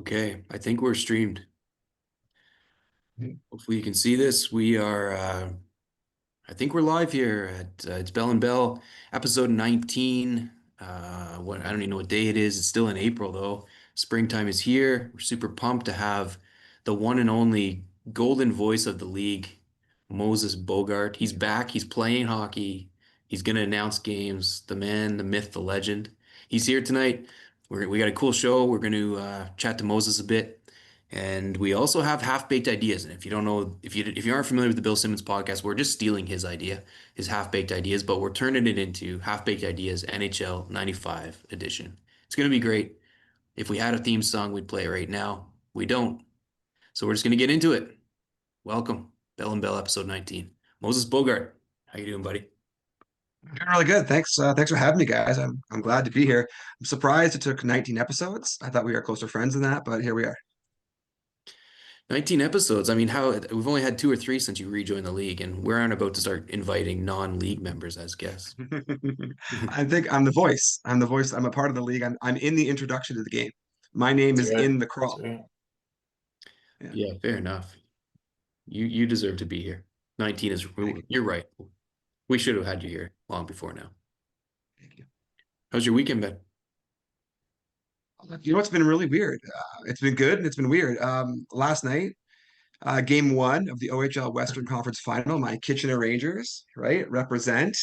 Okay, I think we're streamed. Mhm. Hopefully you can see this. I think we're live here at it's Bell and Bell, episode 19. I don't even know what day it is. It's still in April though. Springtime is here. We're super pumped to have the one and only golden voice of the league, Moses Bogart. He's back. He's playing hockey. He's gonna announce games. The man, the myth, the legend. He's here tonight. We got a cool show. We're going to chat to Moses a bit. And we also have half-baked ideas. And if you don't know, if you aren't familiar with the Bill Simmons podcast, we're just stealing his idea, his half-baked ideas, but we're turning it into half-baked ideas NHL 95 edition. It's going to be great. If we had a theme song, we'd play it right now. We don't. So we're just going to get into it. Welcome, Bell and Bell episode 19. Moses Bogart, how you doing, buddy? I'm doing really good. Thanks for having me, guys. I'm glad to be here. I'm surprised it took 19 episodes. I thought we were closer friends than that, but here we are. 19 episodes. I mean, how we've only had two or three since you rejoined the league, and we're on about to start inviting non-league members as guests. I think I'm the voice. I'm the voice. I'm a part of the league. I'm in the introduction to the game. My name That's is right. in the That's crawl. right. Yeah, Yeah, fair enough. You deserve to be here. 19 is thank you. you're right. We should have had you here long before now. Thank you. How's your weekend been? You know what's been really weird? It's been good and it's been weird. Last night, game one of the OHL Western Conference Final, my Kitchener Rangers, right, represent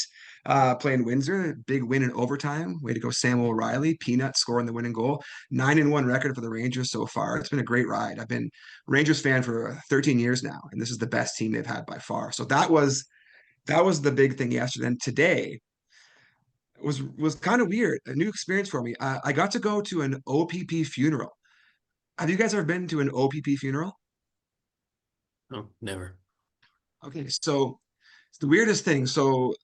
playing Windsor. Big win in overtime. Way to go, Sam O'Reilly. Peanut scoring the winning goal. 9-1 record for the Rangers so far. It's been a great ride. I've been a Rangers fan for 13 years now, and this is the best team they've had by far. So that was the big thing yesterday. And today was kind of weird, a new experience for me. I got to go to an OPP funeral. Have you guys ever been to an OPP funeral? Oh, never. Okay, so it's the weirdest thing. So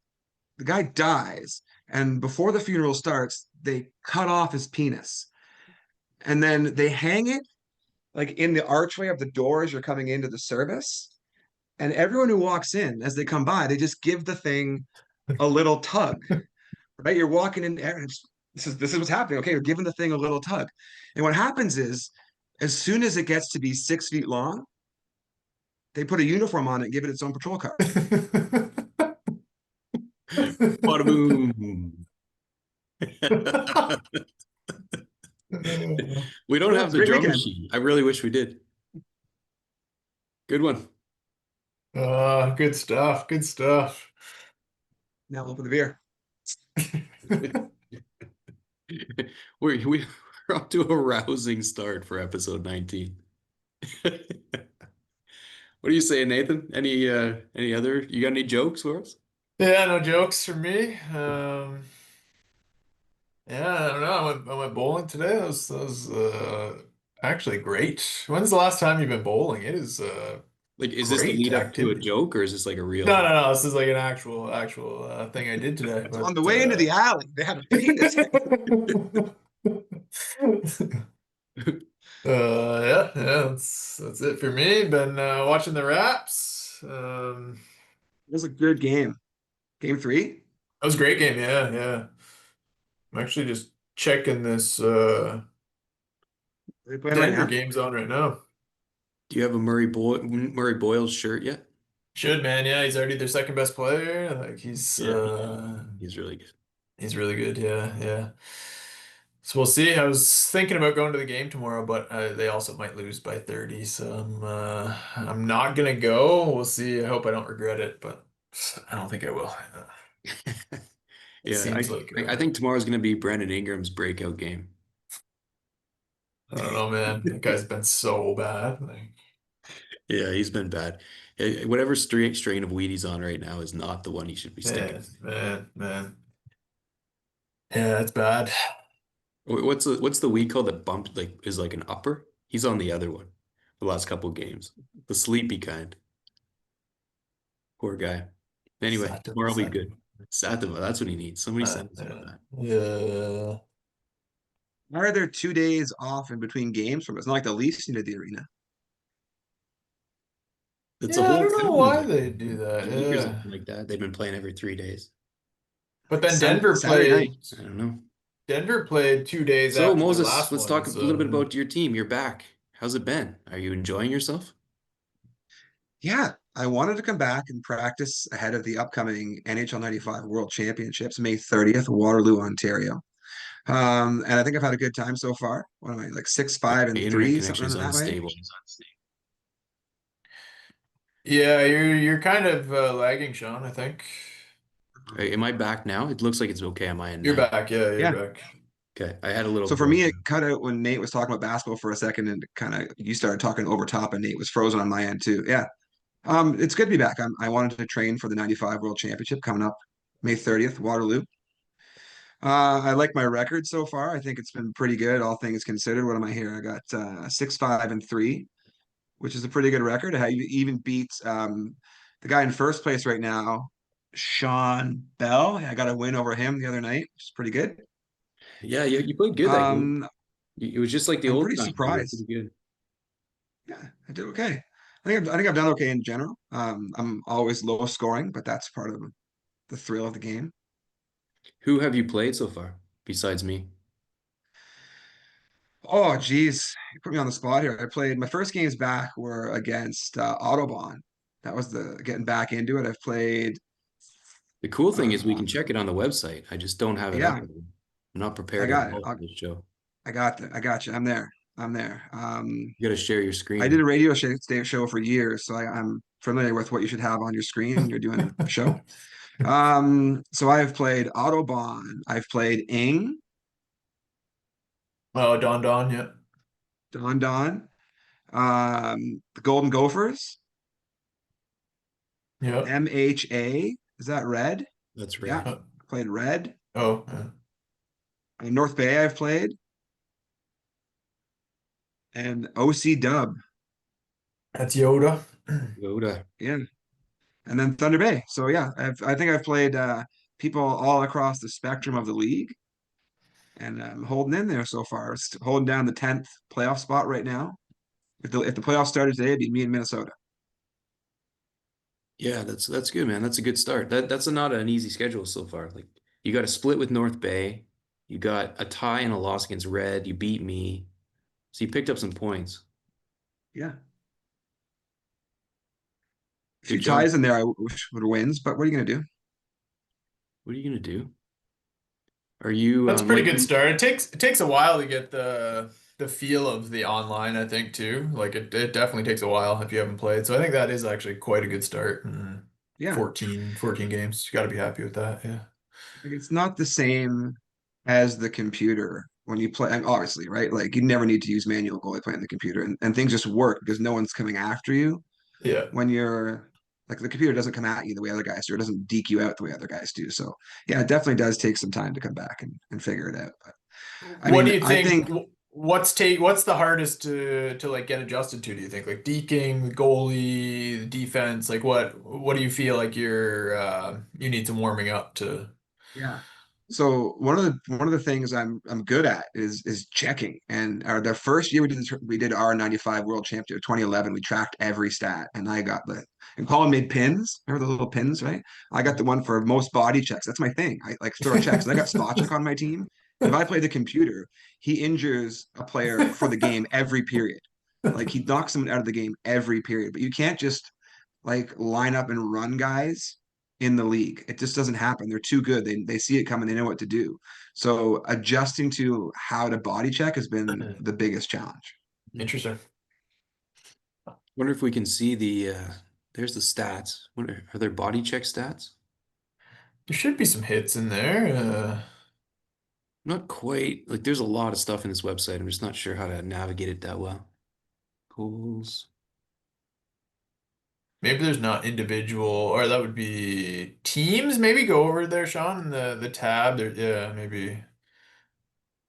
the guy dies, and before the funeral starts, they cut off his penis, and then they hang it like in the archway of the door as you're coming into the service. And everyone who walks in, as they come by, they just give the thing a little tug, right? You're walking in, and this is what's happening. Okay, you're giving the thing a little tug, and what happens is, as soon as it gets to be 6 feet long, they put a uniform on it and give it its own patrol car. Bada boom. We don't Yeah, have it's a the great drum weekend. machine. I really wish we did. Good one. Good stuff. Good stuff. Now open the beer. We're off to a rousing start for episode 19. What do you say, Nathan? Any other you got any jokes for us? Yeah, no jokes for me. Yeah, I don't know. I went bowling today. That was actually great. When's the last time you've been bowling? It is Like, is this the great lead up to a activity. joke or is this like a No, real? no, no. This is like an actual thing I did today. So on the But way into the alley, they had a penis. yeah, that's it for me. Been watching the Raps. It was a good game. Game three? That was a great game. Yeah, yeah. I'm actually just checking this Are they playing right Denver now? games on right now. Do you have a Murray Boyles shirt yet? Should, man. Yeah, he's already their second best player. Like Yeah, he's really good. he's really good. Yeah, yeah. So we'll see. I was thinking about going to the game tomorrow, but they also might lose by 30. So I'm not gonna go. We'll see. I hope I don't regret it, but I don't think I will. It Yeah, seems like I think tomorrow's gonna be Brandon Ingram's breakout game. I don't know, man. That guy's been so bad. Like, Yeah, he's been bad. Whatever strain of weed he's on right now is not the one he should be sticking. man, man, man. Yeah, it's bad. What's the weed called that bumped like is like an upper? He's on the other one the last couple games. The sleepy kind. Poor guy. Anyway, Saturday, tomorrow will be good. Saturday. Sativa, that's what he needs. Somebody send us about Yeah. that. Yeah. Why are there 2 days off in between games from? It's not like the Leafs needed the arena. It's a Yeah, I whole don't know town is why like they do the that. Lakers have Yeah. been like that. They've been playing every 3 days. But then Denver Saturday night. played I don't know. Denver played 2 days So after their Moses, last let's one, talk a little bit so about your team. You're back. How's it been? Are you enjoying yourself? Yeah, I wanted to come back and practice ahead of the upcoming NHL 95 World Championships, May 30th, Waterloo, Ontario. And I think I've had a good time so far. What am I, like six, Your five, and internet three, connection something is that way? unstable. yeah, you're kind of lagging, Sean, I think. Am I back now? It looks like it's okay on my end You're now. back, yeah, you're Yeah. back. Okay, I had a little So for glitch. me, it cut out when Nate was talking about basketball for a second, and kind of you started talking over top, and Nate was frozen on my end too. Yeah. It's good to be back. I wanted to train for the 95 World Championship coming up May 30th, Waterloo. I like my record so far. I think it's been pretty good, all things considered. What am I here? I got 6-5-3, which is a pretty good record. I even beat the guy in first place right now, Sean Bell. I got a win over him the other night, which is pretty good. Yeah, you played good that game. Um, It was just like the I'm old pretty times. You were surprised. pretty good. Yeah, I did okay. I think I've done okay in general. I'm always low scoring, but that's part of the thrill of the game. Who have you played so far besides me? Oh, geez, you put me on the spot here. I played my first games back were against Autobahn. That was the getting back into it. I've played. The cool thing is we Uh, can check it on the website. I just don't have it up. yeah, I'm not I prepared at got it. all for this show. I got you. I'm there. I'm there. You got to share your I did screen. a radio show for years, so I'm familiar with what you should have on your screen when you're doing a show. So I've played Autobahn. I've played Ing, Oh, Don, yeah. Don Don, the Golden Gophers, Yeah. MHA. Is that Red? That's Yeah, right. played Red. Oh, yeah. North Bay I've played, and OC Dub. That's Yoda. Yoda. Yeah, and then Thunder Bay. So yeah, I think I've played people all across the spectrum of the league, and I'm holding in there so far. Holding down the 10th playoff spot right now. If the playoffs started today, it'd be me in Minnesota. Yeah, that's good, man. That's a good start. That's not an easy schedule so far. Like you got a split with North Bay, you got a tie and a loss against Red. You beat me, so you picked up some points. Yeah, a few Good job. ties in there. I wish would wins, but what are you gonna do? What are you gonna do? Are you That's a pretty like good start. It takes a while to get the feel of the online, I think, too. Like it definitely takes a while if you haven't played. So I think that is actually quite a good start. Yeah, 14 games. You got to be happy with that. Yeah. like it's not the same as the computer when you play. And obviously, right? Like you never need to use manual goalie playing the computer, and things just work because no one's coming after you Yeah. when you're like the computer doesn't come at you the way other guys do. It doesn't deke you out the way other guys do. So yeah, it definitely does take some time to come back and figure it out. But I What do mean, you I think? think What's the hardest to like get adjusted to, do you think? Like deking, the goalie, the defense, like what do you feel like you need some warming up to? yeah. So one of the things I'm good at is checking. And our the first year we did our 95 World Championship 2011, we tracked every stat, and I got the and Colin made pins. Remember the little pins, right? I got the one for most body checks. That's my thing. I like throw checks. And I got spot check on my team. And if I play the computer, he injures a player for the game every period. Like he knocks someone out of the game every period. But you can't just like line up and run guys in the league. It just doesn't happen. They're too good. They see it coming. They know what to do. So adjusting to how to body check has been the biggest challenge. Interesting. wonder if we can see there's the stats. Wonder are there body check stats? There should be some hits in there. Not quite. Like there's a lot of stuff in this website. I'm just not sure how to navigate it that well. Goals. Maybe there's not individual, or that would be teams. Maybe go over there, Sean, in the tab. There, yeah, maybe.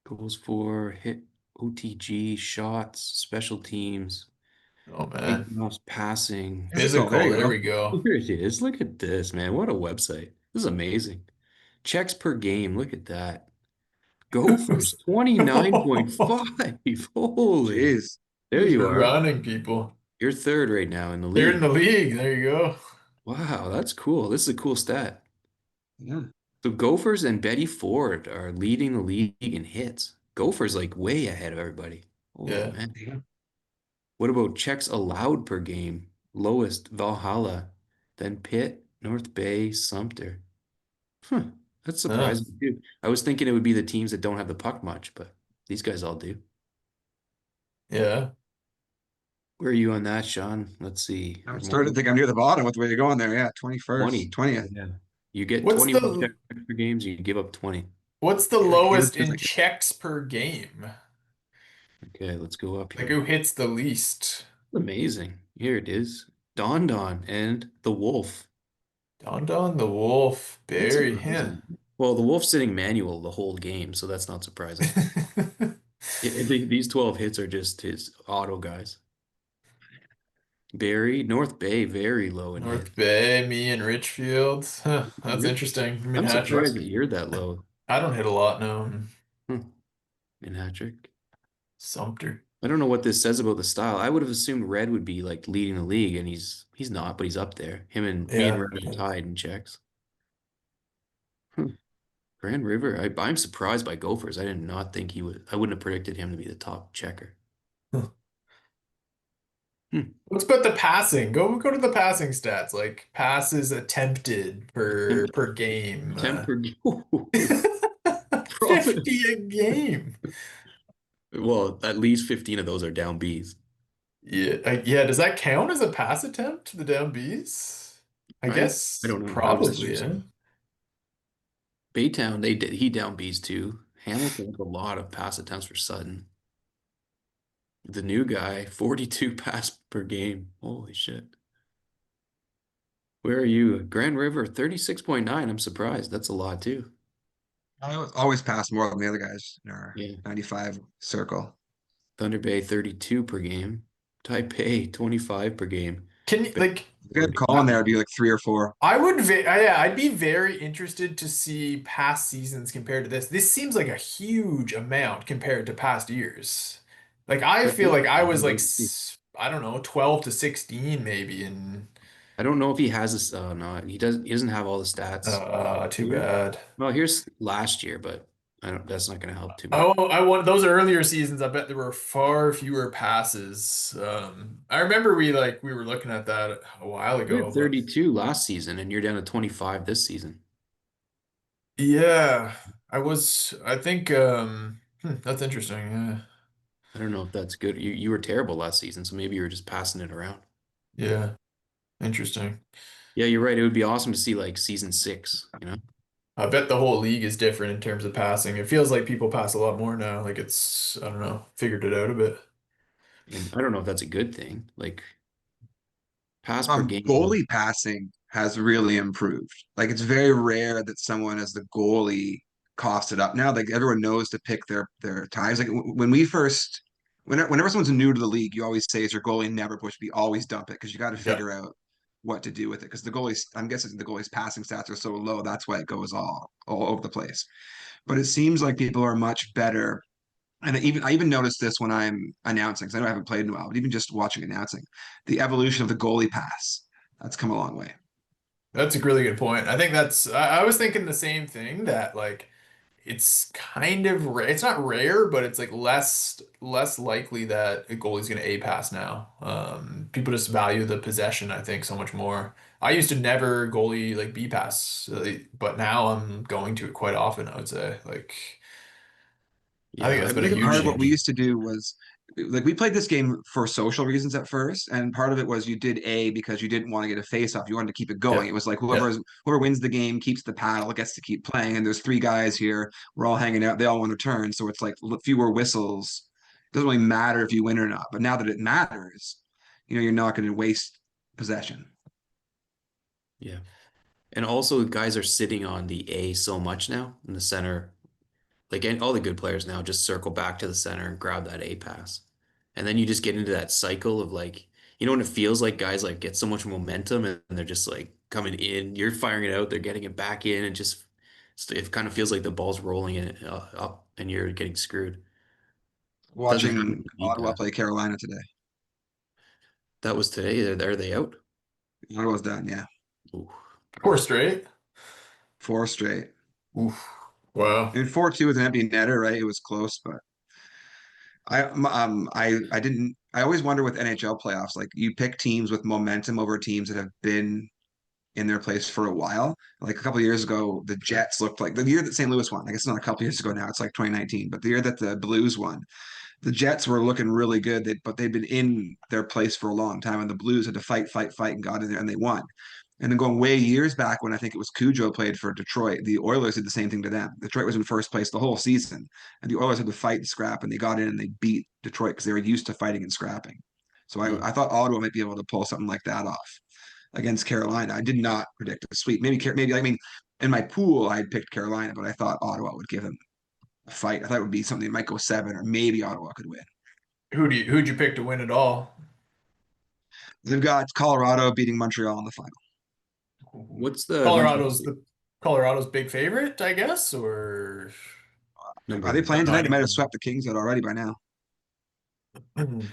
Goals for hit OTG, shots, special teams, Oh man, faceoffs, passing. Oh, there physical. you There go. we go. Here it is. Look at this, man. What a website. This is amazing. Checks per game. Look at that. Gophers, 29.5. Holy. Jeez. There Jeez, you brother. are. Running people. You're third right now in the They're in league. the league. There you go. Wow, that's cool. This is a cool stat. Yeah. So Gophers and Betty Ford are leading the league in hits. Gophers like way ahead of everybody. Oh Yeah. man. Yeah. What about checks allowed per game? Lowest Valhalla, then Pitt, North Bay, Sumter. Huh. That's Uh, surprising too. I was thinking it would be the teams that don't have the puck much, but these guys all do. yeah. Where are you on that, Sean? Let's see. I'm Or starting to think I'm near the bottom with the way you're going there. Yeah, 21st, 20. 20th. Yeah. You get What's 21 the checks per games, you give up 20. what's the Yeah, lowest Kansas in like checks per game? Okay, let's go up Like here. who hits the least? Amazing. Here it is. Don Don and the Wolf. Don Don the Wolf, That's Barry. Yeah. surprising. Well, the Wolf's sitting manual the whole game, so that's not surprising. These 12 hits are just his auto guys. Barry, North Bay, very low in North hits. Bay, me and Richfield. Huh, that's You're, interesting. I mean I'm hat surprised tricks. that you're that low. I don't hit a lot now. Huh, in hat trick. Sumter. I don't know what this says about the style. I would have assumed Red would be like leading the league, and he's not, but he's up there. Me and Yeah. Red are tied in checks. Huh. Grand River. I'm surprised by Gophers. I did not think he would. I wouldn't have predicted him to be the top checker. Huh. Hmm. Let's put the passing. Go to the passing stats, like passes attempted per Attempt, per game. attempt per game. 50 a game. Well, at least 15 of those are down Bs. Yeah, yeah. Does that count as a pass attempt, the down Bs? I I guess don't know. I would probably, assume yeah. so. Baytown, he down Bs too. Hamilton with a lot of pass attempts for Sutton. The new guy, 42 pass per game. Holy shit. Where are you? Grand River, 36.9. I'm surprised. That's a lot too. always pass more than the other guys in our Yeah. 95 circle. Thunder Bay, 32 per game. Taipei, 25 per game. Can you Bay like Good Ford, call in there. It'd be like 3 or 4. yeah, I'd be very interested to see past seasons compared to this. This seems like a huge amount compared to past years. Like I feel like I was like I don't know, 12 to 16 maybe and I don't know if he has this. No, he doesn't have all the stats too here. bad. Well, here's last year, but I don't. That's not going to help too much. Oh, I want those earlier seasons. I bet there were far fewer passes. I remember we were looking at that a while You had ago, but 32 last season, and you're down to 25 this season. yeah, I think that's interesting. Yeah. I don't know if that's good. You were terrible last season, so maybe you were just passing it around. Yeah, interesting. Yeah, you're right. It would be awesome to see like season 6, you know? I bet the whole league is different in terms of passing. It feels like people pass a lot more now. Like it's, I don't know, figured it out a bit. And I don't know if that's a good thing. Like pass per game. Goalie passing has really improved. Like it's very rare that someone as the goalie coughs it up. Now, like everyone knows to pick their times. Like when we first, whenever someone's new to the league, you always say, "Is your goalie never push B? Always dump it," because you got to Yeah, figure out what to do with it. Because the goalie's, I'm guessing the goalie's passing stats are so low, that's why it goes all over the place. But it seems like people are much better. And I even noticed this when I'm announcing, because I know I haven't played in a while, but even just watching announcing, the evolution of the goalie pass, that's come a long way. that's a really good point. I think I was thinking the same thing that like it's kind of rare. It's not rare, but it's like less likely that a goalie's going to A pass now. People just value the possession, I think, so much more. I used to never goalie like B pass, but now I'm going to it quite often, I would say. Like I think Yeah, that's I've been a I think never huge part of what we change. used to do was like we played this game for social reasons at first, and part of it was you did A because you didn't want to get a face off. You wanted to keep it going. Yeah. It was like Yeah. whoever wins the game keeps the paddle, gets to keep playing. And there's 3 guys here. We're all hanging out. They all want their turn. So it's like fewer whistles. It doesn't really matter if you win or not. But now that it matters, you're not going to waste possession. yeah. And also guys are sitting on the A so much now in the center. Like and all the good players now just circle back to the center and grab that A pass. And then you just get into that cycle of like, you know what it feels like guys like get so much momentum and they're just like coming in, you're firing it out, they're getting it back in and just it kind of feels like the ball's rolling it up and you're getting screwed. Doesn't happen Watching with the Ottawa pass. play Carolina today. That was today. Are they out? Ottawa's done, yeah. Ooh, Four wow. straight. 4 straight. Oof. Wow. And 4-2 with an empty netter, right? It was close, but I didn't. I always wonder with NHL playoffs, like you pick teams with momentum over teams that have been in their place for a while. Like a couple of years ago, the Jets looked like the year that St. Louis won. I guess it's not a couple of years ago now. It's like 2019, but the year that the Blues won, the Jets were looking really good. But they'd been in their place for a long time, and the Blues had to fight, fight, fight, and got in there, and they won. And then going way years back when I think it was Cujo played for Detroit, the Oilers did the same thing to them. Detroit was in first place the whole season, and the Oilers had to fight and scrap, and they got in and they beat Detroit because they were used to fighting and scrapping. So Hmm. I thought Ottawa might be able to pull something like that off against Carolina. I did not predict a sweep. Maybe I mean, in my pool I had picked Carolina, but I thought Ottawa would give them a fight. I thought it would be something that might go seven, or maybe Ottawa could win. Who'd you pick to win it all? They've got Colorado beating Montreal in the final. What's the Montreal Colorado's the Colorado's big favorite, I guess, or number Are they one? playing tonight? not They might have even. swept the Kings out already by now.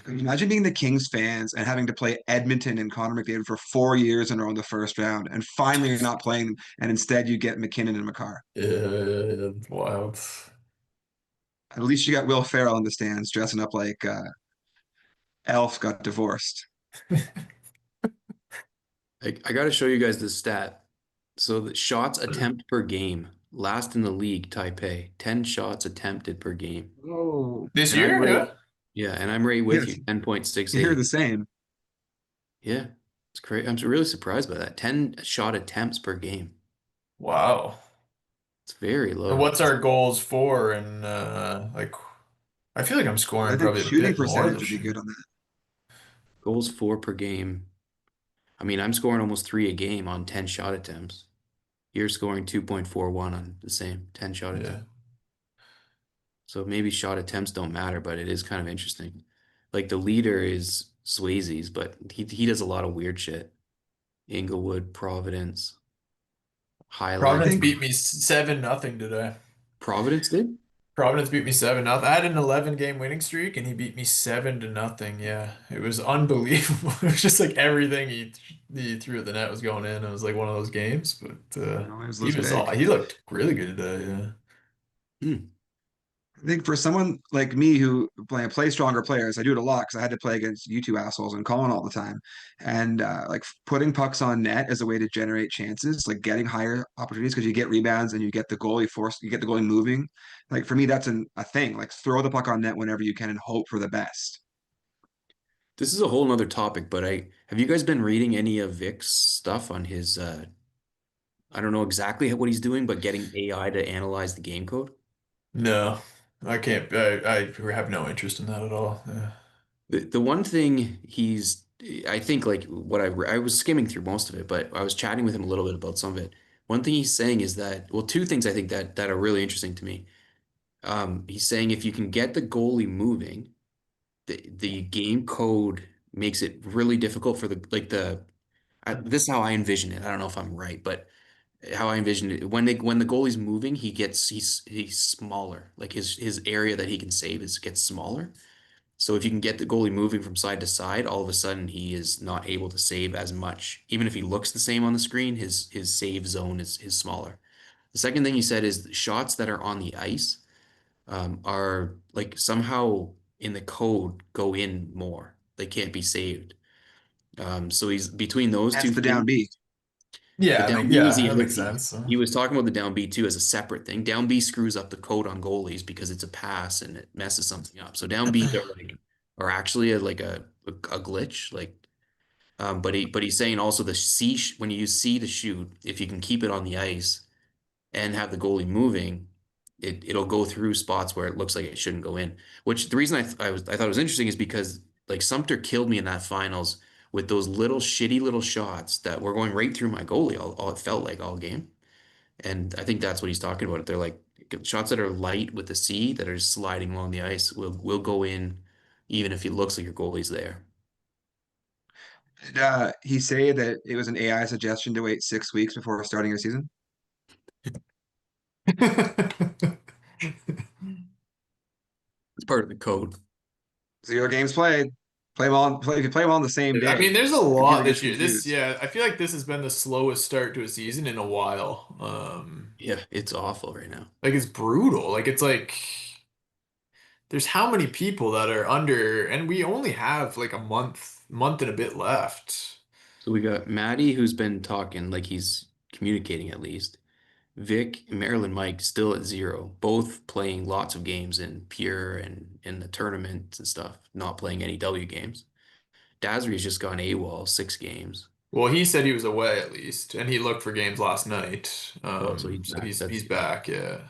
Imagine being the Kings fans and having to play Edmonton and Connor McDavid for 4 years in a row in the first round, and finally you're not playing them, and instead you get McKinnon and McCarr. Wild. At least you got Will Ferrell in the stands dressing up like Elf got divorced. I got to show you guys this stat. So the shots attempt per game, last in the league, Taipei, 10 shots attempted per game. Oh, This And I'm year, right, yeah. yeah, and I'm right with yes, you, you're 10.68. the same. Yeah, it's great. I'm really surprised by that. 10 shot attempts per game. Wow. It's very And low. what's our goals for? And like, I feel like I'm I scoring think probably a shooting bit more percentage would this be year. good on that. Goals for per game. I mean, I'm scoring almost three a game on 10 shot attempts. You're scoring 2.41 on the same 10 shot Yeah. attempt. So maybe shot attempts don't matter, but it is kind of interesting. Like the leader is Swayze's, but he does a lot of weird shit. Inglewood, Providence, I Providence Highland. think beat me 7-0 today. Providence did? Providence beat me 7-0. I had an 11 game winning streak and he beat me 7-0. Yeah, it was unbelievable. It was just like everything he threw at the net was going in. It was like one of those games, but always he lose was all big. he looked really good today. Yeah. Hmm. I think for someone like me who play stronger players, I do it a lot because I had to play against you two assholes and Colin all the time. And like putting pucks on net as a way to generate chances, like getting higher opportunities because you get rebounds and you get the goalie moving. Like for me, that's a thing. Like throw the puck on net whenever you can and hope for the best. This is a whole nother topic, but I have you guys been reading any of Vic's stuff on his I don't know exactly what he's doing, but getting AI to analyze the game code? No, I can't. I have no interest in that at all. Yeah. The one thing I think like I was skimming through most of it, but I was chatting with him a little bit about some of it. One thing he's saying is that, well, two things I think that are really interesting to me. He's saying if you can get the goalie moving, the game code makes it really difficult for this is how I envision it. I don't know if I'm right, but how I envision it, when the goalie's moving, he's smaller. Like his area that he can save is gets smaller. So if you can get the goalie moving from side to side, all of a sudden he is not able to save as much. Even if he looks the same on the screen, his save zone is smaller. The second thing he said is shots that are on the ice are like somehow in the code go in more. They can't be saved. So he's between those two Hence the down things. B. The Yeah, down B was yeah, the that other makes piece. sense. He was talking about the down B too as a separate thing. Down B screws up the code on goalies because it's a pass and it messes something up. So down Bs are actually a glitch. But he's saying also when you use C to shoot, if you can keep it on the ice and have the goalie moving, it'll go through spots where it looks like it shouldn't go in. Which the reason I thought it was interesting is because like Sumter killed me in that finals with those little shitty little shots that were going right through my goalie all it felt like all game. And I think that's what he's talking about. They're like shots that are light with the C that are sliding along the ice will go in even if it looks like your goalie's there. Did he say that it was an AI suggestion to wait 6 weeks before starting a season? It's part of the code. 0 games played. Play if you play them all on the same I day, mean, there's a computer lot gets this year. This, confused. yeah, I feel like this has been the slowest start to a season in a while. Yeah, it's awful right now. Like it's brutal. Like it's like there's how many people that are under, and we only have like a month and a bit left. So we got Maddie, who's been talking, like he's communicating at least. Vic and Marilyn Mike still at zero, both playing lots of games in Pure and in the tournament and stuff, not playing any W games. Dasry's just gone AWOL 6 games. Well, he said he was away at least, and he looked for games last night. Oh, so he's So back. he's That's good. back, yeah.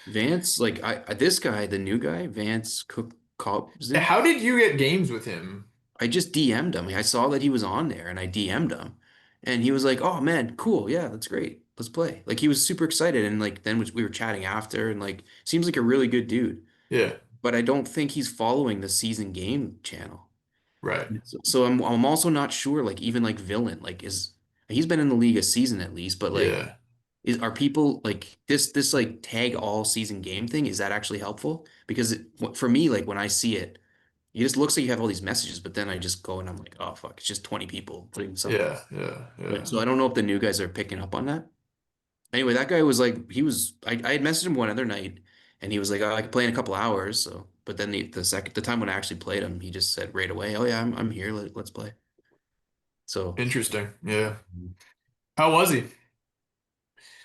Vance, like this guy, the new guy, Vance Cook Cobson, How did you get games with him? I just DM'd him. I saw that he was on there and I DM'd him. And he was like, "Oh man, cool. Yeah, that's great. Let's play." Like he was super excited and like then we were chatting after and like seems like a really good dude. Yeah, But I don't think he's following the season game channel. right. So I'm also not sure like even like Villain like is he's been in the league a season at least, but like Yeah, is are people like this like tag all season game thing, is that actually helpful? Because for me like when I see it, it just looks like you have all these messages, but then I just go and I'm like, oh fuck, it's just 20 people putting something. yeah. But so I don't know if the new guys are picking up on that. Anyway, that guy was like, I had messaged him one other night and he was like, oh, I could play in a couple hours. So, but then the time when I actually played him, he just said right away, oh yeah, I'm here. Let's play. So, Interesting. Yeah. How was he?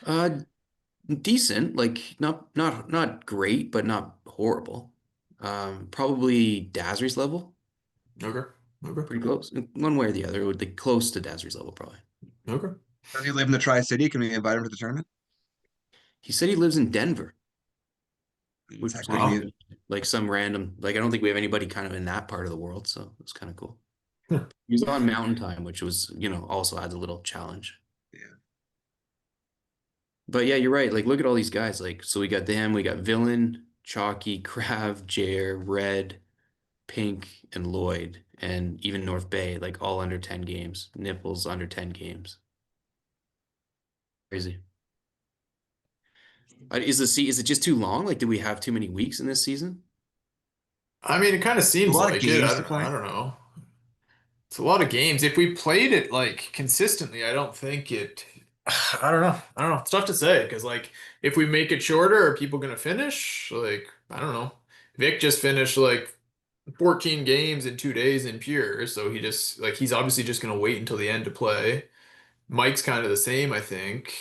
uh, decent, like not great, but not horrible. Probably Dazry's level, Okay. Okay. pretty close. One way or the other, it would be close to Dazry's level probably. Okay. Does he live in the Tri-City? Can we invite him to the tournament? He said he lives in Denver, It's which was heck of a kind of Wow. commute. cool. Like some random, like I don't think we have anybody kind of in that part of the world, so it was kind of cool. He was on Mountain Time, which was, also adds a little challenge. Yeah. But yeah, you're right. Like, look at all these guys. Like, so we got them, we got Villain, Chalky, Krav, Jair, Red, Pink, and Lloyd, and even North Bay, like all under 10 games. Nipples under 10 games. Crazy. Is it just too long? Like, did we have too many weeks in this season? I mean, it kind of A seems lot of like it. games to play. I don't know. It's a lot of games. If we played it like consistently, I don't think it. I don't know. I don't know. It's tough to say because like if we make it shorter, are people gonna finish? Like I don't know. Vic just finished like 14 games in 2 days in pure, so he just like he's obviously just gonna wait until the end to play. Mike's kind of the same, I think.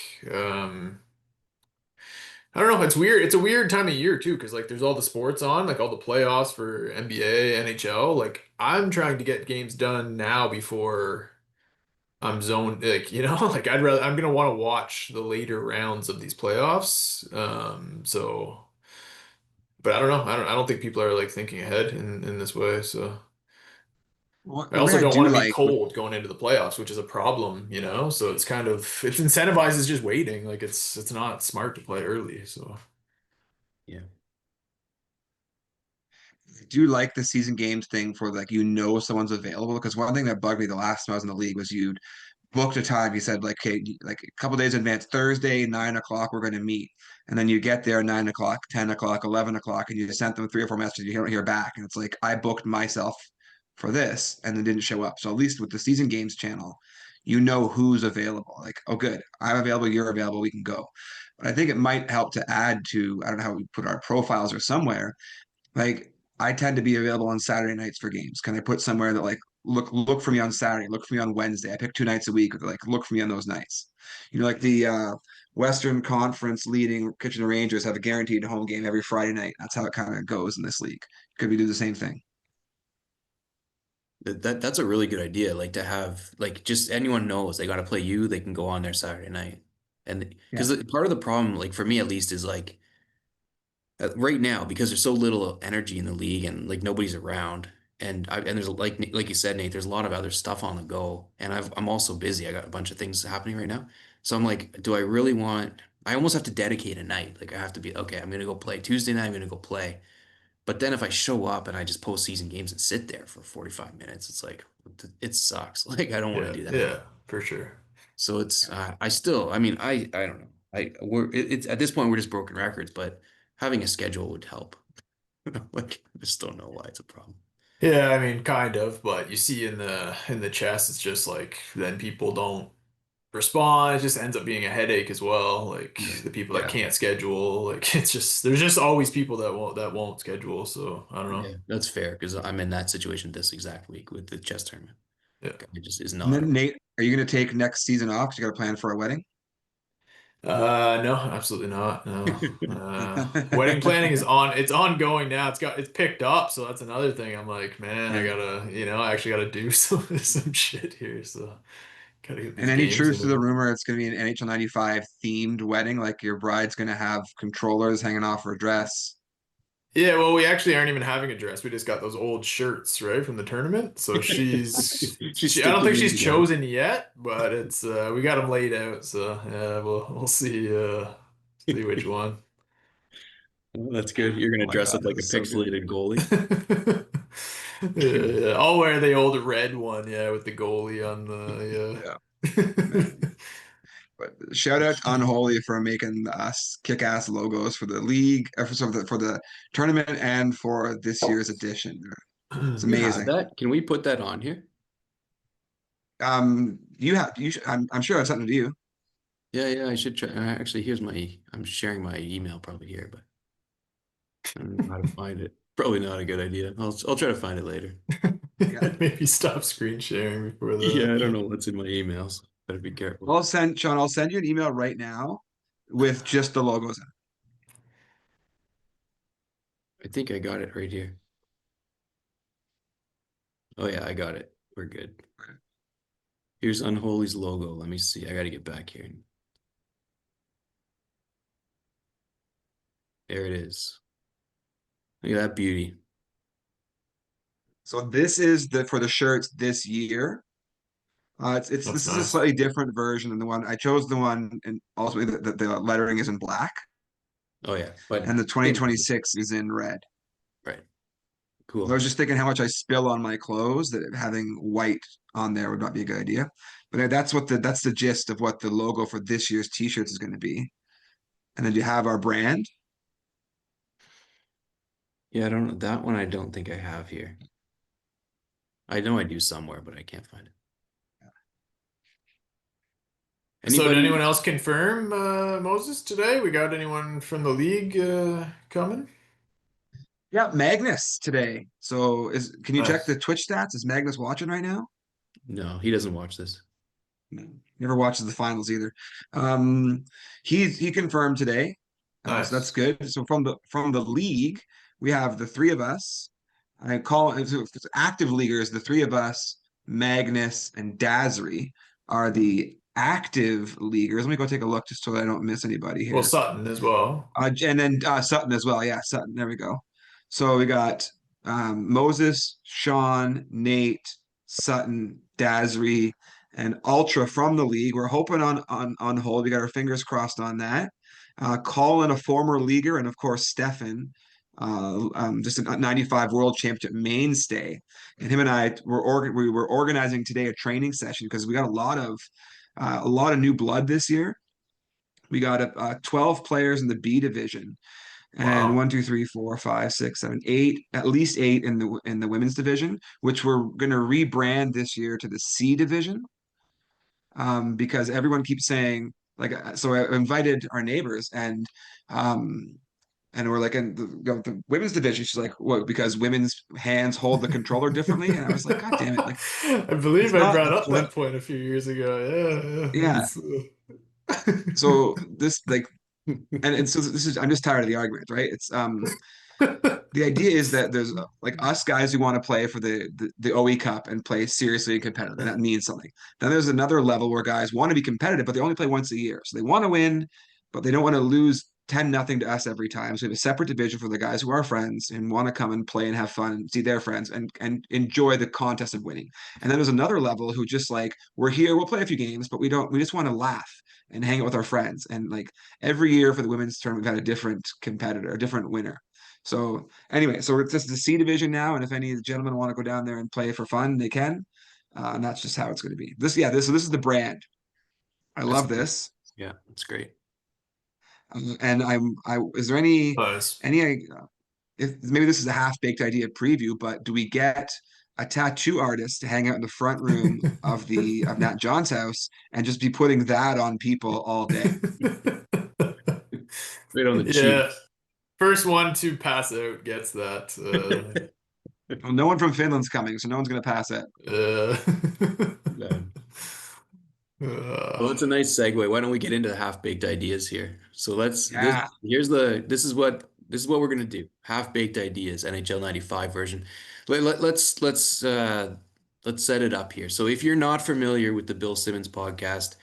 I don't know. It's weird. It's a weird time of year too, because like there's all the sports on, like all the playoffs for NBA, NHL. Like I'm trying to get games done now before I'm zoned. Like like I'm gonna want to watch the later rounds of these playoffs. So, but I don't know. I don't think people are like thinking ahead in this way. So I The way also I don't do want to be like with cold going into the playoffs, which is a problem. So it's kind of it incentivizes just waiting. Like it's not smart to play early. So Yeah. do like the season games thing for like someone's available because one thing that bugged me the last time I was in the league was you'd booked a time. You said like, okay, like a couple days in advance, Thursday, 9 o'clock, we're going to meet. And then you get there 9 o'clock, 10 o'clock, 11 o'clock, and you sent them 3 or 4 messages. You don't hear back. And it's like, I booked myself for this and then didn't show up. So at least with the season games channel, you know who's available. Like, oh, good, I'm available, you're available, we can go. But I think it might help to add to, I don't know how we put our profiles or somewhere, like I tend to be available on Saturday nights for games. Can I put somewhere that like look for me on Saturday, look for me on Wednesday? I pick 2 nights a week, like look for me on those nights. Like the Western Conference leading Kitchener Rangers have a guaranteed home game every Friday night. That's how it kind of goes in this league. Could we do the same thing? That's a really good idea. Like to have like just anyone knows they got to play you, they can go on there Saturday night. And Yeah. because part of the problem, like for me at least, is like right now because there's so little energy in the league and like nobody's around. And there's like you said, Nate, there's a lot of other stuff on the go. And I'm also busy. I got a bunch of things happening right now. So I'm like, do I really want? I almost have to dedicate a night. Like I have to be okay. I'm gonna go play Tuesday night. I'm gonna go play. But then if I show up and I just post season games and sit there for 45 minutes, it's like it sucks. Like I don't want to yeah, do that. yeah, for sure. So it's I still I mean I don't know. It's at this point we're just broken records, but having a schedule would help. Like I just don't know why it's a problem. Yeah, I mean, kind of, but you see in the chess, it's just like then people don't respond. It just ends up being a headache as well. Like Yeah. the people that Yeah. can't schedule, like it's just there's just always people that won't schedule. So I don't know. Yeah, that's fair because I'm in that situation this exact week with the chess tournament. Yeah. Guy just is And not. then Nate, are you going to take next season off? 'Cause you got a plan for a wedding? No, absolutely not. No. Wedding planning is on, it's ongoing now. It's picked up, so that's another thing. I'm like, man, I Yeah. gotta, I actually gotta do some shit here. So gotta get And these any games truth to the in. rumor it's going to be an NHL 95 themed wedding? Like your bride's going to have controllers hanging off her dress. Yeah, well, we actually aren't even having a dress. We just got those old shirts, right, from the tournament. So She's I don't think stitching them she's together. chosen yet, but it's we got them laid out. So yeah, we'll see which one. Oh, that's good. You're Oh gonna my dress God, up like a this is so good. pixelated goalie. Yeah, I'll wear the old red one, yeah, with the goalie on Yeah, the man. But shout out to Unholy for making us kick-ass logos for the league, for the tournament and for this year's edition. It's You have amazing. that? Can we put that on here? I'm sure I have something to do. Yeah, yeah, I should try. Actually, I'm sharing my email probably here, but I don't know how to find it. Probably not a good idea. I'll try to find it later. Yeah. Maybe stop screen sharing before Yeah, I don't the. know what's in my emails. Better be careful. I'll send Sean, I'll send you an email right now with just the logos in I think I got it right here. Oh yeah, I got it. We're good. it. Here's Unholy's logo. Let me see. I got to get back here. There it is. Look at that beauty. So this is the for the shirts this year. It's That's this is a nice. slightly different version than the one I chose. The one and also the lettering is in black, Oh yeah, and but the same idea. 2026 is in red. Right. I was Cool. just thinking how much I spill on my clothes that having white on there would not be a good idea. But that's the gist of what the logo for this year's t-shirts is going to be. And then you have our brand. Yeah, I don't that one I don't think I have here. I know I do somewhere, but I can't find it. So did anyone Anybody? else confirm Moses today? We got anyone from the league coming? Yeah, Magnus today. So is can you check the Nice. Twitch stats? Is Magnus watching right now? No, he doesn't watch this. No. Never watches the finals either. Um, he confirmed today, so that's Nice. good. So from the league, we have the three of us. I call if it's active leaguers. The three of us, Magnus and Dasri, are the active leaguers. Let me go take a look just so I don't miss anybody Well, here. Sutton as well. And then Sutton as well. Yeah, Sutton. There we go. So we got Moses, Sean, Nate, Sutton, Dasri, and Ultra from the league. We're hoping on hold. We got our fingers crossed on that. Colin, a former leaguer, and of course Stefan, just a 95 World Championship mainstay. And him and I we were organizing today a training session because we got a lot of new blood this year. We got 12 players in the B division, and Wow. one, two, three, four, five, six, seven, eight, at least eight in the women's division, which we're going to rebrand this year to the C division, because everyone keeps saying like. So I invited our neighbors, um, and we're like in the women's division. She's like, "What?" Because women's hands hold the controller differently, and I was like, "God damn it!" Like I believe it's I not brought the up flip. that point a few years ago. Yeah, yeah. Yeah. So this like and so this is I'm just tired of the argument, right? It's the idea is that there's like us guys who want to play for the OE Cup and play seriously and competitive, and that means something. Then there's another level where guys want to be competitive, but they only play once a year. So they want to win, but they don't want to lose 10-0 to us every time. So we have a separate division for the guys who are friends and want to come and play and have fun and see their friends and enjoy the contest of winning. And then there's another level who just like, we're here, we'll play a few games, but we just want to laugh and hang out with our friends. And like every year for the women's tournament, we've had a different competitor, a different winner. So anyway, so it's just the C division now, and if any gentlemen want to go down there and play for fun, they can. And that's just how it's going to be. This is the brand. I That's love this. yeah, that's great. And I is there Nice. any if maybe this is a half-baked idea preview, but do we get a tattoo artist to hang out in the front room of Nat John's house and just be putting that on people all day? Right on the Yeah. cheeks. First one to pass out gets that. Well, no one from Finland's coming, so no one's gonna pass it. Uh, Well, that's a nice segue. Why don't we get into the half-baked ideas here? So Yeah. this is what we're gonna do. Half-baked ideas, NHL 95 version. Let's set it up here. So if you're not familiar with the Bill Simmons podcast,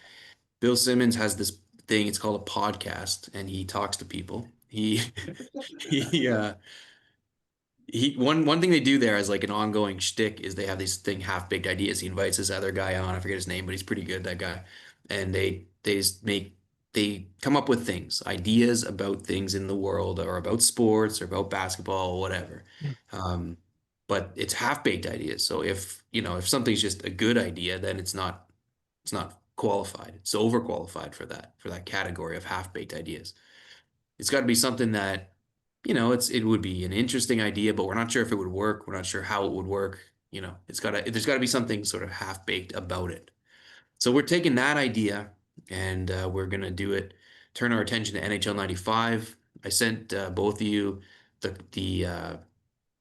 Bill Simmons has this thing, it's called a podcast, and he talks to people. He one thing they do there as like an ongoing shtick is they have this thing half-baked ideas. He invites this other guy on, I forget his name, but he's pretty good, that guy. And they come up with things, ideas about things in the world or about sports or about basketball or whatever. Um, but it's half-baked ideas. So if something's just a good idea, then it's not qualified. It's overqualified for that category of half-baked ideas. It's got to be something that, it would be an interesting idea, but we're not sure if it would work. We're not sure how it would work. There's got to be something sort of half-baked about it. So we're taking that idea and we're gonna turn our attention to NHL 95. I sent both of you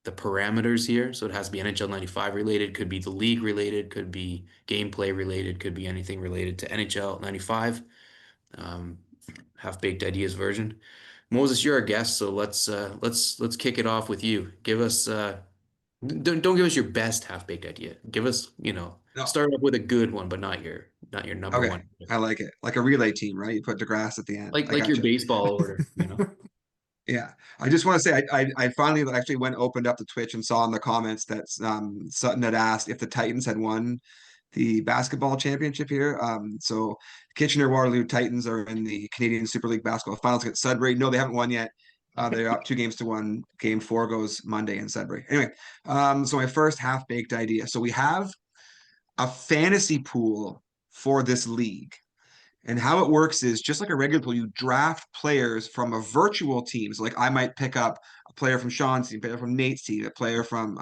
the parameters here. So it has to be NHL 95 related, could be the league related, could be gameplay related, could be anything related to NHL 95. Um, Half-baked ideas version. Moses, you're our guest, so let's kick it off with you. Give us don't give us your best half-baked idea. Give us, No. start off with a good one, but not your number Okay. one. I like it. Like a relay team, right? You put DeGrasse at the end. I Like your gotcha. baseball order. Yeah, I just want to say I finally actually opened up the Twitch and saw in the comments that Sutton had asked if the Titans had won the basketball championship here. So Kitchener Waterloo Titans are in the Canadian Super League basketball finals against Sudbury. No, they haven't won yet. They're up 2 games to 1. Game 4 goes Monday in Sudbury. Anyway, so my first half-baked idea. So we have a fantasy pool for this league. And how it works is just like a regular pool, you draft players from a virtual team. So, like, I might pick up a player from Sean's team, a player from Nate's team, a player from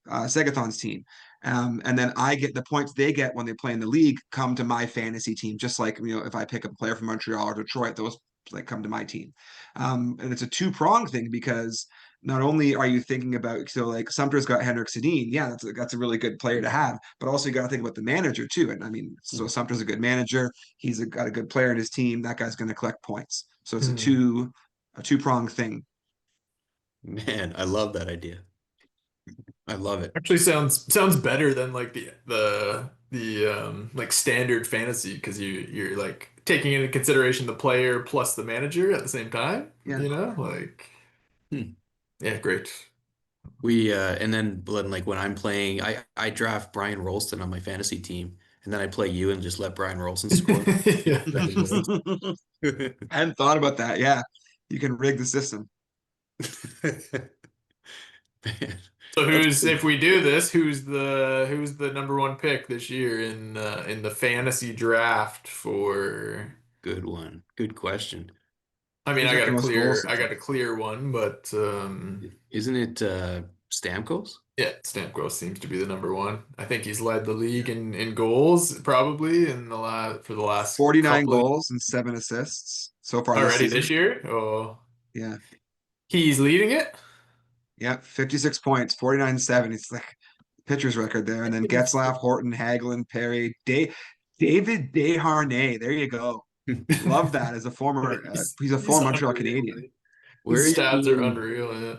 Segathon's team. And then I get the points they get when they play in the league come to my fantasy team, just like, if I pick up a player from Montreal or Detroit, those like come to my team. And it's a two-pronged thing because not only are you thinking about, so like Sumter's got Henrik Sedin, yeah, that's a really good player to have, but also you got to think about the manager too. And I mean, so Sumter's a good manager, got a good player in his team, that guy's going to collect points. So it's a two-pronged thing. Man, I love that idea. I love it. Actually sounds better than like the like standard fantasy because you're like taking into consideration the player plus the manager at the same time, Yeah. like Hmm. yeah, great. And then like when I'm playing, I draft Brian Rolston on my fantasy team, and then I play you and just let Brian Rolston score Yeah. 7 goals. I hadn't thought about that. Yeah, you can rig the system. Man, So that's if we do this, who's the number one pick this year in the fantasy draft for good one. Good question. I mean Who's got the most goals? I got a clear one, but Isn't it Stamkos? yeah, Stamkos seems to be the number one. I think he's led the league in goals probably in the last 49 couple of goals and 7 assists so far this already season. this year. Oh, Yeah. he's leading it. Yeah. 56 points, 49-7. It's like pitcher's record there. And then Getzlaff, Horton, Hagelin, Perry, David Desharnais. There you go. Love that as a former, he's a He's former Montreal unreal. Canadian. Where are His you stats are seeing? unreal. Yeah.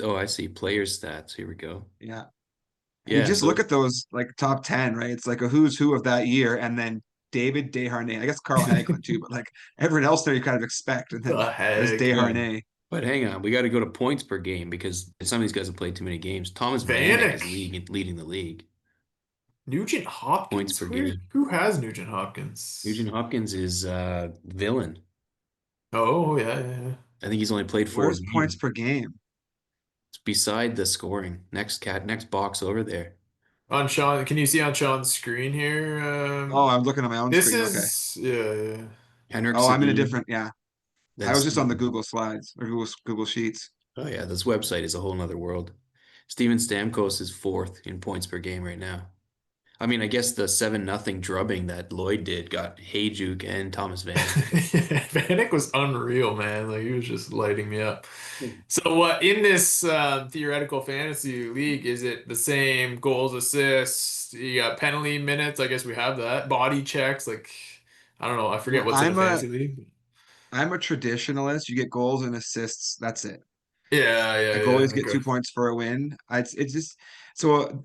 Oh, I see. Player stats. Here we go. Yeah. And you Yeah. just look So at those like top 10, right? It's like a who's who of that year. And then David Desharnais, I guess Carl Hagelin too, but like everyone else there you kind of expect. And then The there's heck, yeah. Desharnais. But hang on, we got to go to points per game because some of these guys have played too many games. Thomas Vanek is Vanek. leading the league. Nugent Points Hopkins? per game. Who has Nugent Hopkins? Nugent Hopkins is villain. Oh, yeah, yeah, yeah. I think he's only played four Where's points games. per game? It's beside the scoring. Next box over there. On Sean, can you see on Sean's screen here? Oh, I'm looking at my own This screen. Okay. is yeah, yeah. Henrik Oh, I'm in a Sedin, different, yeah. then I was just on the Steven. Google slides or Google Sheets. Oh yeah, this website is a whole nother world. Steven Stamkos is fourth in points per game right now. I mean, I guess the 7-0 drubbing that Lloyd did got Hayjuk and Thomas Vanek. Vanek was unreal, man. Like he was just lighting me up. Hmm. So what in this theoretical fantasy league, is it the same goals, assists? You got penalty minutes, I guess we have that. Body checks, like I don't know, I forget Well, what's in a fantasy league. I'm a traditionalist. You get goals and assists. That's it. Yeah, yeah, The yeah. goalies get Okay. 2 points for a win. It's just so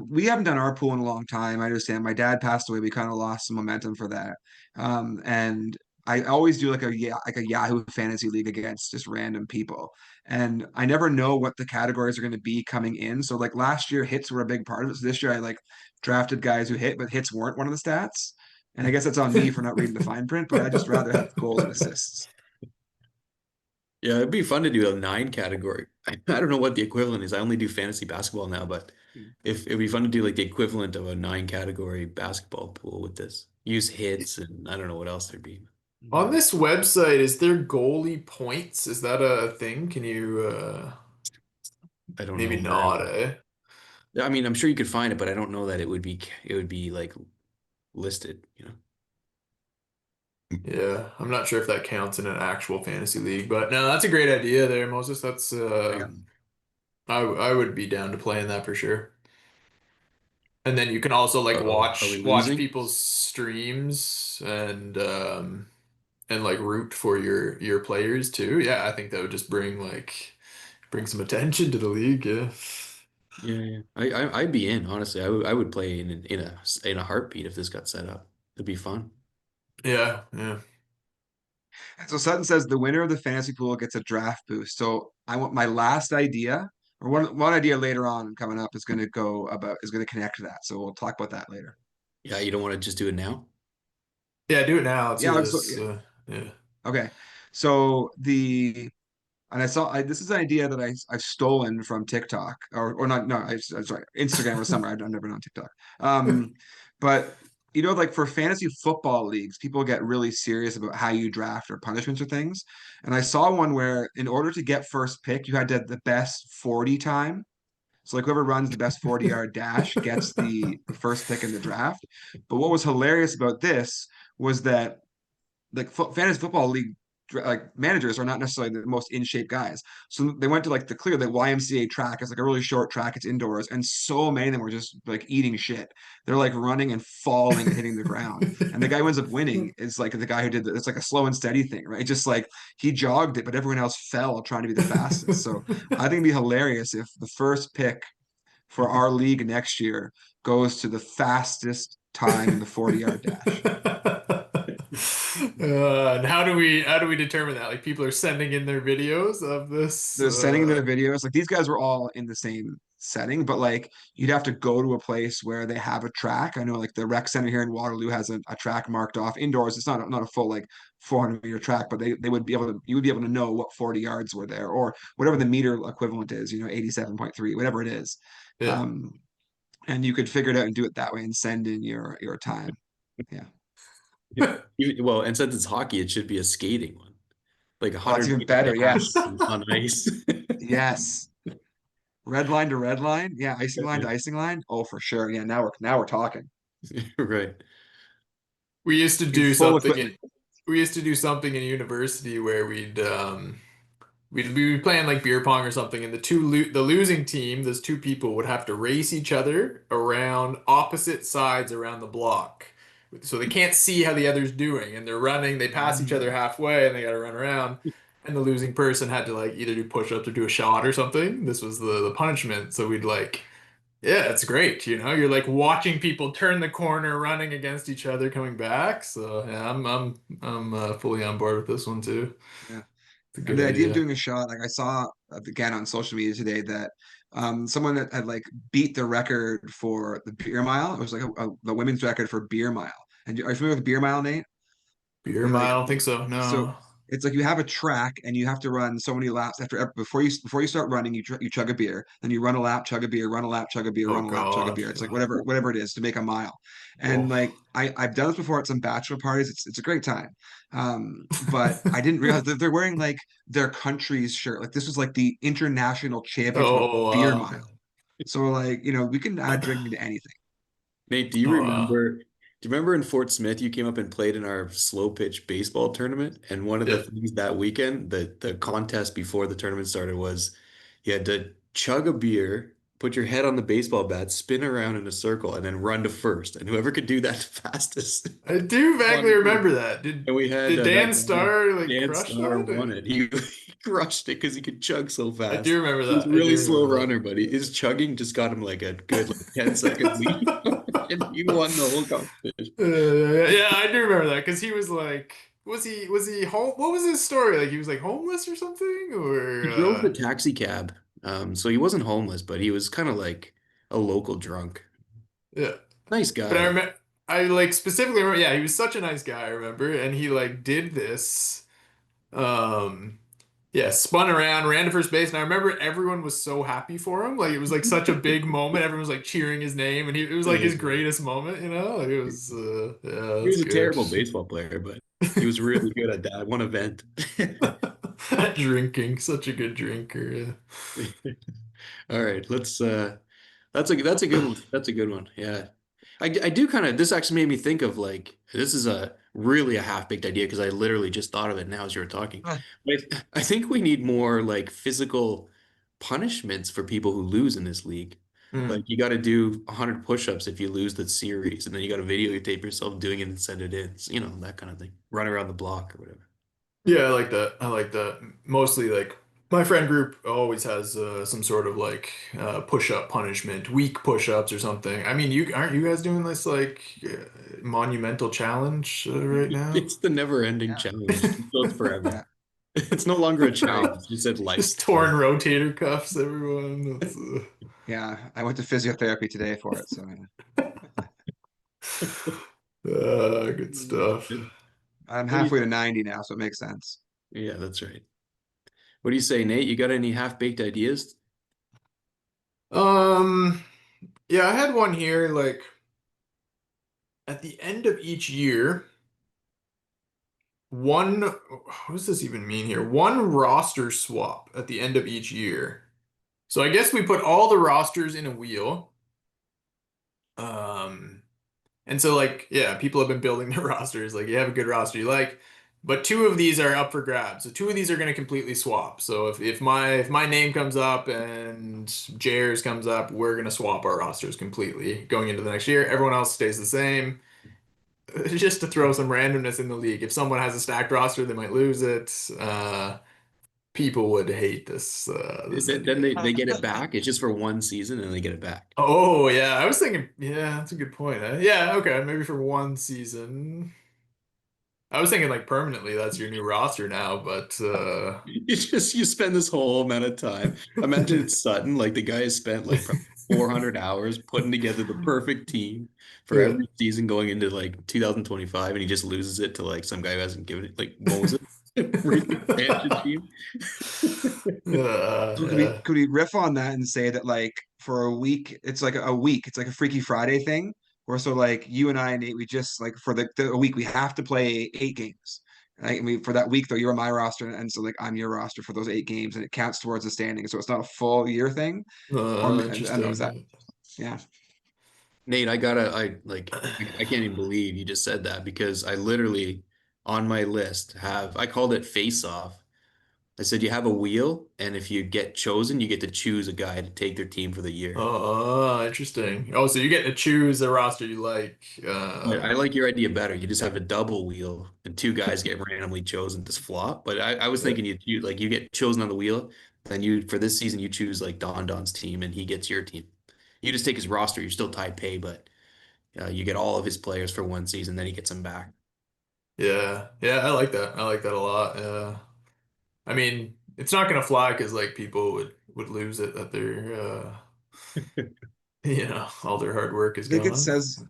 we haven't done our pool in a long time. I understand. My dad passed away. We kind of lost some momentum for that. And I always do like a Yahoo fantasy league against just random people. And I never know what the categories are going to be coming in. So like last year, hits were a big part of it. So this year I like drafted guys who hit, but hits weren't one of the stats. And I guess that's on me for not reading the fine print, but I just rather have goals and assists. Yeah, it'd be fun to do a 9 category. I don't know what the equivalent is. I only do fantasy basketball now, but if it'd be fun to do like the equivalent of a 9 category basketball pool with this. Use hits and I don't know what else there'd be. On this website, is there goalie points? Is that a thing? Can you I don't maybe know where. not, eh? I mean, I'm sure you could find it, but I don't know that it would be like listed, you know. Yeah, I'm not sure if that counts in an actual fantasy league, but no, that's a great idea there, Moses. That's Yeah. I would be down to playing that for sure. And then you can also like Uh-oh, are we watch losing? people's streams and like root for your players too. Yeah, I think that would just bring some attention to the league. Yeah. Yeah, yeah. I'd be in, honestly. I would play in a heartbeat if this got set up. It'd be fun. Yeah, yeah. So Sutton says the winner of the fantasy pool gets a draft boost. So I want my last idea, or one idea later on coming up is going to connect to that. So we'll talk about that later. Yeah, you don't want to just do it now? Yeah, do it now. Let's Yeah. hear So, this. yeah. Yeah. Okay. So the and this is an idea that I've stolen from TikTok or not. No, I'm sorry, Instagram or somewhere. I've never been on TikTok. Um, but like for fantasy football leagues, people get really serious about how you draft or punishments or things. And I saw one where in order to get first pick, you had to have the best 40 time. So like whoever runs the best 40-yard dash gets the first pick in the draft. But what was hilarious about this was that like fantasy football league like managers are not necessarily the most in shape guys. So they went to like the YMCA track. It's like a really short track. It's indoors, and so many of them were just like eating shit. They're like running and falling and hitting the ground. And the guy who ends up winning is like the guy who did it's like a slow and steady thing, right? Just like he jogged it, but everyone else fell trying to be the fastest. So I think it'd be hilarious if the first pick for our league next year goes to the fastest time in the 40-yard dash. And how do we determine that? Like people are sending in their videos of this. They're sending their videos. Like these guys were all in the same setting, but like you'd have to go to a place where they have a track. I know like the rec center here in Waterloo has a track marked off indoors. It's not a full like 400-meter track, but they would be able to you would be able to know what 40 yards were there or whatever the meter equivalent is, 87.3, whatever it is. Yeah. Um, and you could figure it out and do it that way and send in your time. Yeah. Well, and since it's hockey, it should be a skating one. Like a Oh, it's 100 even meter better. dash Yes. on ice. Yes. Red line to red line. Yeah, icing line to icing line. Oh, for sure. Yeah, now we're talking. Right. We used to In do full something equipment. we used to do something in university where we'd be playing like beer pong or something, and the losing team, those two people would have to race each other around opposite sides around the block. So they can't see how the other's doing, and they're running, they pass each other halfway and they gotta run around. And the losing person had to like either do push-ups or do a shot or something. This was the punishment. So we'd like, yeah, it's great. You're like watching people turn the corner, running against each other, coming back. So yeah, I'm fully on board with this one too. Yeah. It's a And good the idea of idea. doing a shot, like I saw again on social media today that someone that had like beat the record for the beer mile. It was like the women's record for beer mile. And are you familiar with beer mile, Nate? Beer They mile? I like don't think so. so No. it's like you have a track and you have to run so many laps before you start running, you chug a beer, then you run a lap, chug a beer, run a lap, chug a beer, Oh run a lap, chug a God. beer. It's like whatever it is to make a mile. And Oh. like I've done this before at some bachelor parties. It's a great time. But I didn't realize that they're wearing like their country's shirt. Like this was like the international championship of Oh beer wow. mile. So like, we can add drinking to anything. Nate, do you Oh wow. remember? Do you remember in Fort Smith you came up and played in our slow pitch baseball tournament? And one of the Yeah. things that weekend, the contest before the tournament started was you had to chug a beer, put your head on the baseball bat, spin around in a circle, and then run to first. And whoever could do that fastest I do won vaguely the game. remember that. Did And we had did that Dan guy, Starr like Dan crush Starr that? won it. He, he crushed it because he could chug so I fast. do remember He was a that. I really do slow remember runner, but his chugging just got him like a good like 10-second lead. And he won the whole competition. Yeah, I do remember that because he was like, was he home? What was his story? Like he was like homeless or something, or He drove the taxi cab. So he wasn't homeless, but he was kind of like a local drunk. yeah. Nice But guy I though. remember, I like specifically remember, yeah, he was such a nice guy. I remember, and he like did this. Um, Yeah, spun around, ran to first base, and I remember everyone was so happy for him. Like it was like such a big moment. Everyone was like cheering his name, and it was like his Yeah. greatest moment, you know? Like it was, yeah, He that's was a good. terrible baseball player, but he was really good at that one event. Drinking, such a good drinker. All right, let's that's a good one. That's a good one. Yeah. I do kind of this actually made me think of like this is a really a half-baked idea because I literally just thought of it now as you were talking. Ah, I think we need more like physical punishments for people who lose in this league. Like Mm. you got to do 100 push-ups if you lose the series, and then you got to videotape yourself doing it and send it in. You know, that kind of thing. Run around the block or whatever. Yeah, I like that. I like that. Mostly like my friend group always has some sort of like push-up punishment, weak push-ups or something. I mean, you aren't you guys doing this like monumental challenge right now? It's the never-ending yeah, challenge. It goes forever. yeah. It's no longer a challenge. No, It's just a Just lifestyle. torn rotator cuffs, everyone. That's yeah. I went to physiotherapy today for it, so yeah. good stuff. I'm What do halfway you? to 90 now, so it makes sense. Yeah, that's right. What do you say, Nate? You got any half-baked ideas? Um, yeah, I had one here like at the end of each year, what does this even mean here? One roster swap at the end of each year. So I guess we put all the rosters in a wheel. Um, And so like, yeah, people have been building their rosters. Like you have a good roster you like, but two of these are up for grabs. So two of these are going to completely swap. So if my name comes up and Jair's comes up, we're going to swap our rosters completely going into the next year. Everyone else stays the same. Just to throw some randomness in the league. If someone has a stacked roster, they might lose it. People would hate this Then idea. they get it back. It's just for one season and they get it back. Oh yeah, I was thinking. Yeah, that's a good point. Yeah, okay, maybe for one season. I was thinking like permanently that's your new roster now, but You spend this whole amount of time. Imagine it's Sutton, like the guy has spent like probably 400 hours putting together the perfect team for yeah. every season going into like 2025, and he just loses it to like some guy who hasn't given it like Moses, freak expansion team. So could we Yeah. could we riff on that and say that like for a week, it's like a week, it's like a Freaky Friday thing, where so like you and I, Nate, we just like for the a week we have to play 8 games. Right? And we for that week though, you're on my roster, and so like I'm your roster for those 8 games, and it counts towards the standing. So it's not a full year thing. Or I don't know, is that Interesting. yeah. Nate, I can't even believe you just said that because I literally on my list have I called it face off. I said you have a wheel, and if you get chosen, you get to choose a guy to take their team for the year. Interesting. Oh, so you get to choose a roster you like. I like your idea better. You just have a double wheel, and two guys get randomly chosen to flop. But I was Yeah. thinking you like you get chosen on the wheel, then you for this season you choose like Don's team, and he gets your team. You just take his roster. You're still tied pay, but you get all of his players for one season, then he gets them back. Yeah. Yeah, I like that. I like that a lot. I mean, it's not gonna fly because like people would lose it that their all their hard work is I think it gone. says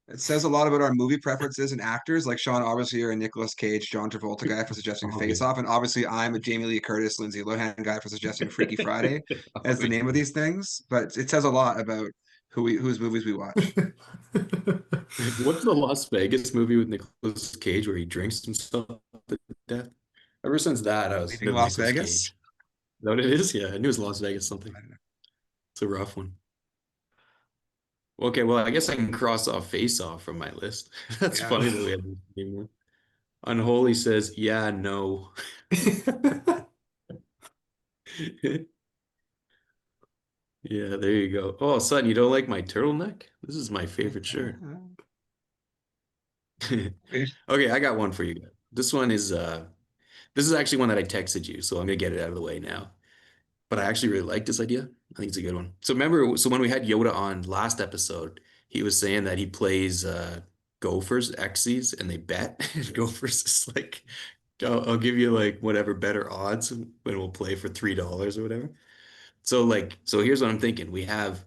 It says a lot about our movie preferences and actors, like Sean obviously you're a Nicolas Cage, John Travolta guy for suggesting Face Obvious. Off, and obviously I'm a Jamie Lee Curtis, Lindsay Lohan guy for suggesting Freaky Friday as the name of Obviously. these things. But it says a lot about whose movies we watch. What's the Las Vegas movie with Nicolas Cage where he drinks himself to death? Ever since that, I was Leaving thinking Las Nicolas Vegas. Cage. Is that what it is? Yeah, I knew it was Las Vegas something. I don't know. It's a rough one. Okay, well, I guess I can cross off Face Off from my list. That's Yeah. funny that we have the same one. Unholy says, yeah, no. Yeah, there you go. Oh, son, you don't like my turtleneck? This is my favorite shirt. Okay, I got one for you guys. This is actually one that I texted you, so I'm gonna get it out of the way now. But I actually really like this idea. I think it's a good one. So remember, so when we had Yoda on last episode, he was saying that he plays Gophers, X's, and they bet. And Gophers is like, I'll give you like whatever better odds when we'll play for $3 or whatever. So like, so here's what I'm thinking. We have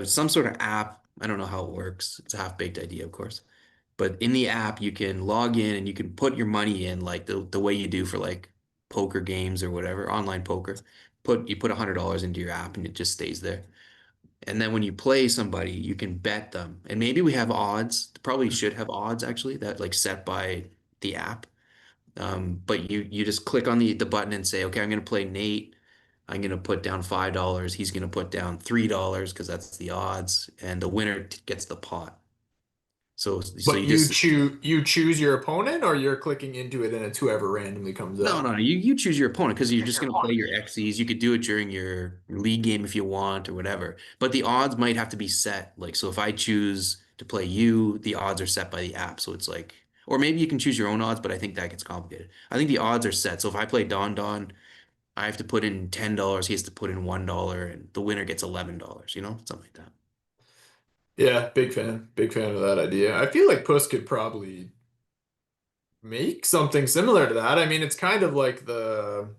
some sort of app. I don't know how it works. It's a half-baked idea, of course. But in the app, you can log in and you can put your money in like the way you do for like poker games or whatever, online poker. You put $100 into your app and it just stays there. And then when you play somebody, you can bet them. And maybe we have odds, probably should have odds actually that like set by the app. But you just click on the button and say, okay, I'm gonna play Nate. I'm gonna put down $5. He's gonna put down $3 because that's the odds, and the winner gets the pot. So But you just you choose your opponent, or you're clicking into it and it's whoever randomly comes no, up. no, you choose your opponent because you're just going to play your Xyz. You could do it during your league game if you want or whatever. But the odds might have to be set. Like, so if I choose to play you, the odds are set by the app. So it's like, or maybe you can choose your own odds, but I think that gets complicated. I think the odds are set. So if I play Don, I have to put in $10. He has to put in $1, and the winner gets $11, something like that. Yeah, big fan of that idea. I feel like Puss could probably make something similar to that. I mean, it's kind of like the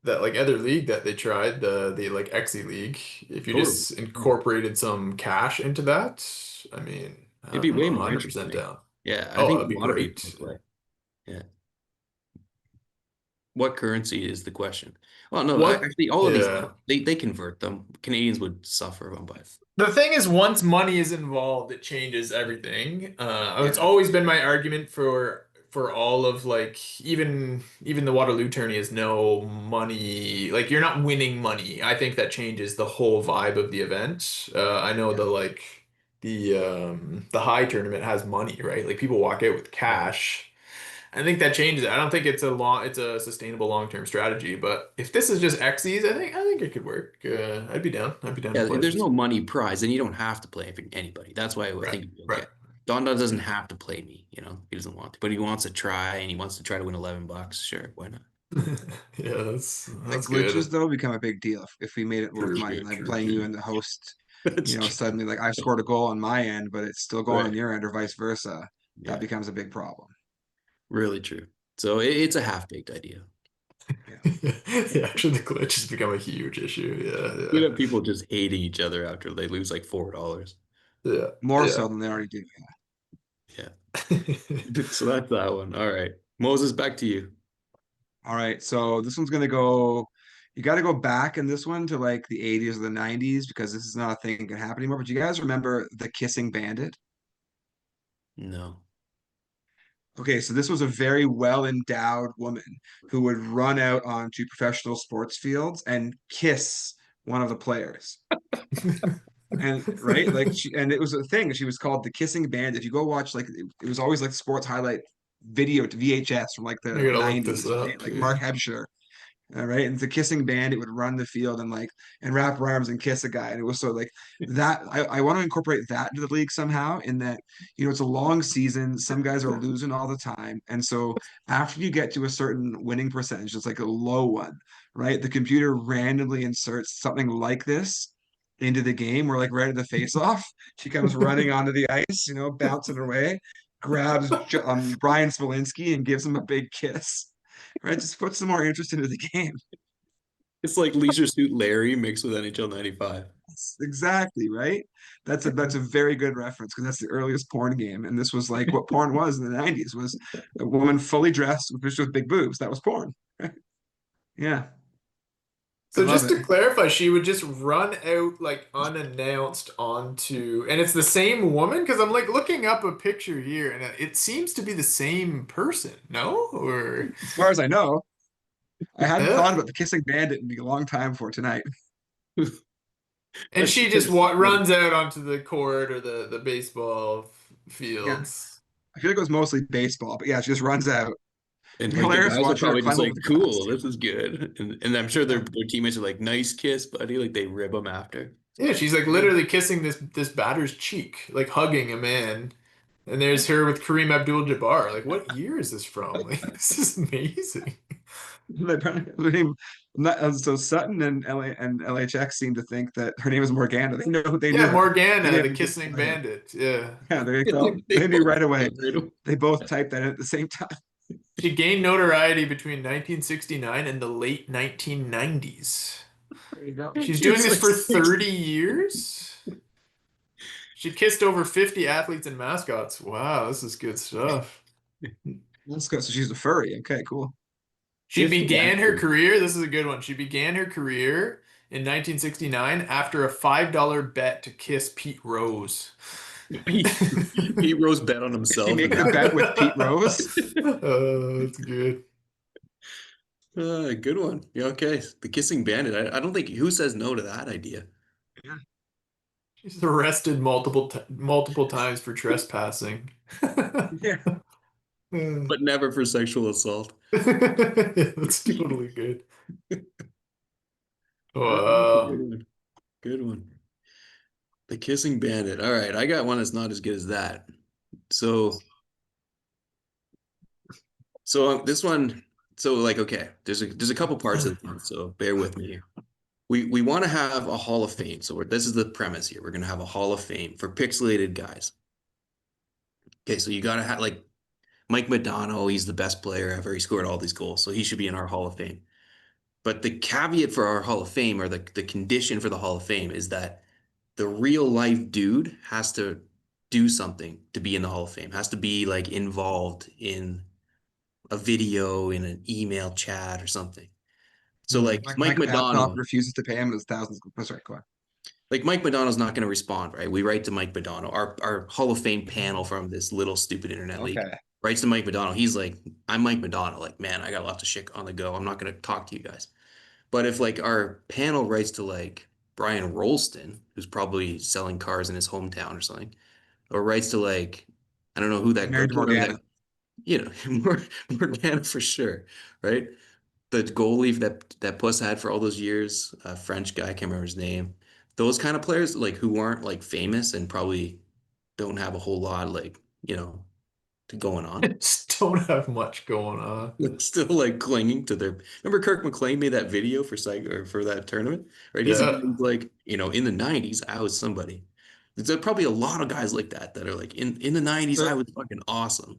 that like other league that they tried, the like Xe League. If you Totally. just incorporated some cash into that, I mean, It'd be I'm way more interesting, 100% mate. down. Yeah, I Oh, think that'd a be lot of people great. would play. Yeah. What currency is the question? Well, no, What? actually, all of these Yeah. they convert them. Canadians would suffer on by. The thing is, once money is involved, it changes everything. It's Yeah. always been my argument for all of like even the Waterloo tourney is no money. Like you're not winning money. I think that changes the whole vibe of the event. I know Yeah. the high tournament has money, right? Like people walk out with Yeah. cash. I think that changes it. I don't think it's a sustainable long-term strategy, but if this is just Xyz, I think it could work. I'd be down. I'd be down to Yeah, play there's some. no money prize, and you don't have to play anybody. That's why I Right, think it'd be right. okay. Don doesn't have to play me. He doesn't want to, but he wants to try, and he wants to try to win $11. Sure, why not? Yeah, The that's glitches good. though become a big deal if we made it worth True, money. true, Like true, playing you true. in the host, That's true. suddenly like I scored a goal on my end, but it's still going on Right. your end or vice versa. That Yeah, becomes a big problem. really true. So it's a half-baked idea. Yeah. Yeah, actually, the glitch has become a huge issue. We have people just hating each other after they lose like $4. Yeah, More yeah, so than they already do. Yeah. yeah. So that's that one. All right. Moses, back to you. All right, so this one's gonna go. You got to go back in this one to like the 80s or the 90s because this is not a thing that can happen anymore. But you guys remember the kissing bandit? No. Okay, so this was a very well endowed woman who would run out onto professional sports fields and kiss one of the players. And right, like and it was a thing. She was called the kissing bandit. If you go watch like it was always like sports highlight video to VHS from like I the gotta look this 90s, right? up. Like Yeah. Mark Hebscher. All right. And the kissing band, it would run the field and like and wrap arms and kiss a guy. And it was so like that. I want to incorporate that into the league somehow in that, it's a long season. Some guys are losing all the time. And so after you get to a certain winning percentage, it's like a low one, right? The computer randomly inserts something like this into the game where like right at the face off, she comes running onto the ice, bouncing away, grabs Brian Smolinski and gives him a big kiss. Right, just put some more interest into the game. It's like Leisure Suit Larry mixed with NHL 95. Exactly, right? That's a very good reference because that's the earliest porn game, and this was like what porn was in the 90s was a woman fully dressed with big boobs. That was porn. Yeah, I So love just it. to clarify, she would just run out like unannounced onto, and it's the same woman because I'm like looking up a picture here, and it seems to be the same person, no? Or As far as I know, I hadn't thought uh, about the kissing bandit in a long time before tonight. and she just That's funny. runs out onto the court or the baseball Yeah, fields. I feel like it was mostly baseball, but yeah, she just runs out. And like the Hilarious guys are watching her probably just climb over like, the glass cool, too. this is good. And I'm sure Yeah, their teammates are like, nice kiss, buddy. Like they rib them after. Yeah, she's like yeah. literally kissing this batter's cheek, like hugging him in. And there's her with Kareem Abdul-Jabbar. Like, what year is this from? Like, this is amazing. So Sutton and LHX seem to think that her name is Morgana. They knew Yeah, her. They Morgana, knew the everything kissing about her. bandit. Yeah. Yeah, They they knew both right away. did, right? They both typed that in at the same time. She gained notoriety between 1969 and the late 1990s. There you go. She's doing It's this like for six. 30 years? She kissed over 50 athletes and mascots. Wow, this is good stuff. Let's go. So she's a furry. Okay, cool. She 50 began her athletes. career, this is a good one. She began her career in 1969 after a $5 bet to kiss Pete Rose. Pete, Pete Rose bet on Is she himself and making a bet with Pete Rose? That's good. good one. Yeah, okay. The kissing bandit. I don't think who says no to that idea, Yeah. She's arrested multiple times for trespassing. Yeah. but never for sexual assault. That's totally good. That's a good Wow. one. Good one. The kissing bandit. All right, I got one that's not as good as that. So, this one. So like, okay, there's a couple parts of this one, so bear with me here. We want to have a Hall of Fame. So this is the premise here. We're gonna have a Hall of Fame for pixelated guys. Okay, so you gotta have like Mike Modano. He's the best player ever. He scored all these goals, so he should be in our Hall of Fame. But the caveat for our Hall of Fame, or the condition for the Hall of Fame, is that the real life dude has to do something to be in the Hall of Fame. Has to be like involved in a video, in an email chat or something. So Hmm. like Like Mike Mike Babcock Modano, refuses to pay him his thousands. Oh, sorry, go on. like Mike Modano's not going to respond, right? We write to Mike Modano, our Hall of Fame panel from this little stupid internet league Okay. writes to Mike Modano. He's like, I'm Mike Modano. Like, man, I got lots of shit on the go. I'm not going to talk to you guys. But if like our panel writes to like Brian Rolston, who's probably selling cars in his hometown or something, or writes to like I don't know who that, I Married can't to remember Morgana. that, Morgana for sure, right? The goalie that Puss had for all those years, a French guy, I can't remember his name. Those kind of players like who aren't like famous and probably don't have a whole lot like, to going on. Just don't have much going on. Still like clinging to their. Remember Kirk McLean made that video for or for that tournament, right? He's a guy Yeah. who's like, in the 90s, I was somebody. There's probably a lot of guys like that are like in the 90s, I So was fucking awesome. are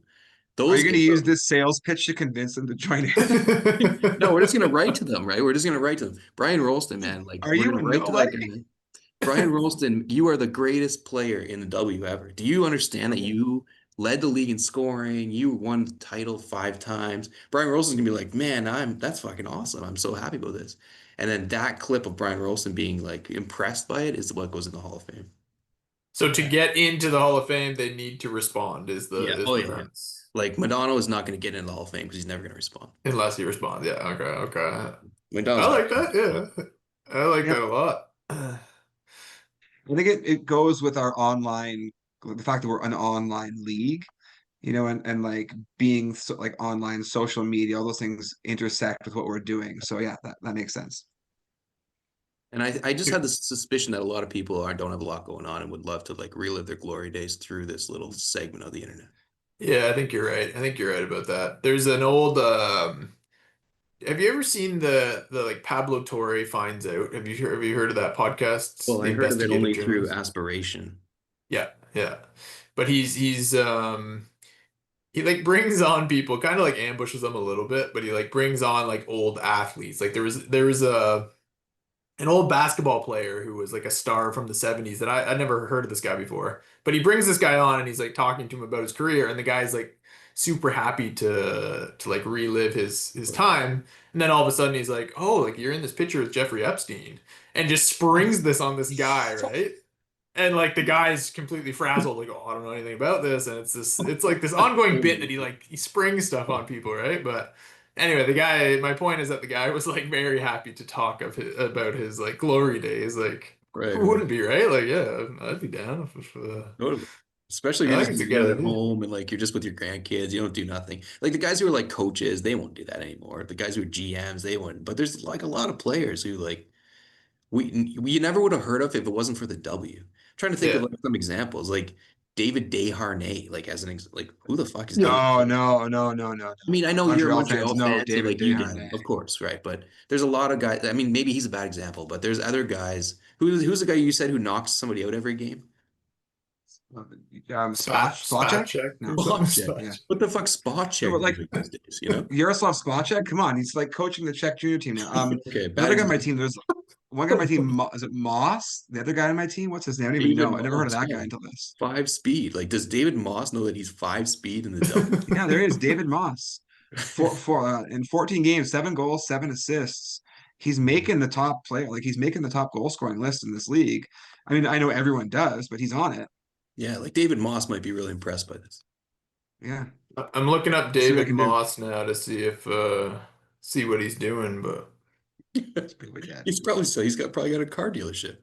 Those you going to guys use are, this sales pitch to convince them to join in? no, we're just gonna write to them, right? We're just gonna write to them. Brian Rolston, man, like Are we're you gonna a write to that nobody? guy. Brian Rolston, you are the greatest player in the W ever. Do you understand that you led the league in scoring? You won the title 5 times. Brian Rolston's gonna be like, man, that's fucking awesome. I'm so happy about this. And then that clip of Brian Rolston being like impressed by it is what goes in the Hall of Fame. So to Okay. get into the Hall of Fame, they need to respond Yeah. is Oh the yeah. Yeah. premise. Like Madonna is not gonna get into the Hall of Fame because he's never gonna respond. Unless you respond. Yeah, okay, okay. I Madonna's got like that, yeah. I like Yep. that a lot. I think it goes with our online, the fact that we're an online league, and like being so, like online social media, all those things intersect with what we're doing. So yeah, that makes sense. And I just had this suspicion that a lot of people don't have a lot going on and would love to like relive their glory days through this little segment of the internet. Yeah, I think you're right. I think you're right about that. There's an old have you ever seen the like Pablo Torre finds out? Have you heard of that podcast? Well, The I heard of it investigative only through journalist? aspiration. Yeah, yeah. But he's he like brings on people, kind of like ambushes them a little bit, but he like brings on like old athletes. Like there was an old basketball player who was like a star from the 70s that I never heard of this guy before. But he brings this guy on and he's like talking to him about his career, and the guy's like super happy to like relive his time. And then all of a sudden he's like, "Oh, like you're in this picture with Jeffrey Epstein," and just springs this on this guy, right? And like the guy's completely frazzled, like, "Oh, I don't know anything about this." And it's like this ongoing bit that he springs stuff on people, right? But anyway, my point is that the guy was like very happy to talk about his like glory days. Like, Right, who right. wouldn't be, right? Like, yeah, I'd be down if Totally. Especially if I you're think just it's a living good at idea. home and like you're just with your grandkids, you don't do nothing. Like the guys who are like coaches, they won't do that anymore. The guys who are GMs, they wouldn't. But there's like a lot of players who like we never would have heard of if it wasn't for the W. Trying to think of Yeah. like some examples, like David Desharnais, like as an ex like who the fuck is David? No, no, no, no, no, no. I mean, I know you're a Montreal fans Montreal know fan, so David like you do, Desharnais. of course, right? But there's a lot of guys. I mean, maybe he's a bad example, but there's other guys. Who's the guy you said who knocks somebody out every game? Spot Spacek? check. No, Spot check. yeah. Spot What the fuck spot No, check but like doing these days, you know? Yaroslav Spacek, come on, he's like coaching the Czech junior team now. Okay, bad Another guy on my example. team, there's one guy on my team, is it Moss? The other guy on my team, what's his name? I don't even David know. I never heard of Moss, that yeah. guy until this. 5 speed. Like, does David Moss know that he's 5 speed in the W? Yeah, there is David Moss. In 14 games, 7 goals, 7 assists. He's making the top player, like he's making the top goal scoring list in this league. I mean, I know everyone does, but he's on it. Yeah, like David Moss might be really impressed by this. Yeah, I'm looking up see what I David can do. Moss now to see if see what he's doing, but It's probably dead. He's got probably got a car dealership.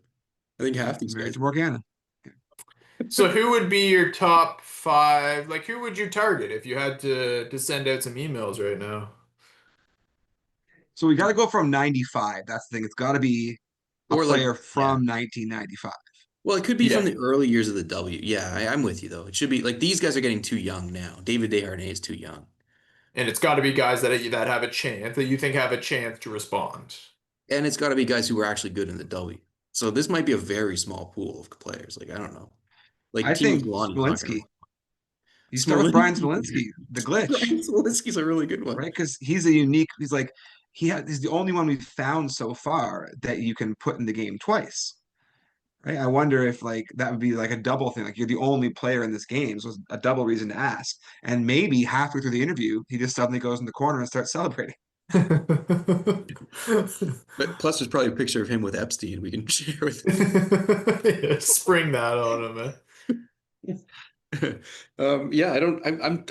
I think Yeah, half these married guys. to Morgana. so who would be your top five? Like who would you target if you had to send out some emails right now? So we got to go from 95. That's the thing. It's got to be a Or like, player yeah. from 1995. Well, it could be from Yeah. the early years of the W. Yeah, I'm with you though. It should be like these guys are getting too young now. David Desharnais is too young. And it's got to be guys that have a chance that you think have a chance to respond. And it's got to be guys who were actually good in the W. So this might be a very small pool of players. Like, I don't know. Like I Timo think Skolani's not going to Smolinski. win. You start with Brian Smolinski. Smolinski, the glitch, Brian Smolinski's a really good one. right? Because he's a unique. He's the only one we've found so far that you can put in the game twice. Right? I wonder if like that would be like a double thing. Like you're the only player in this game, so it's a double reason to ask. And maybe halfway through the interview, he just suddenly goes in the corner and starts celebrating. But plus, there's probably a picture of him with Epstein we can share with Yeah, spring that on him, man. him. Yeah, I don't.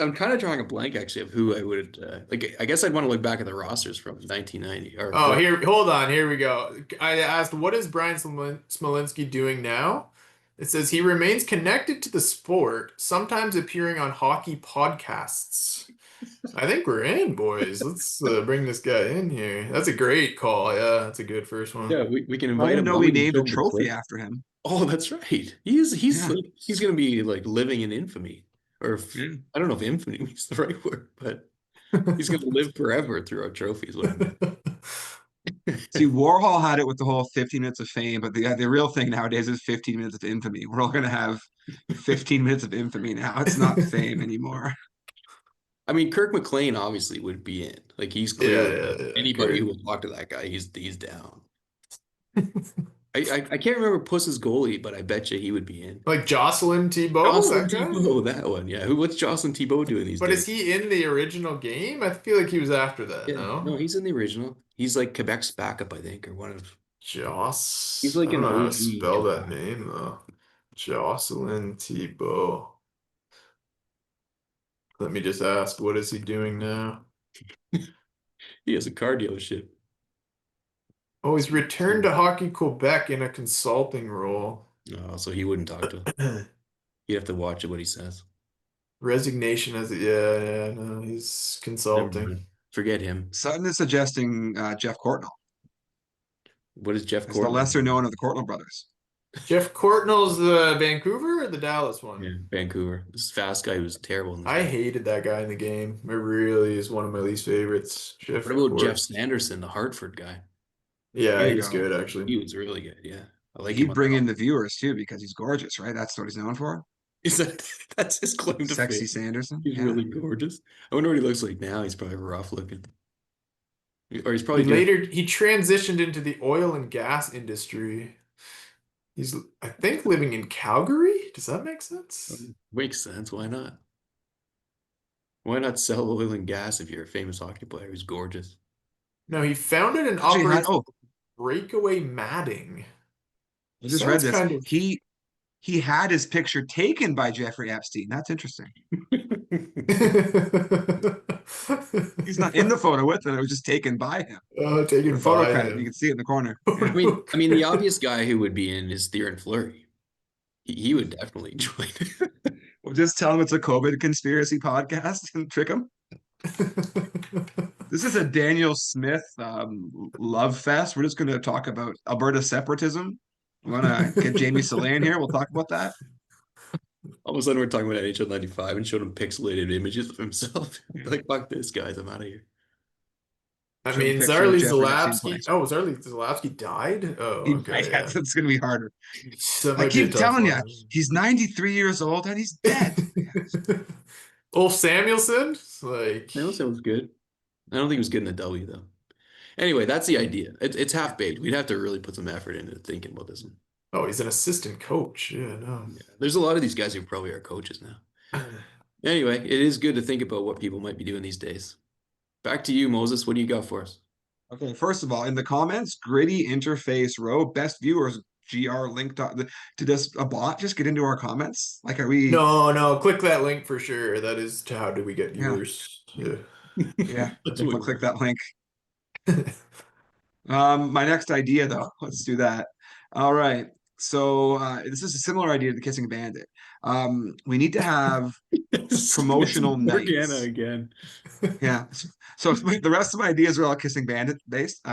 I'm kind of drawing a blank actually of who I would like. I guess I'd want to look back at the rosters from 1990 or Oh, what. here, hold on. Here we go. I asked, what is Brian Smolinski doing now? It says he remains connected to the sport, sometimes appearing on hockey podcasts. I think we're in, boys. Let's bring this guy in here. That's a great call. Yeah, that's a good first one. Yeah, we can I invite didn't him know on. we We can named show a him the trophy clip. after him. Oh, that's right. He's Yeah, like he's gonna be like living in infamy, or yeah. I don't know if infamy is the right word, but he's gonna live forever through our trophies. What I See, meant. Warhol had it with the whole 15 minutes of fame, but the real thing nowadays is 15 minutes of infamy. We're all gonna have 15 minutes of infamy now. It's not fame anymore. I mean, Kirk McLean obviously would be in. Like he's Yeah, clearly yeah, yeah. anybody who Kirk. will talk to that guy, he's down. I can't remember Puss's goalie, but I bet you he would be in. Like Jocelyn Thibault, Jocelyn that guy? Thibault, that one, yeah. What's Jocelyn Thibault doing these But is days? he in the original game? I feel like he was after that, Yeah, no, no? he's in the original. He's like Quebec's backup, I think, or one of. He's Joss. I like don't an know how to OG spell that guy. name though. Jocelyn Thibault. Let me just ask, what is he doing now? He has a car dealership. Oh, he's returned to Hockey Quebec in a consulting role. Oh, so he wouldn't talk to him. You'd have to watch it what he says. Resignation as yeah, yeah, no, he's Never consulting. mind. Forget him. Sutton is suggesting Jeff Courtnall What is Jeff as the Courtnall lesser doing? known of the Courtnall brothers. Jeff Courtnall's the Vancouver or the Dallas Yeah, one? Vancouver. This fast guy who's terrible in this I game. hated that guy in the game. It really is one of my least favorites. What Jeff about Jeff Court. Sanderson, the Hartford guy? Yeah, There you he's go. good actually. He was really good. Yeah, I like him He'd on that. bring in the viewers too because he's gorgeous, right? That's what he's known for. Is that that's his claim to Sexy fame? Sanderson. He's Yeah. really gorgeous. I wonder what he looks like now. He's probably rough looking. Or he's probably doing. He transitioned into the oil and gas industry. He's, I think, living in Calgary. Does that make sense? Makes sense. Why not? Why not sell oil and gas if you're a famous hockey player who's gorgeous? No, he founded and Actually, operates oh, Breakaway Matting. I just read Sounds this. kind of. He had his picture taken by Jeffrey Epstein. That's interesting. He's not in the photo with him. It was just taken by him for Taken photo by credit. You him. can see it in the corner. Yeah. I mean, the obvious guy who would be in is Theoren Fleury. He would definitely join. We'll just tell him it's a COVID conspiracy podcast and trick him. This is a Daniel Smith love fest. We're just going to talk about Alberta separatism. You want to get Jamie Salan here? We'll talk about that. All of a sudden, we're talking about NHL 95 and showed him pixelated images of himself. Like, fuck this, guys. I'm out of here. I Show him a mean, picture of Zarly Jeffrey Epstein playing. Zalapsky. Oh, Zarly Zalapsky died? Oh, okay, Yeah, yeah. it's going to be harder. That I might be a keep tough telling you, one. he's 93 years old and he's dead. Ulf Samuelson? Like, That sounds good. I don't think he was good in the W, though. Anyway, that's the idea. It's half-baked. We'd have to really put some effort into thinking about this one. oh, he's an assistant coach. Yeah, no. Yeah. There's a lot of these guys who probably are coaches now. Anyway, it is good to think about what people might be doing these days. Back to you, Moses. What do you got for us? Okay, first of all, in the comments, gritty interface row, best viewers, GR link to this a bot just get into our comments? Like, are we? No, click that link for sure. That is to how do we get Yeah, viewers? Yeah. yeah. That's We'll what we click want. that link. My next idea, though, let's do that. All right. So this is a similar idea to the Kissing Bandit. We need to have It's promotional Morgana nights. again. Yeah. So the rest of my ideas are all Kissing Bandit based.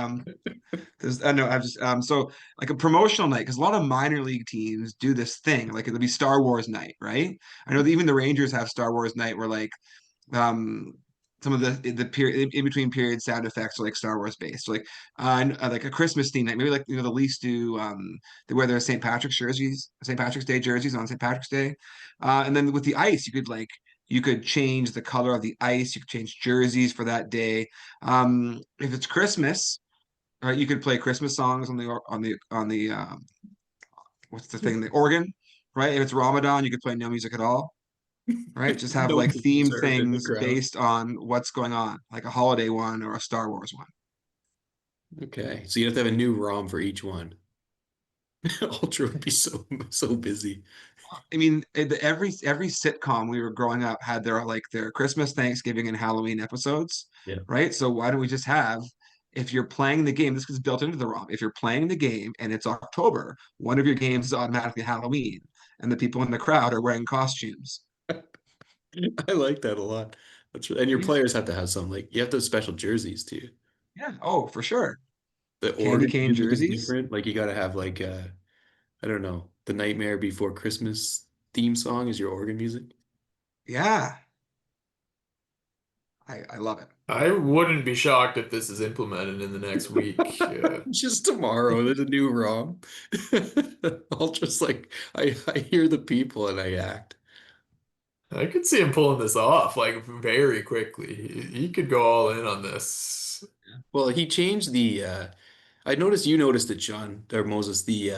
There's I know I've just so like a promotional night because a lot of minor league teams do this thing like it'll be Star Wars night, right? I know that even the Rangers have Star Wars night where like um some of the period in between period sound effects are like Star Wars based. So like a Christmas theme night, maybe like the Leafs do they wear their St. Patrick's jerseys, St. Patrick's Day jerseys on St. Patrick's Day. And then with the ice, you could change the color of the ice, you could change jerseys for that day. If it's Christmas, right, you could play Christmas songs on the what's the thing, the organ, right? If it's Ramadan, you could play no music at all, right? Just have No like themed concern in the things crowd. based on what's going on, like a holiday one or a Star Wars one. Okay, so you have to have a new ROM for each one. Ultra would be so busy. I mean, every sitcom we were growing up had their Christmas, Thanksgiving, and Halloween episodes, Yeah. right? So why don't we just have, if you're playing the game, this is built into the ROM. If you're playing the game and it's October, one of your games is automatically Halloween, and the people in the crowd are wearing costumes. I like that a lot. And your Yeah, players have to have some like you have to have special jerseys too. yeah. Oh, for sure. The Candy organ cane music is jerseys. different. Like you got to have like I don't know, the Nightmare Before Christmas theme song is your organ music. Yeah, I love it. I wouldn't be shocked if this is implemented in the next week. Yeah. Just tomorrow, there's a new ROM. I'll just like I hear the people and I act. I could see him pulling this off like very quickly. He could go all in on this. Well, he changed the I noticed you noticed it, Sean or Moses, the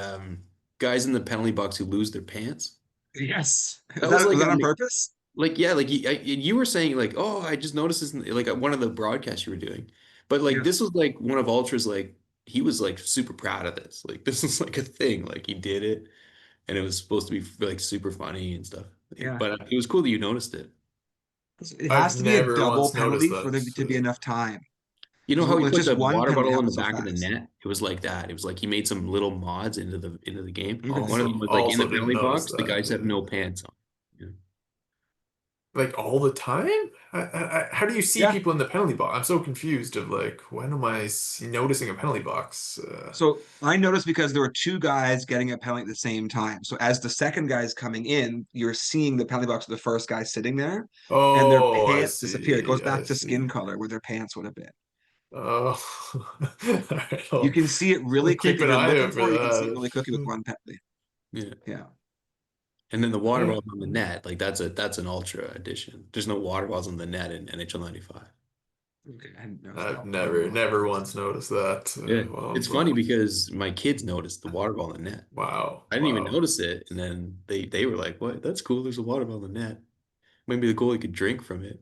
guys in the penalty box who lose their pants. Yes. That was Was like that on purpose? like yeah, like you were saying like, "Oh, I just noticed this like at one of the broadcasts you were doing." But like Yeah. this was like one of Ultra's like he was like super proud of this. Like this is like a thing. Like he did it and it was supposed to be like super funny and stuff. Yeah. But it was cool that you noticed it. It has I've to be a never double once noticed penalty for there that. to be enough time. You know Because how he when it's put just the one water penalty, it bottle in the happens so back of the fast. net? It was like that. It was like he made some little mods into the game. One of them Also, was like in the also didn't penalty notice box, the that. guys have Yeah. no pants on. Yeah. Like all the time? How do you see Yeah. people in the penalty box? I'm so confused of like, when am I noticing a penalty box? So I noticed because there were two guys getting a penalty at the same time. So as the second guy's coming in, you're seeing the penalty box of the first guy sitting there, and their Oh, I pants disappear. It goes see. I back to see. skin color where their pants would have been. Oh, all right, You can see it I'll really quick keep if an you're eye looking out for for it. You can see it really quickly with that. one penalty. Yeah. Yeah. And then the water Yeah. bottles on the net, like that's an ultra edition. There's no water bottles on the net in NHL 95. Okay, I didn't notice I've that. I don't know what that never is. once noticed that. Yeah. Well, It's funny well, because my kids noticed the water ball in the net. wow, I didn't even wow. notice it, and then they were like, "What? That's cool. There's a water ball in the net. Maybe the goalie could drink from it."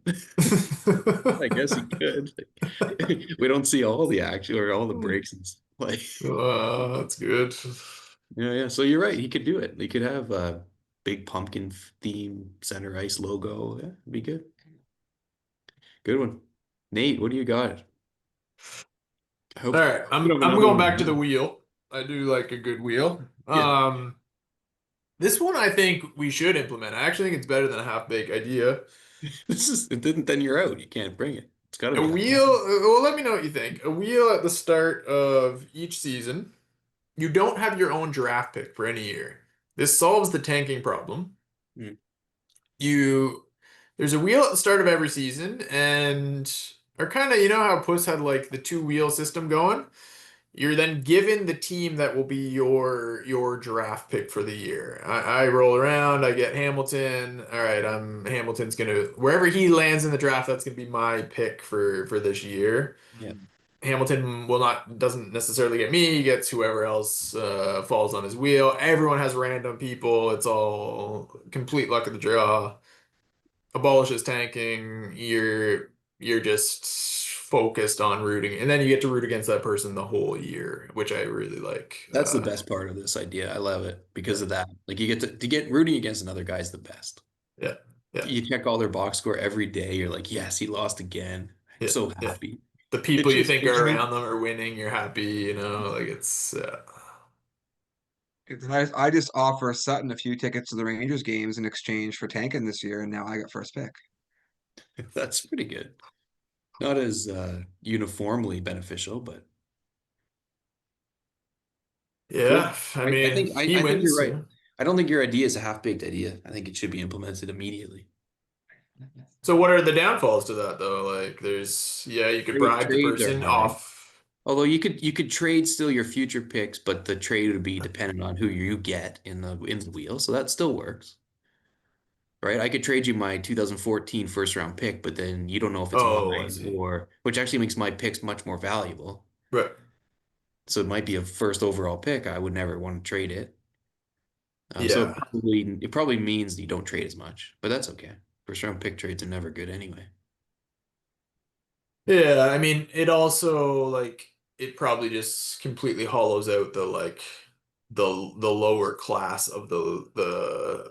I guess he could. Like, we don't see all the action or all the breaks and like, That's good. yeah, yeah. So you're right. He could do it. He could have a big pumpkin theme center ice logo. Yeah, it'd be good. Good one. Nate, what do you got? All right, You have I'm another going one. back to the wheel. I do like a good wheel. Yeah. This one I think we should implement. I actually think it's better than a half-baked idea. This is it didn't then you're out. You can't bring it. It's got to A be half. wheel, well, let me know what you think. A wheel at the start of each season. You don't have your own draft pick for any year. This solves the tanking problem. Mm. You there's a wheel at the start of every season, and or kind of, you know how Puss had like the two wheel system going? You're then given the team that will be your draft pick for the year. I roll around, I get Hamilton. All right, I'm Hamilton's gonna wherever he lands in the draft, that's gonna be my pick for this year. Yeah. Hamilton will not doesn't necessarily get me, he gets whoever else falls on his wheel. Everyone has random people. It's all complete luck of the draw. Abolishes tanking. You're just focused on rooting, and then you get to root against that person the whole year, which I really like. That's the best part of this idea. I love it because Yeah, of that. Like you get to get rooting against another guy's the best. yeah, yeah, You check all their box score every day. You're like, yes, he lost again. I'm yeah, so yeah. happy. The It people you just think it are just around them are winning. You're happy, you know. Like it's I just offer Sutton a few tickets to the Rangers games in exchange for tanking this year, and now I got first pick. that's pretty good. Not as uniformly beneficial, but cool. yeah. I I mean, think he I think you're wins. right. Yeah. I don't think your idea is a half-baked idea. I think it should be implemented immediately. So what are the downfalls to that though? Like there's yeah, you could bribe the Trades are person hard. off. Although you could trade still your future picks, but the trade would be dependent on who you get in the wheel. So that still works, right? I could trade you my 2014 first round pick, but then you don't know if it's Oh, I mine see. or which actually makes my picks much more valuable. Right. So it might be a first overall pick. I would never want to trade it. So Yeah. it probably means you don't trade as much, but that's okay. First round pick trades are never good anyway. Yeah, I mean, it also like it probably just completely hollows out the like the lower class of the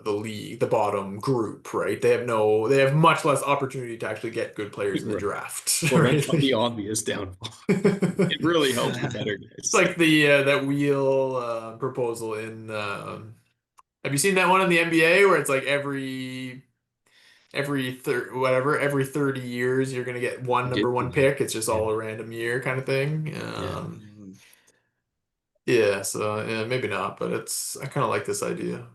league, the bottom group, right? They have much less opportunity to actually get good players in the Right. draft, Well, right? that's the obvious downfall. It really helps the better It's guys. like the that wheel proposal in have you seen that one in the NBA where it's like every thir whatever every 30 years you're gonna get one I number did see one that. pick. It's just Yeah. all a random year kind of thing. Yeah. Yeah, so yeah, maybe not, but it's I kind of like this idea.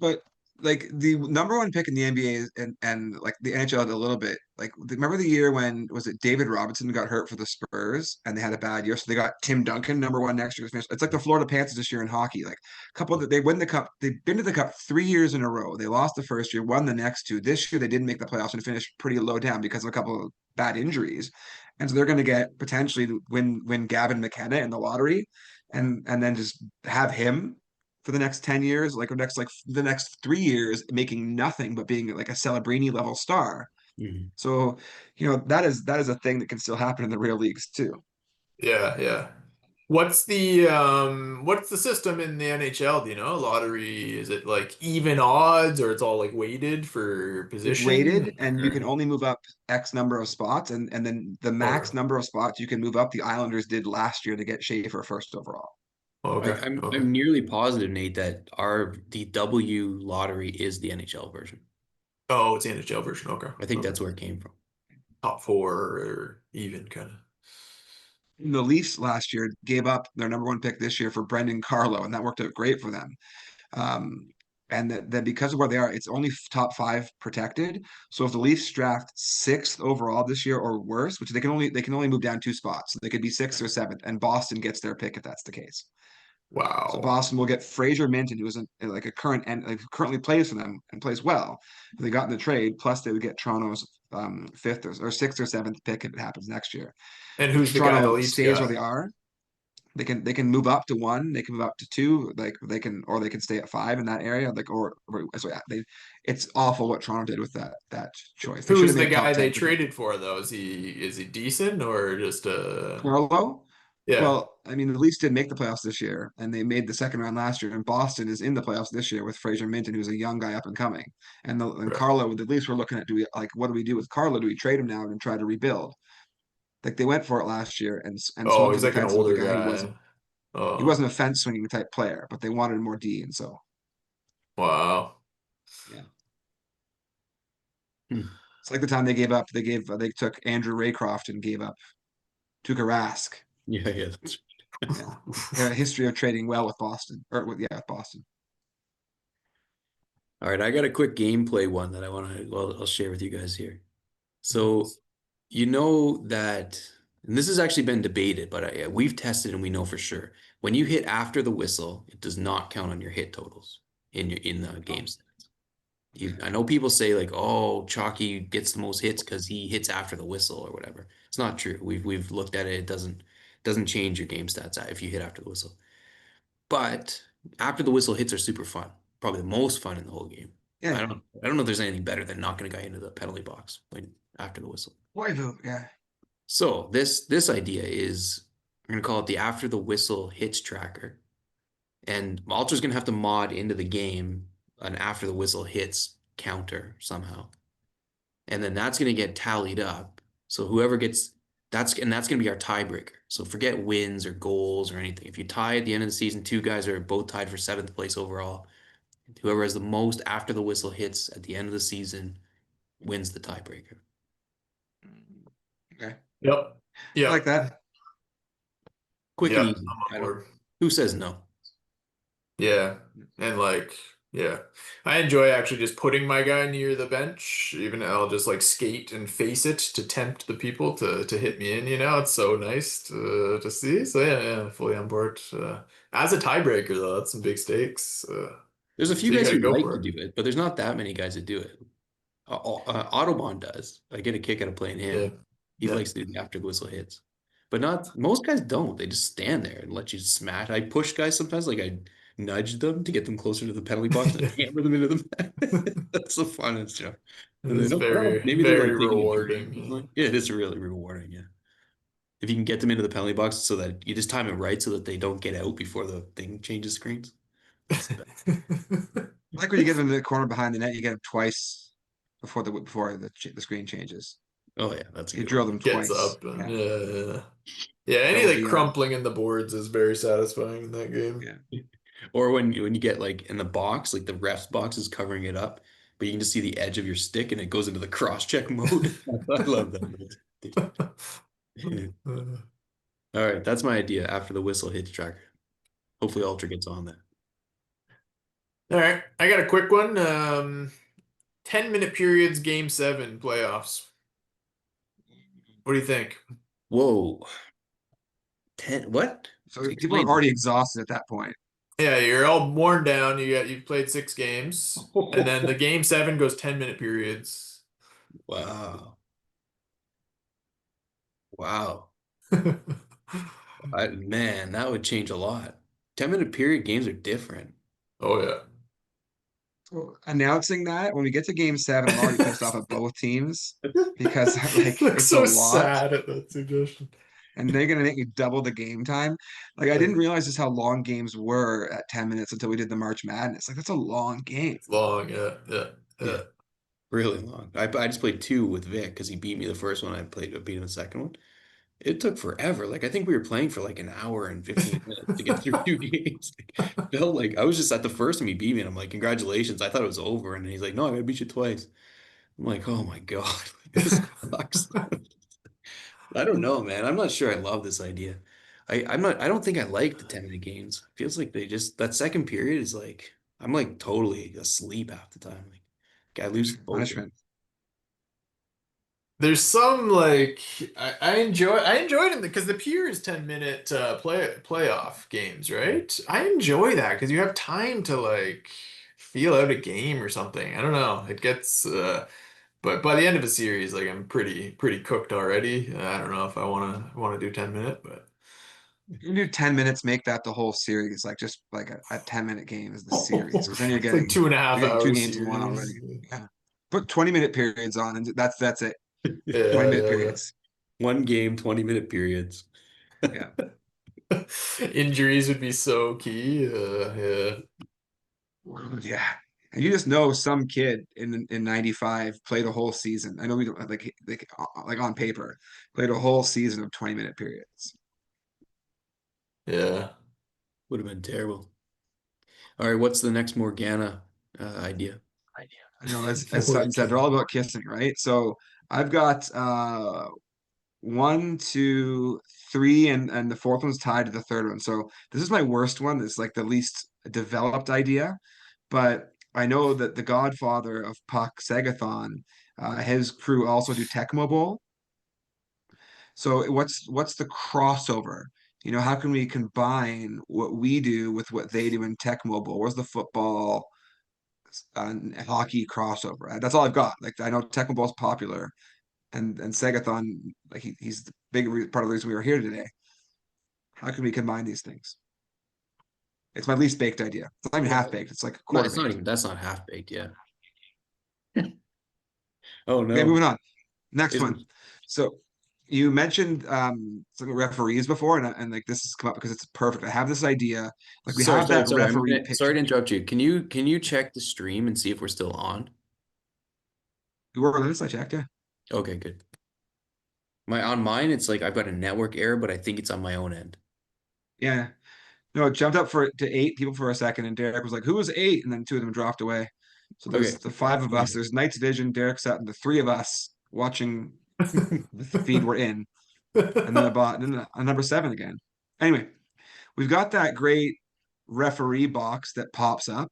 But like the number one pick in the NBA and like the NHL a little bit. Like remember the year when was it David Robinson got hurt for the Spurs and they had a bad year, so they got Tim Duncan number one next year to finish. It's like the Florida Panthers this year in hockey. Like a couple that they win the cup, they've been to the cup 3 years in a row. They lost the first year, won the next two. This year they didn't make the playoffs and finished pretty low down because of a couple of bad injuries. And so they're going to get potentially win Gavin McKenna in the lottery, and then just have him for the next 10 years, like or next like the next 3 years, making nothing but being like a Celebrini level star. Mhm. So, that is a thing that can still happen in the real leagues too. Yeah, yeah. What's the system in the NHL? Do you know? Lottery, is it like even odds or it's all like weighted for It's weighted position? and you can Or only move up X number of spots, and then the max okay. number of spots you can move up, the Islanders did last year to get Schaefer first overall. Okay. Okay. I'm nearly positive, Nate, that the W lottery is the NHL version. Oh, it's the NHL version. Okay. I think Okay. that's where it came from. Top four or even kind of. The Leafs last year gave up their number one pick this year for Brendan Carlo, and that worked out great for them. Um, and that because of where they are, it's only top five protected. So if the Leafs draft sixth overall this year or worse, which they can only move down two spots, so they could be sixth or seventh, and Boston gets their pick if that's the case. So Wow. Boston will get Fraser Minton, who is like a current and like currently plays for them and plays well. They got in the trade, plus they would get Toronto's fifth or sixth or seventh pick if it happens next year. And If who's the guy the Toronto Leafs stays where got? they are, they can move up to one, they can move up to two, like they can stay at five in that area, like or so yeah, it's awful what Toronto did with that choice. They should Who's have the made a top guy they 10 pick. traded for though? Is he decent or just Carlo, yeah, well, I mean, the Leafs did make the playoffs this year, and they made the second round last year. And Boston is in the playoffs this year with Fraser Minton, who's a young guy up and coming. And right. Carlo, the Leafs were looking at, do we like what do we do with Carlo? Do we trade him now and try to rebuild? Like they went for it last year and Oh, swung for he's the like an fences with a older guy who guy. he Oh, wasn't a fence swinging type player, but they wanted more D, and so wow. yeah. Hmm. It's like the time they took Andrew Raycroft and gave up Tuukka Rask. Yeah, yeah. Yeah, they have a history of trading well with Boston, with Boston. All right, I got a quick gameplay one that well, I'll share with you guys here. So, you know that, and this has actually been debated, but we've tested and we know for sure. When you hit after the whistle, it does not count on your hit totals in the Oh, games. okay. I know people say like, oh, Chalky gets the most hits because he hits after the whistle or whatever. It's not true. We've looked at it. It doesn't change your game stats if you hit after the whistle. But after the whistle hits are super fun. Probably the most fun in the whole game. Yeah, I don't know if there's anything better than knocking a guy into the penalty box when after the whistle. Koivu, yeah. So this idea is we're gonna call it the after the whistle hits tracker. And Malta's gonna have to mod into the game an after the whistle hits counter somehow. And then that's gonna get tallied up. So whoever gets that's gonna be our tiebreaker. So forget wins or goals or anything. If you tie at the end of the season, two guys are both tied for seventh place overall. Whoever has the most after the whistle hits at the end of the season wins the tiebreaker. Okay, Yep. I like Yep. that. Quick and Yep. easy. I'm on I don't. board. Who says no? Yeah. And like, yeah. I enjoy actually just putting my guy near the bench. Even I'll just like skate and face it to tempt the people to hit me in, you know. It's so nice to see. So yeah, yeah, fully on board. As a tiebreaker though, that's some big stakes. There's a few So you guys gotta who go like to for do it, but there's not that many guys that do it. Autobahn does. I get a kick out of playing it. him. He Yeah. likes to do the after the whistle hits. But not most guys don't. They just stand there and let you smash. I push guys sometimes, like I nudge them to get them closer to the penalty box and Yeah. hammer them into the That's the funnest joke. It And they is don't, well, very, maybe they're very like taking a drink or rewarding. something. Yeah, it is really rewarding, yeah. If you can get them into the penalty box so that you just time it right so that they don't get out before the thing changes screens. It's the best. I like when you get them in the corner behind the net, you get them twice before the screen changes. Oh yeah, that's a You good drill one. them Gets twice. up and Yeah, yeah. Yeah, any double like DM. crumpling in the boards is very satisfying in that game. Yeah, Or when you get like in the box, like the ref's box is covering it up, but you can just see the edge of your stick and it goes into the cross-check mode. I love that. All right, that's my idea after the whistle hits tracker. Hopefully Ultra gets on that. All right, I got a quick one. 10-minute periods, game seven, playoffs. What do you think? Whoa. 10 what? so people are Explain already exhausted at that point. Yeah, you're all worn down. You've played 6 games, and then the that. game seven goes 10-minute periods. Wow. Wow. Man, that would change a lot. 10-minute period games are different. Oh yeah. So announcing that when we get to game seven, I'm already pissed off at both teams because like Look it's a so lot sad at that suggestion. and they're gonna make me double the game time. Like I didn't realize just how long games were at 10 minutes until we did the March Madness. Like that's a long game. It's long, yeah, yeah, Yeah, yeah. really long. I just played two with Vic because he beat me the first one. I beat him the second one. It took forever. Like I think we were playing for like an hour and 15 minutes to get through two games. Felt like I was just at the first time he beat me, and I'm like, congratulations. I thought it was over. And he's like, no, I gotta beat you twice. I'm like, oh my God, this sucks. I don't know, man. I'm not sure I love this idea. I don't think I like the 10-minute games. It feels like they just that second period is like I'm like totally asleep half the time. Like I lose focus. Punishment. There's some like I enjoyed it because the pure is 10-minute playoff games, right? I enjoy that because you have time to like feel out a game or something. I don't know. It gets But by the end of a series, like I'm pretty cooked already. I don't know if I wanna do 10 minute, but You can do 10 minutes, make that the whole series, like just like a 10-minute game is the series. Because then it's like two and a half you're getting two hour games in one already. series. Yeah. Put 20-minute periods on, and that's it. Yeah, 20-minute yeah, periods. One game, 20-minute periods. Yeah. yeah. Injuries would be so key. Yeah. Yeah. And you just know some kid in 95 played a whole season. I know we don't like on paper, played a whole season of 20-minute periods. Yeah. Would have been terrible. All right, what's the next Morgana idea? I know as Sutton said, they're Morgan. all about kissing, right? So I've got one, two, three, and the fourth one's tied to the third one. So this is my worst one. It's like the least developed idea, but I know that the godfather of Puck, Sagathon, his crew also do Tecmo Bowl. So what's the crossover? How can we combine what we do with what they do in Tecmo Bowl? Where's the football, hockey crossover? That's all I've got. Like I know Tecmo Bowl's popular, and Sagathon, like he's the part of the reason we were here today. How can we combine these things? It's my least baked idea. It's not even half Well, baked. It's like no, quarter it's not baked. even, that's not half baked yet. Oh Okay, no. moving on. Next Is one. So you mentioned some referees before, and like this has come up because it's perfect. I have this idea. Like we sorry, have sorry, that sorry. referee Sorry picture. to interrupt you. Can you check the stream and see if we're still on? You were on this, I checked, yeah. Okay, good. On mine, it's like I've got a network error, but I think it's on my own end. Yeah. No, it jumped up to 8 people for a second, and Derek was like, "Who was 8?" And then two of them dropped away. So there's Okay. the five of us. There's Knight's Vision, Derek Sutton, the three of us watching the feed we're in, and then a number 7 again. Anyway, we've got that great referee box that pops up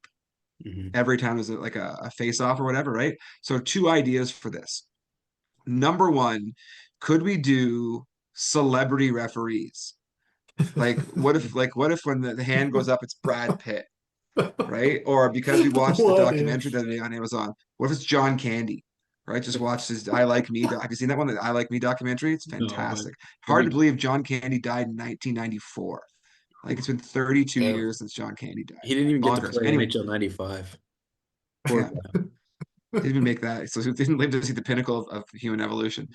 Mhm. every time there's like a face off or whatever, right? So two ideas for this. Number one, could we do celebrity referees? Like what if when the hand goes up, it's Brad Pitt, right? Or because we watched the What documentary the if? other day on Amazon, what if it's John Candy? Right? Just watch his I Like Me. Have you seen that one? The I Like Me documentary? It's No, but fantastic. that'd Hard to be believe John Candy died in 1994. Like it's been 32 Yeah. years since John Candy died. he didn't even get to Bonkers. play Anyway, NHL 95. Poor yeah. guy. Didn't even make that. So he didn't live to see the pinnacle of human evolution.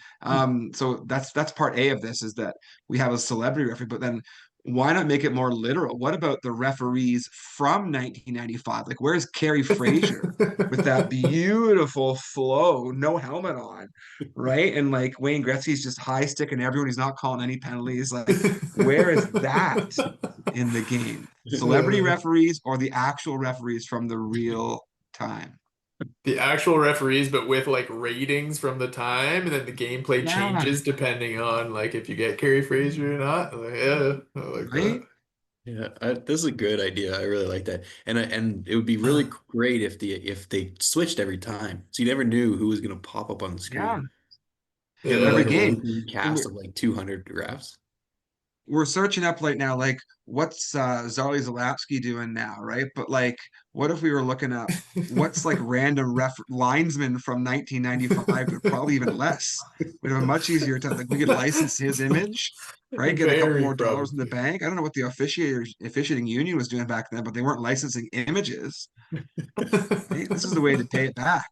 So that's part A of this is that we have a celebrity referee, but then why not make it more literal? What about the referees from 1995? Like, where's Carrie Frazier with that beautiful flow, no helmet on, right? And like Wayne Gretzky's just high sticking everyone. He's not calling any penalties. Like, where is that in the game? Celebrity Uh, referees or the actual referees from the real time? the actual referees, but with like ratings from the time, and then the gameplay Yeah, changes depending on like if you get Carrie Fraser or not. Like, yeah, I like right? Yeah, this is a good idea. I really like that, and it would be really that. great if they switched every time, so you never knew who was going to pop up on the Yeah, screen. Get rid of every like a Yeah. game. routine And cast of like 200 refs. we're searching up right now, like what's Zarly Zalapski doing now, right? But like, what if we were looking up what's like random linesman from 1995, but probably even less. We'd have a much easier time. Like we could license his image, right? Get a couple Very more dollars in the probably. bank. I don't know what the officiating union was doing back then, but they weren't licensing images. Right? This is the way to pay it back.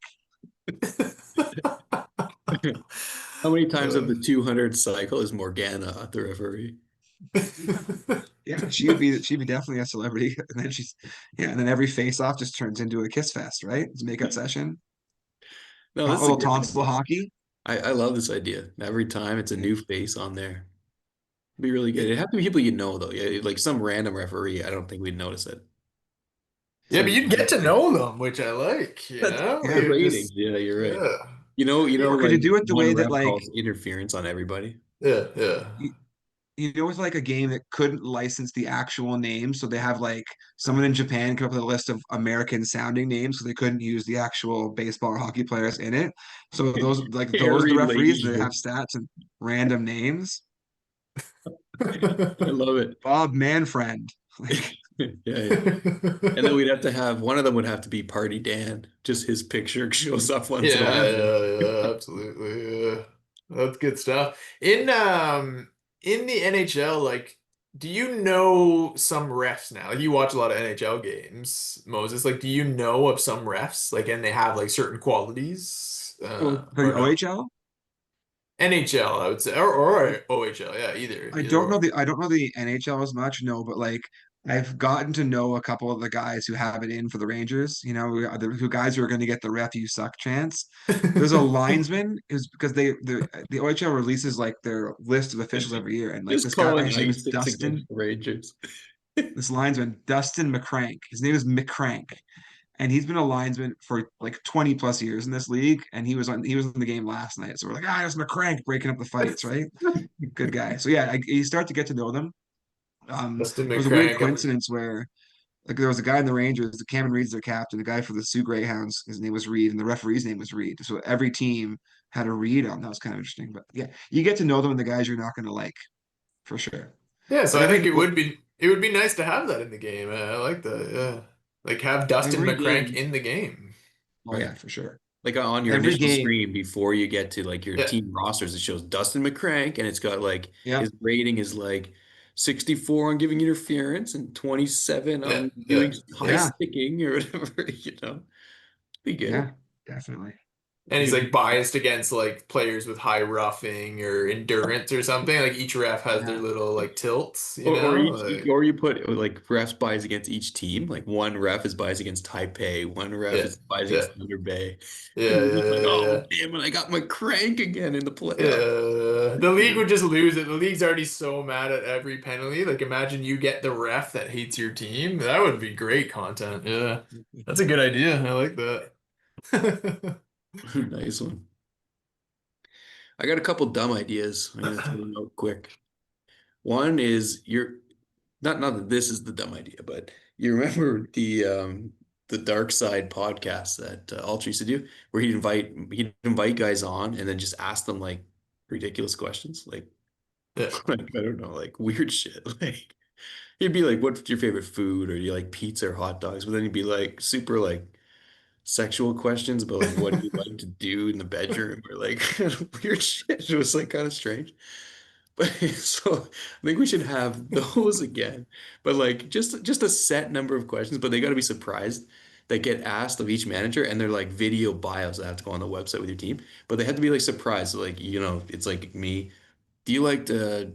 How many times of Uh, the 200 cycle is Morgana the referee? Yeah, she'd be definitely a celebrity. And then and then every face off just turns into a kiss fest, right? It's a makeout session. No, this is a Little good tonsil idea. hockey. I love this idea. Every time it's a Yeah. new face on there. It'd be really good. Yeah. It'd have to be people you know though. Yeah, like some random referee. I don't think we'd notice it. yeah, but Some you'd get to know them, which I like, That's yeah. You're ratings. just Yeah, you're right. yeah. Or could Like you do it the one way that ref like calls interference on everybody. Yeah, yeah. you, with like a game that couldn't license the actual name, so they have like someone in Japan come up with a list of American sounding names, so they couldn't use the actual baseball or hockey players in it. So those are the Harry referees that Leisure. have stats and random names. I love it. Bob Manfriend. Yeah, yeah. And then we'd have to have one of them would have to be Party Dan. Just his picture shows up once in a Yeah, Yeah. while. yeah, yeah, absolutely. Yeah. That's good stuff. In the NHL, like, do you know some refs now? Like, you watch a lot of NHL games, Moses. Like, do you know of some refs? Like, and they have like certain qualities, Well, for the or no? OHL, NHL, I would say, or OHL, yeah, either or. I don't know the NHL as much, no, but like I've gotten to know a couple of the guys who have it in for the Rangers, you know, who guys who are going to get the ref you suck chance. There's a linesman is because the OHL releases like their list of officials every year, and like Just this guy, calling his name is ice sticks Dustin. against the Rangers. This linesman, Dustin McCrank. His name is McCrank, and he's been a linesman for like 20 plus years in this league. And he was in the game last night, so we're like, it's McCrank breaking up the fights, right? Good guy. So yeah, you start to get to know them. Justin There was a weird McCrank. coincidence where like there was a guy in the Rangers, the Cameron Reed's their captain, the guy for the Sioux Greyhounds, his name was Reed, and the referee's name was Reed. So every team had a Reed on. That was kind of interesting. But yeah, you get to know them and the guys you're not gonna like for sure. Yeah, so But I think every it would be nice to have that in the game. I like that. Yeah, like have Dustin every McCrank game, in the game. oh Right. yeah, for sure. Like on your Every initial game, screen before you get to like your Yeah, team rosters, it shows Dustin McCrank and it's got like yeah, his rating is like 64 on giving interference and 27 yeah, on yeah, doing high yeah, sticking or whatever, Be yeah, good. definitely. and he's like biased against like players with high roughing or endurance or something. Like each ref has their Yeah, little like tilts, you Or know? each Like or you put like refs bias against each team. Like one ref is biased against Taipei, one ref yeah, is biased yeah, against Thunder Bay. yeah, And you're yeah, just like, yeah, oh yeah. damn it, I got my crank again in the playoff. The league would just lose it. The league's already so mad at every penalty. Like, imagine you get the ref that hates your team. That would be great content. Yeah, that's a good idea. I like that. Nice one. I got a couple dumb ideas. I'm gonna throw them out quick. One is you're not that this is the dumb idea, but you remember the Dark Side podcast that Alter used to do, where he'd invite guys on and then just ask them like ridiculous questions, like Yeah. like I don't know, like weird shit. Like he'd be like, "What's your favorite food?" Or "Do you like pizza or hot dogs?" But then he'd be like super like sexual questions about like what do you like to do in the bedroom or like weird shit. It was like kind of strange. But so I think we should have those again. But like just a set number of questions, but they got to be surprised that get asked of each manager and they're like video bios that have to go on the website with your team. But they have to be like surprised. Like, it's like me. Do you like to,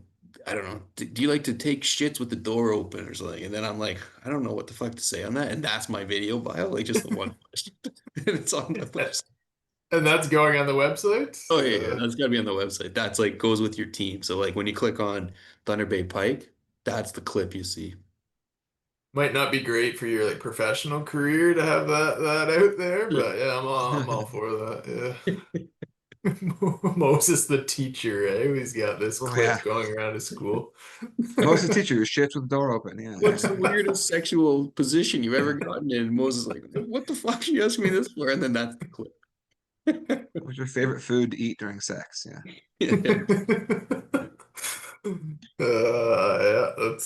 I don't know, do you like to take shits with the door open or something? And then I'm like, I don't know what the fuck to say on that. And that's my video bio, like just the one question. And it's on the website. And that's going on the website. Oh yeah, yeah, that's gotta be on the website. That's like goes with your team. So like when you click on Thunder Bay Pike, that's the clip you see. Might not be great for your like professional career to have that out there, but yeah, I'm all for that. Yeah. Moses the teacher, eh? He's got this oh clip yeah. going around his school. Most of the teachers shits with the door open. Yeah, What's the weirdest sexual position you've ever gotten in? And Moses is like, what the fuck are you asking me this for? And then that's the clip. What's your favorite food to eat during sex? Yeah. Yeah,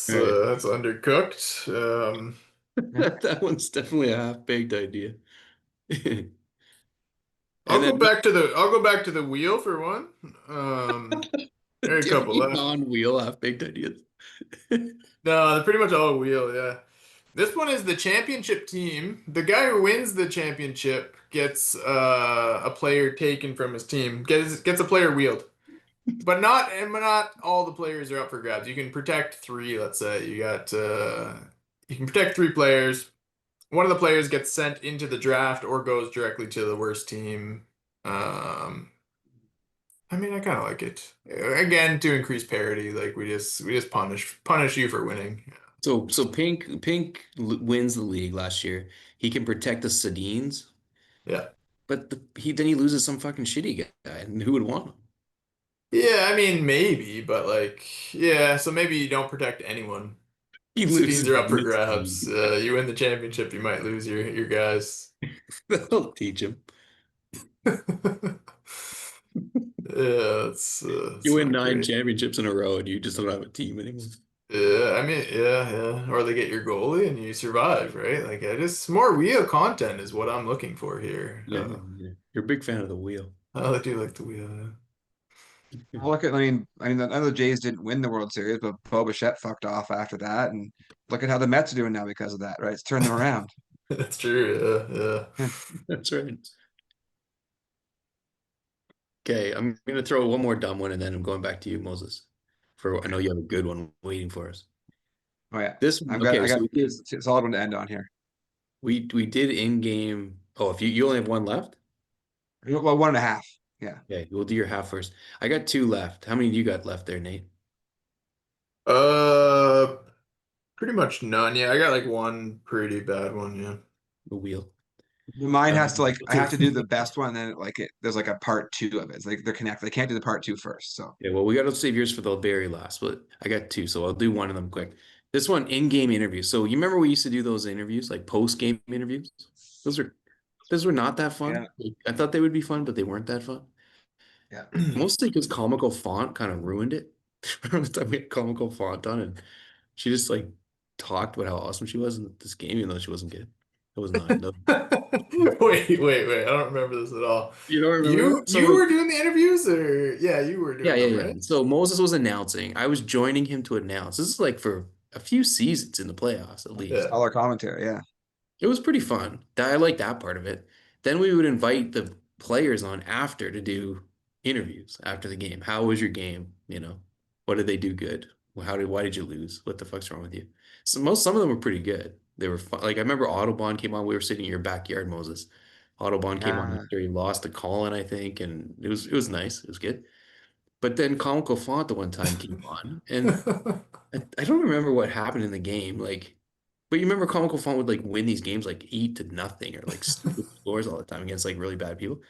All right. that's undercooked. Yeah. That one's definitely a half-baked idea. And then I'll go back to the wheel for one. There are a do you have couple any left. non-wheel half-baked ideas? No, they're pretty much all wheel, yeah. This one is the championship team. The guy who wins the championship gets a player taken from his team. Gets a player wheeled. But not all the players are up for grabs. You can protect three, let's say. You can protect three players. One of the players gets sent into the draft or goes directly to the worst team. Um, I mean, I kind of like it. Again, to increase parity, like we just punish you for winning. So wins the league last year. He can protect the Sedines, Yeah. but he loses some fucking shitty guy, and who would want him? Yeah, I mean, maybe, but like, yeah, so maybe you don't protect anyone. He Sedines loses are up for the grabs. Sedine. You win the championship, you might lose your guys. They'll teach him. Yeah, You it's win not nine great. championships in a row, and you just don't have a team anymore. Yeah, I mean, yeah. Or they get your goalie and you survive, right? Like, I just more wheel content is what I'm looking for here. Yeah, yeah. You're a big fan of the wheel. I do like the wheel. Yeah. Look at, I know the Jays didn't win the World Series, but Bo Bichette fucked off after that, and look at how the Mets are doing now because of that, right? It's turned them around. That's true. Yeah, That's right. Okay, I'm gonna throw one more dumb one and then I'm going back to you, Moses. For I know you have a good one waiting for us. Oh yeah, This I've one, got okay, I so got we did it's a solid one to end on here. we did in-game. Oh, if you only have one left? Well, one and a half. Yeah. Okay, we'll do your half first. I got two left. How many do you got left there, Nate? yeah. Pretty much none. Yeah, I got like one pretty bad one. Yeah. The wheel. Mine has to I Two. have to do the best one, then there's like a part two of it. It's like they're connected. They can't do the part two first. So Yeah, well, we got to save yours for the very last, but I got two, so I'll do one of them quick. This one, in-game interview. So you remember we used to do those interviews, like post-game interviews? Those are those were not that yeah, fun. Like, I thought they would be fun, but they weren't that fun. yeah. Mostly because comical font kind of ruined it. Remember the time we had comical font on and she just like talked about how awesome she was in this game, even though she wasn't good. It was not. No. Wait. I don't remember this at all. You don't remember You it? you So were doing the interviews, or yeah, you were yeah, doing yeah, them, yeah. right? So Moses was announcing. I was joining him to announce. This is like for a few seasons in the playoffs at least. Yeah. Color commentary. Yeah. It was pretty fun. I like that part of it. Then we would invite the players on after to do interviews after the game. How was your game? What did they do good? Why did you lose? What the fuck's wrong with you? Some of them were pretty good. They were fun. Like I remember Autobahn came on. We were sitting in your backyard, Moses. Autobahn came on Yeah. after he lost to Colin, I think, and it was nice. It was good. But then Comical Font the one time came on, and I don't remember what happened in the game. Like, but you remember Comical Font would like win these games like 8-0 or like stupid scores all the time against like really bad people.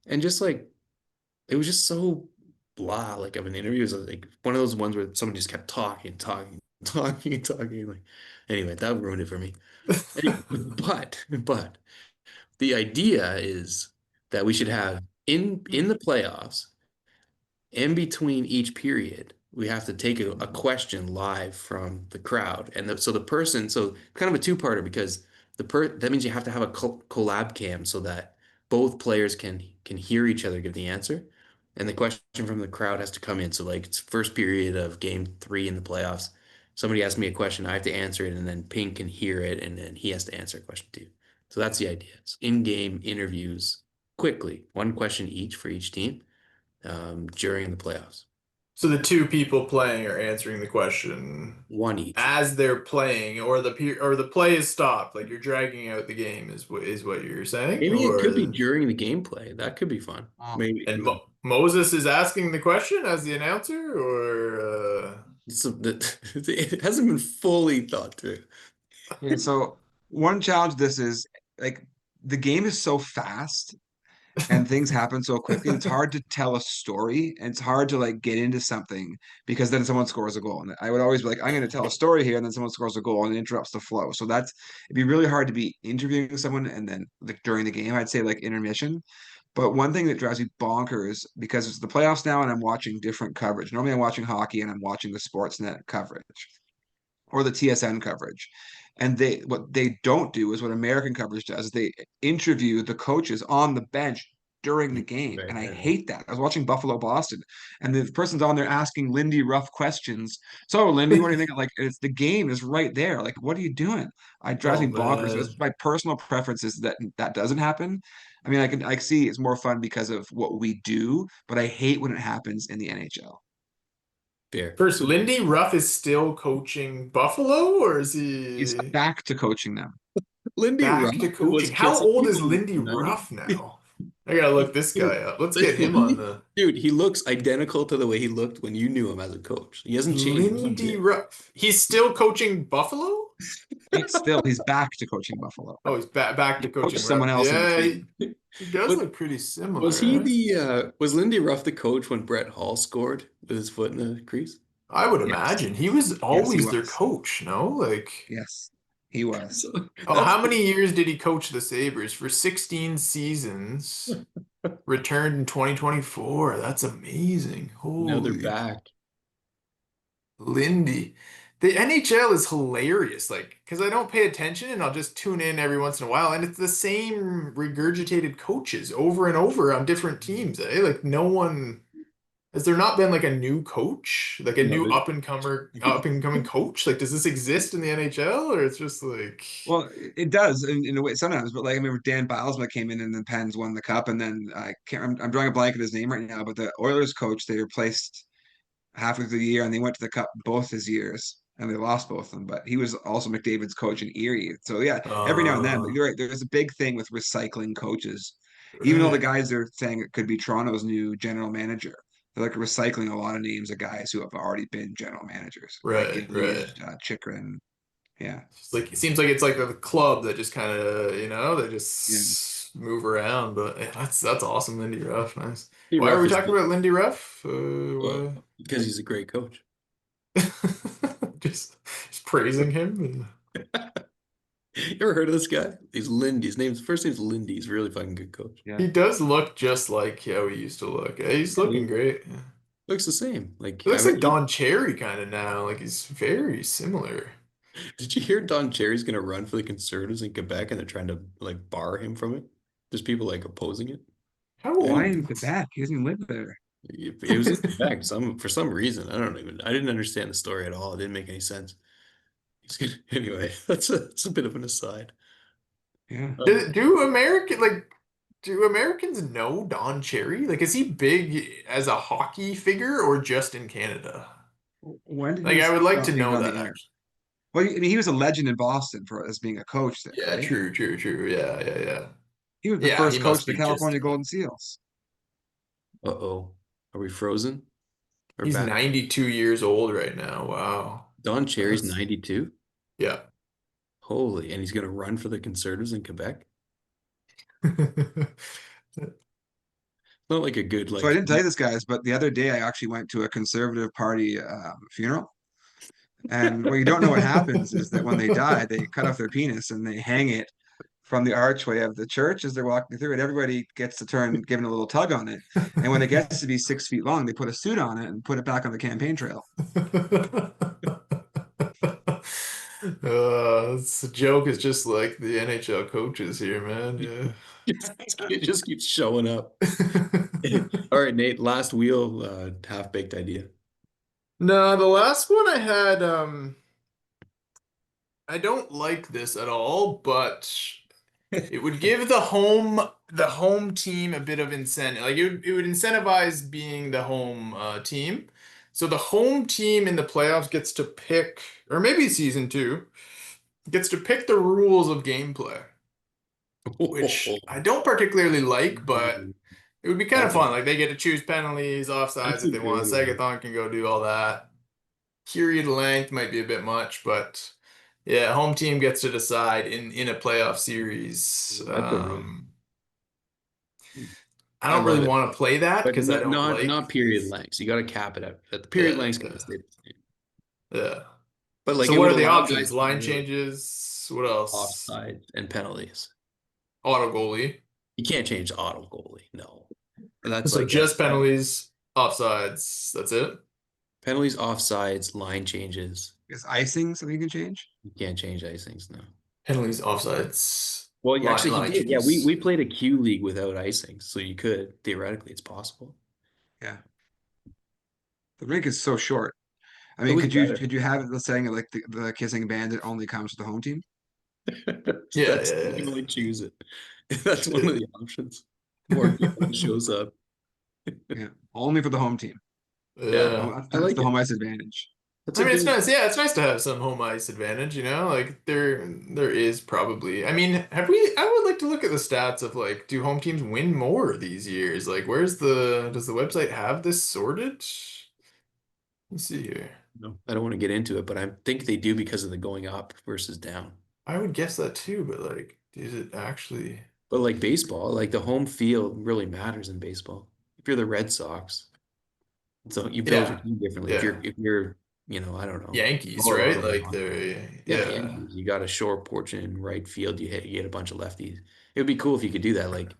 And just like it was just so blah like of an interview. It was like one of those ones where someone just kept talking. Like anyway, that ruined it for me. Anyway, but the idea is that we should have in the playoffs in between each period, we have to take a question live from the crowd. And so kind of a two-parter because that means you have to have a collab cam so that both players can hear each other give the answer. And the question from the crowd has to come in. So like it's first period of game 3 in the playoffs. Somebody asks me a question, I have to answer it, and then Pink can hear it, and then he has to answer a question too. So that's the idea. It's in-game interviews quickly, one question each for each team during the playoffs. So the two people playing are answering the question One each. as they're playing, or the play is stopped, like you're dragging out the game is what you're saying, Maybe it could be or during the gameplay. That could be fun. Oh, Maybe. and Moses is asking the question as the announcer, or It hasn't been fully thought through. yeah. So one challenge this is like the game is so fast and things happen so quickly. It's hard to tell a story and it's hard to like get into something because then someone scores a goal. And I would always be like, I'm going to tell a story here, and then someone scores a goal and it interrupts the flow. So it'd be really hard to be interviewing someone and then like during the game, I'd say like intermission. But one thing that drives me bonkers because it's the playoffs now and I'm watching different coverage. Normally I'm watching hockey and I'm watching the Sportsnet coverage or the TSN coverage. And what they don't do is what American coverage does. They interview the coaches on the bench during the game. Right, And I right, right. hate that. I was watching Buffalo Boston and the person's on there asking Lindy rough questions. So Lindy, what do you think? Like it's the game is right there. Like, what are you doing? It drives oh me bonkers. It's man. my personal preference is that doesn't happen. I mean, I see it's more fun because of what we do, but I hate when it happens in the NHL. Fair. First, Lindy Ruff is still coaching Buffalo, or is He's he back to coaching them. Lindy back Ruff to was coaching? How kissing old is people in Lindy the 90s. Ruff now? I gotta look this guy up. Let's get him on Dude, the dude, he looks identical to the way he looked when you knew him as a coach. He hasn't changed one Lindy bit. Ruff. He's still coaching Buffalo? He's back to coaching Buffalo. Oh, he's back He to coaching coached someone Ruff. else in Yeah, between. he does Was look pretty was similar, he eh? was Lindy Ruff the coach when Brett Hall scored with his foot in the crease? I would Yes. imagine. He was Yes, he always their was. coach, no? Like, Yes, he was. So oh, that's how many years did he coach the Sabres? For 16 seasons. Returned in 2024. That's amazing. now they're Holy back. Lindy. The NHL is hilarious, like, because I don't pay attention and I'll just tune in every once in a while, and it's the same regurgitated coaches over and over on different teams, eh? Like, no one has there not been like a new coach, like a No, new there's up and coming coach? Like, does this exist in the NHL, or it's just like, Well, it does in a way sometimes, but like I remember Dan Bilesma came in and the Pens won the cup, and then I can't. I'm drawing a blank of his name right now, but the Oilers coach they replaced halfway through the year, and they went to the cup both his years, and they lost both of them. But he was also McDavid's coach in Erie, so yeah, every now and then. But uh, you're right. There's a big thing with recycling coaches, even though the right, guys are saying it could be Toronto's new general manager. They're like recycling a lot of names of guys who have already been general managers, like right, right. Ilya Chikrin. Yeah, It's like it seems like it's like a club that just kind of, they yeah. just move around. But yeah, that's awesome, Lindy Ruff. Nice. Hey, Why are Ruff we is talking good. about Lindy Ruff? Well, because he's a great coach. Just praising him. You ever heard of this guy? He's Lindy. His first name's Lindy. He's a really fucking good coach. Yeah. He does look just like how he used to look. He's Yeah, looking he great. Yeah. looks the same. Like He I looks mean, like Don Cherry kind of now. Like he's very similar. did you hear Don Cherry's gonna run for the Conservatives in Quebec and they're trying to like bar him from it? There's people like opposing it. How I Why didn't, in old? Quebec? He doesn't even live there. it was in Quebec for some reason. I didn't understand the story at all. It didn't make any sense. Anyway, that's a bit of an aside. Yeah. Um, Do Americans know Don Cherry? Like, is he big as a hockey figure or just in Canada? When did Like, he I would like to stop being know on the that air? actually. Well, I mean, he was a legend in Boston for as being a coach there, Yeah, right? true, true, true. Yeah, yeah, yeah. He was the Yeah, he first coach of must the be just California Golden Seals. uh-oh. Are we frozen? Or he's back? 92 years old right now. Wow. Don Cherry's That's 92? yeah. Holy, and he's gonna run for the Conservatives in Quebec? Not like a good So I like didn't tell you this, guys, but the other day I actually went to a Conservative Party funeral. And what you don't know what happens is that when they die, they cut off their penis and they hang it from the archway of the church as they're walking through, and everybody gets to turn, given a little tug on it. And when it gets to be 6 feet long, they put a suit on it and put it back on the campaign trail. This joke is just like the NHL coaches here, man. it just keeps showing up. Yeah. All right, Nate, last wheel, half-baked idea. No, the last one I had, I don't like this at all, but it would give the home team a bit of incentive. Like it would incentivize being the home team. So the home team in the playoffs gets to pick, or maybe season two, gets to pick the rules of gameplay, which I don't particularly like, but it would be kind of That's a fun. Like they get to choose penalties, offsides that's if a they want. good one. Sagathon can go do all that. Period length might be a bit much, but yeah, home team gets to decide in a playoff series. That's a really I I don't really love it. want to play that But because I not don't not like not period these. lengths. You got to cap it at the period Yeah, lengths got to yeah, stay the same. yeah. But like So it what would are the allow options? guys to Line really changes. What else? offside and penalties. Auto goalie. You can't change auto goalie. No. And that's So like just penalties, offsides. That's it. penalties, offsides, line changes. Is icing something you can change? You can't change icings, no. Penalties, offsides, Well, line actually, you line did. Yeah, changes. we played a Q league without icing, so you could theoretically, it's possible. Yeah. The rink is so short. I It mean, was could better. you have it the saying like the kissing bandit only comes to the home team? Yeah, That's you can yeah, only choose it. That's one of yeah. the options. More people shows up. Yeah. Only for the home team. Yeah, Yeah. That's, I that's like the it. home ice advantage. That's I a mean, it's good. nice. Yeah, it's nice to have some home ice advantage, Like there is probably. I mean, have we? I would like to look at the stats of like, do home teams win more these years? Like, does the website have this sorted? Let's see here. No, I don't want to get into it, but I think they do because of the going up versus down. I would guess that too, but like, is it actually? But like baseball, like the home field really matters in baseball. If you're the Red Sox, so you build your Yeah, team differently. yeah. If you're, I don't know, Yankees, right? Colorado, Like they're yeah, the yeah. Yankees, you got a short porch in right field. You hit a bunch of lefties. It would be cool if you could do that. Like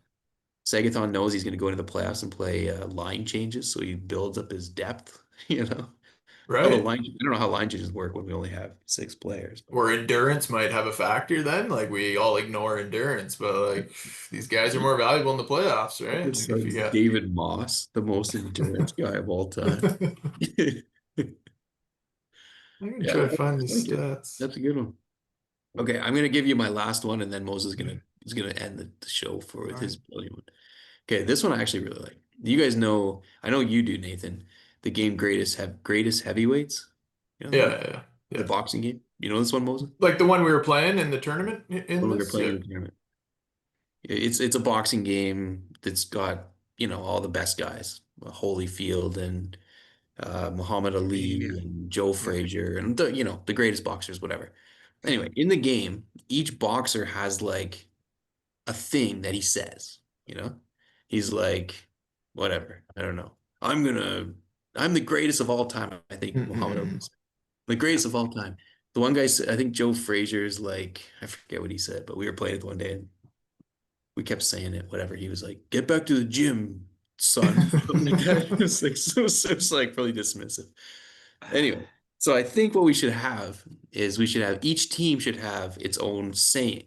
Sagathon knows he's going to go into the playoffs and play line changes, so he builds up his depth. You know, How the Right. line, I don't know how line changes work when we only have 6 players. Or endurance might have a factor then. Like we all ignore endurance, but like these guys are more valuable in the playoffs, right? It's Like if like you got David Moss, the most endurance guy of all time. I can Yeah, try to I find these like it. stats. That's a good one. Okay, I'm gonna give you my last one, and then Moses is gonna end the show for with All right. his brilliant one. Okay, this one I actually really like. You guys know, I know you do, Nathan. The game greatest heavyweights. You know Yeah, the yeah, yeah. the Yeah. boxing game. You know this one, Moses? Like the one we were playing in the tournament in When we were this? playing Yeah. in the tournament. It's a boxing game that's got all the best guys, Holyfield and Muhammad Khabib, Ali yeah, and Joe yeah. Frazier and the greatest boxers, whatever. Yeah. Anyway, in the game, each boxer has like a thing that he says, you know? He's like, whatever, I don't know. I'm the greatest of all time. I think Muhammad Ali Mm-mm. said. The greatest of all time. The one guy said, I think Joe Frazier's like, I forget what he said, but we were playing it one day and we kept saying it, whatever. He was like, get back to the gym, son. Something like that. It was like so it's like really dismissive. Anyway, so I think what we should have is we should have each team should have its own saying,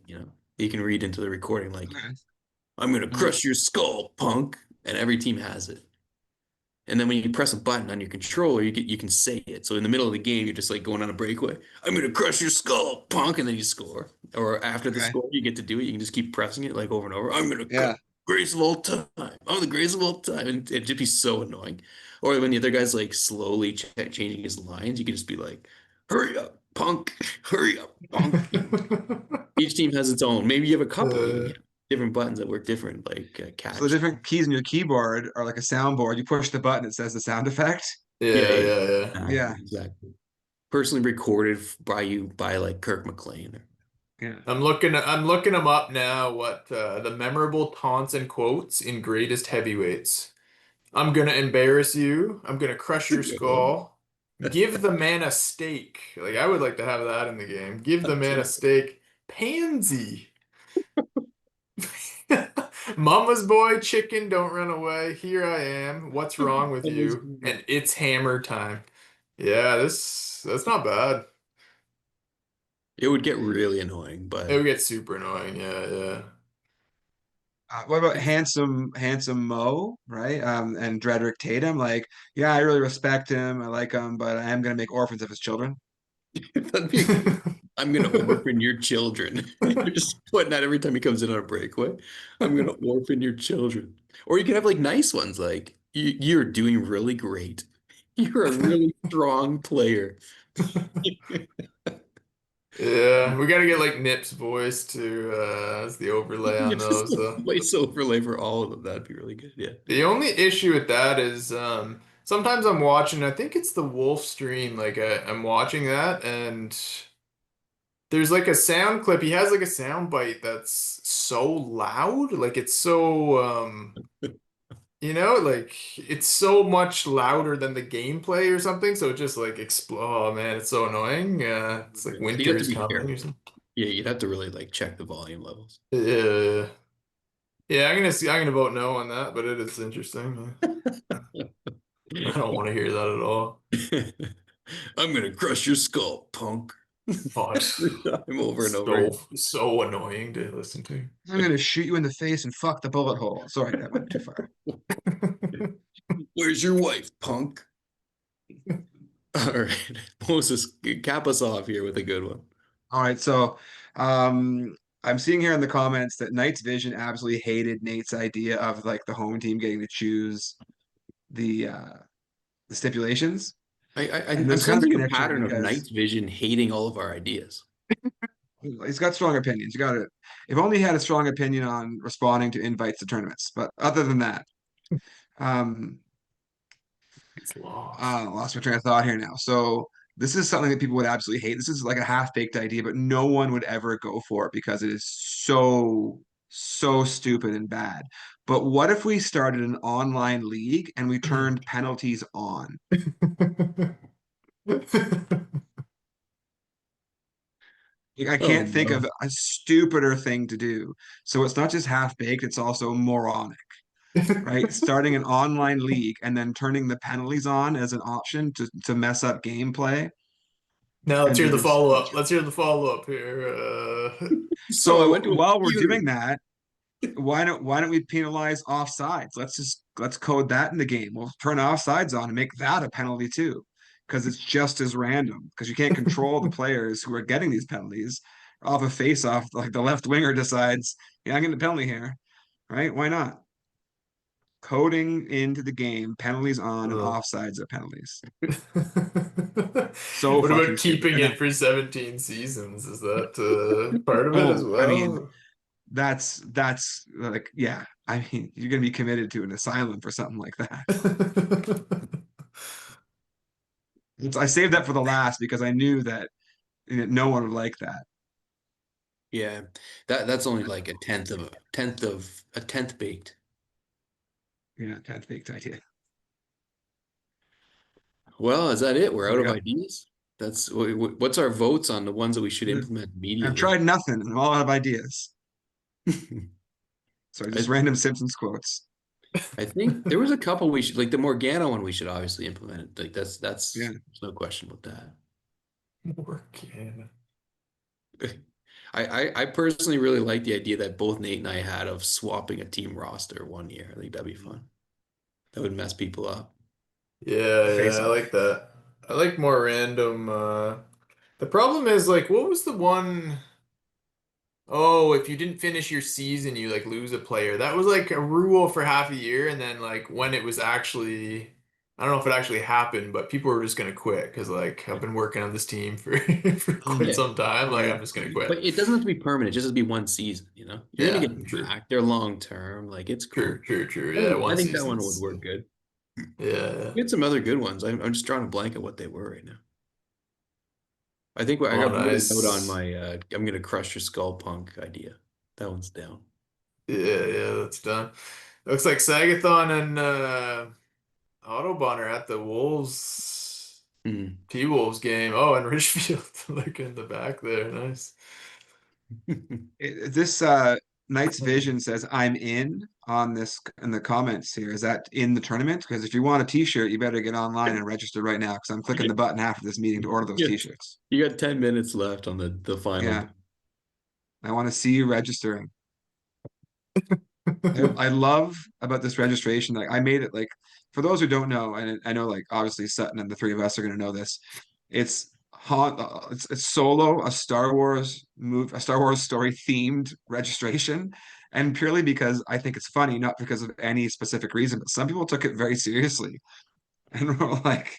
you can read into the recording like, Okay. I'm gonna Uh, crush your skull, punk. And every team has it. And then when you press a button on your controller, you can say it. So in the middle of the game, you're just like going on a breakaway. I'm gonna crush your skull, punk, and then you score. Or after the okay. score, you get to do it. You can just keep pressing it like over and over. I'm gonna crush Yeah. greatest of all time. I'm the greatest of all time, and it'd just be so annoying. Or when the other guy's like slowly changing his lines, you can just be like, "Hurry up, punk! Hurry up, punk!" Each team has its own. Maybe you have a couple even, Uh, different buttons that work different, like So the catch. different keys in your keyboard are like a soundboard. You push the button, it says the sound effect. Yeah, yeah, yeah, yeah, yeah. exactly, Yeah. exactly. Personally recorded by you by like Kirk McLean. Yeah. I'm looking them up now, what the memorable taunts and quotes in greatest heavyweights. I'm gonna embarrass you. I'm gonna crush That's a your good one. skull. Give the man a steak. Like I would like to have that in the game. Give the That's man a a- steak. Pansy. Mama's boy, chicken, don't run away. Here I am. What's wrong with you? And it's hammer time. Yeah, that's not bad. It would get really annoying, It but would get super annoying. Yeah, yeah. What about It's- handsome Mo, right? And Drederick Tatum, like, yeah, I really respect him. I like him, but I am gonna make orphans of his children. that'd be a good one. I'm gonna orphan your children. You're just putting that every time he comes in on a breakaway. I'm gonna orphan your children. Or you can have like nice ones like you're doing really great. You're a really strong player. Yeah, we gotta get like Nip's voice to as the overlay on Just those a though. voice overlay for all of them. That'd be really good. Yeah. The only issue with that is sometimes I'm watching, I think it's the Wolf stream, like I'm watching that and there's like a sound clip. He has like a sound bite that's so loud, like it's so like it's so much louder than the gameplay or something, so it just like explode. Oh man, it's so annoying. It's like So you'd have winter to is be coming or careful. something. Yeah, you'd have to really like check the volume levels. Yeah. Yeah, I'm gonna vote no on that, but it is interesting. I don't want to hear that at all. I'm gonna crush your skull, punk. Oh, Every time over and over so again. so annoying to listen to. I'm gonna shoot you in the face and fuck the bullet hole. Sorry, that went too far. Where's your wife, punk? All right. Moses, cap us off here with a good one. All right, so I'm seeing here in the comments that Knight's Vision absolutely hated Nate's idea of like the home team getting to choose the uh the stipulations. And I'm there's kind of a sensing a connection pattern of because Night's Vision hating all of our ideas. he's got strong opinions. You got to, if only he had a strong opinion on responding to invites to tournaments. But other than that, um, It's lost. lost my train of thought here now. So this is something that people would absolutely hate. This is like a half-baked idea, but no one would ever go for it because it is so stupid and bad. But what if we started an online league and we turned penalties on? Like, I Oh can't think of no. a stupider thing to do. So it's not just half-baked, it's also moronic. right? Starting an online league and then turning the penalties on as an option to mess up gameplay Now let's and hear be the just follow-up. Let's hear the follow-up here. So I so went to a while we're theater. doing that, why don't we penalize offsides? Let's code that in the game. We'll turn offsides on and make that a penalty too, because it's just as random. Because you can't control the players who are getting these penalties off a face-off. Like the left winger decides, yeah, I'm getting a penalty here, right? Why not? Coding into the game, penalties on and Uh, offsides are penalties. So what fucking about stupid. keeping And then, it for 17 seasons? Is that part of it as oh, I mean, well? that's like, yeah. I mean, you're gonna be committed to an asylum for something like that. I saved that for the last because I knew that no one would like that. Yeah, that's only like a tenth baked. Yeah, that's baked idea. Well, is that it? We're What out do we of got? ideas. What's our votes on the ones that we should implement I've immediately? tried nothing and I'm all out of ideas. So just I random Simpsons quotes. I think there was a couple we should like the Morgana one we should obviously implement it. Like that's Yeah. there's no question about that. Working. I personally really like the idea that both Nate and I had of swapping a team roster one year. I think that'd be fun. That would mess people up. Yeah, yeah, Face I off. like that. I like more random. The problem is like, what was the one? Oh, if you didn't finish your season, you like lose a player. That was like a rule for half a year, and then like when it was actually, I don't know if it actually happened, but people were just gonna quit because like I've been working on this team for for Oh quite yeah. some time. Oh Like yeah. I'm just gonna But quit. it doesn't have to be permanent. It just has to be one season, you know? You're gonna Yeah, get true, back. They're long term. Like it's true, cool. true, true. I Yeah, think I one think that one would season's. work good. Yeah, We had some other good ones. I'm just drawing a blank at what they were right now. I think I oh got voted out on nice. my I'm gonna crush your skull punk idea. That one's down. Yeah, yeah, that's done. Looks like Sagathon and Autobahn are at the Wolves Hmm. T-Wolves game. Oh, and Richfield looking in the back there. Nice. This Knight's Vision says I'm in on this in the comments here. Is that in the tournament? Because if you want a t-shirt, you better get online and register right now because I'm clicking the button after this meeting to order those Yeah. t-shirts. You got 10 minutes left on the final. Yeah, I want to see you registering. I love about this registration. Like I made it like for those who don't know, and I know like obviously Sutton and the three of us are going to know this. It's it's solo a Star Wars story themed registration, and purely because I think it's funny, not because of any specific reason. But some people took it very seriously and were like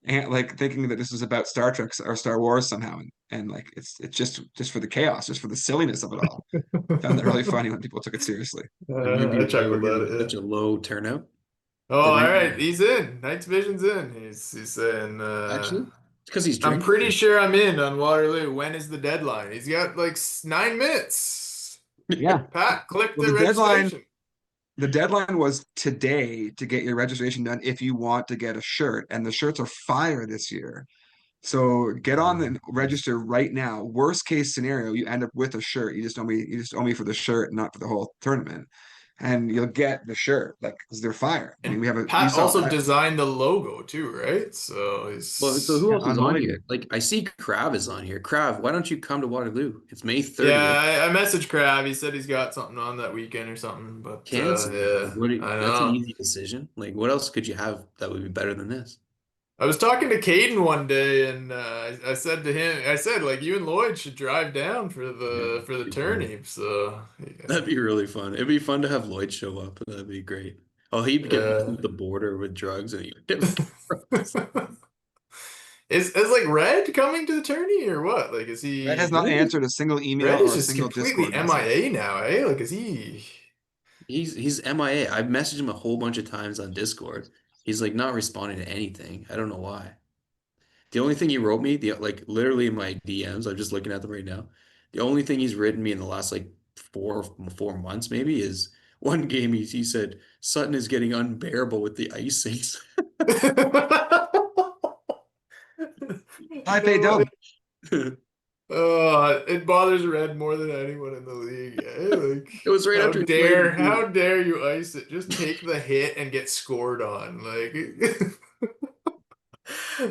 and like thinking that this was about Star Trek or Star Wars somehow, and like it's just for the chaos, just for the silliness of it all. Found that really funny when people took it seriously. And maybe I why we're chuckled at getting it. Yeah. such a low turnout. Oh, The all right. reason He's in. Knight's Vision's in. He's saying, actually, it's because he's I'm drinking. pretty sure I'm in on Waterloo. When is the deadline? He's got like 9 minutes. Yeah. Pat, click Well, the registration. the deadline was today to get your registration done if you want to get a shirt, and the shirts are fire this year. So get on and register right now. Worst case scenario, you end up with a shirt. You just owe me for the shirt, not for the whole tournament. And you'll get the shirt, like because they're fire. I mean, And you Pat saw also that. designed the logo too, right? So Well, so he's who Yeah, else is on unlimited. here? Like I see Krav is on here. Krav, why don't you come to Waterloo? It's May yeah. 30th. I messaged Crab. He said he's got something on that weekend or something. But Cancel. yeah, Like, I that's an know. easy decision. Like what else could you have that would be better than this? I was talking to Caden one day, and I said to him, I said like you and Lloyd should drive down Yeah, for the it'd be fun. tourney. So That'd be really fun. It'd be fun to have Lloyd show up. That'd be great. Oh, he'd get met yeah. at the border with drugs and he'd get Is like Red coming to the tourney or what? Like is Red has he not Red is answered a single email Red is or a just single completely Discord message. MIA now, eh? Like is he he's MIA. I've messaged him a whole bunch of times on Discord. He's like not responding to anything. I don't know why. The only thing he wrote me, the like literally in my DMs, I'm just looking at them right now. The only thing he's written me in the last like four months maybe is one game he said Sutton is getting unbearable with the icings. Hi, Pay No way. Dub. It bothers Red more than anyone in the league. Eh? Like, It was right after he played him how too. dare you ice it? Just take the hit and get scored on. Like,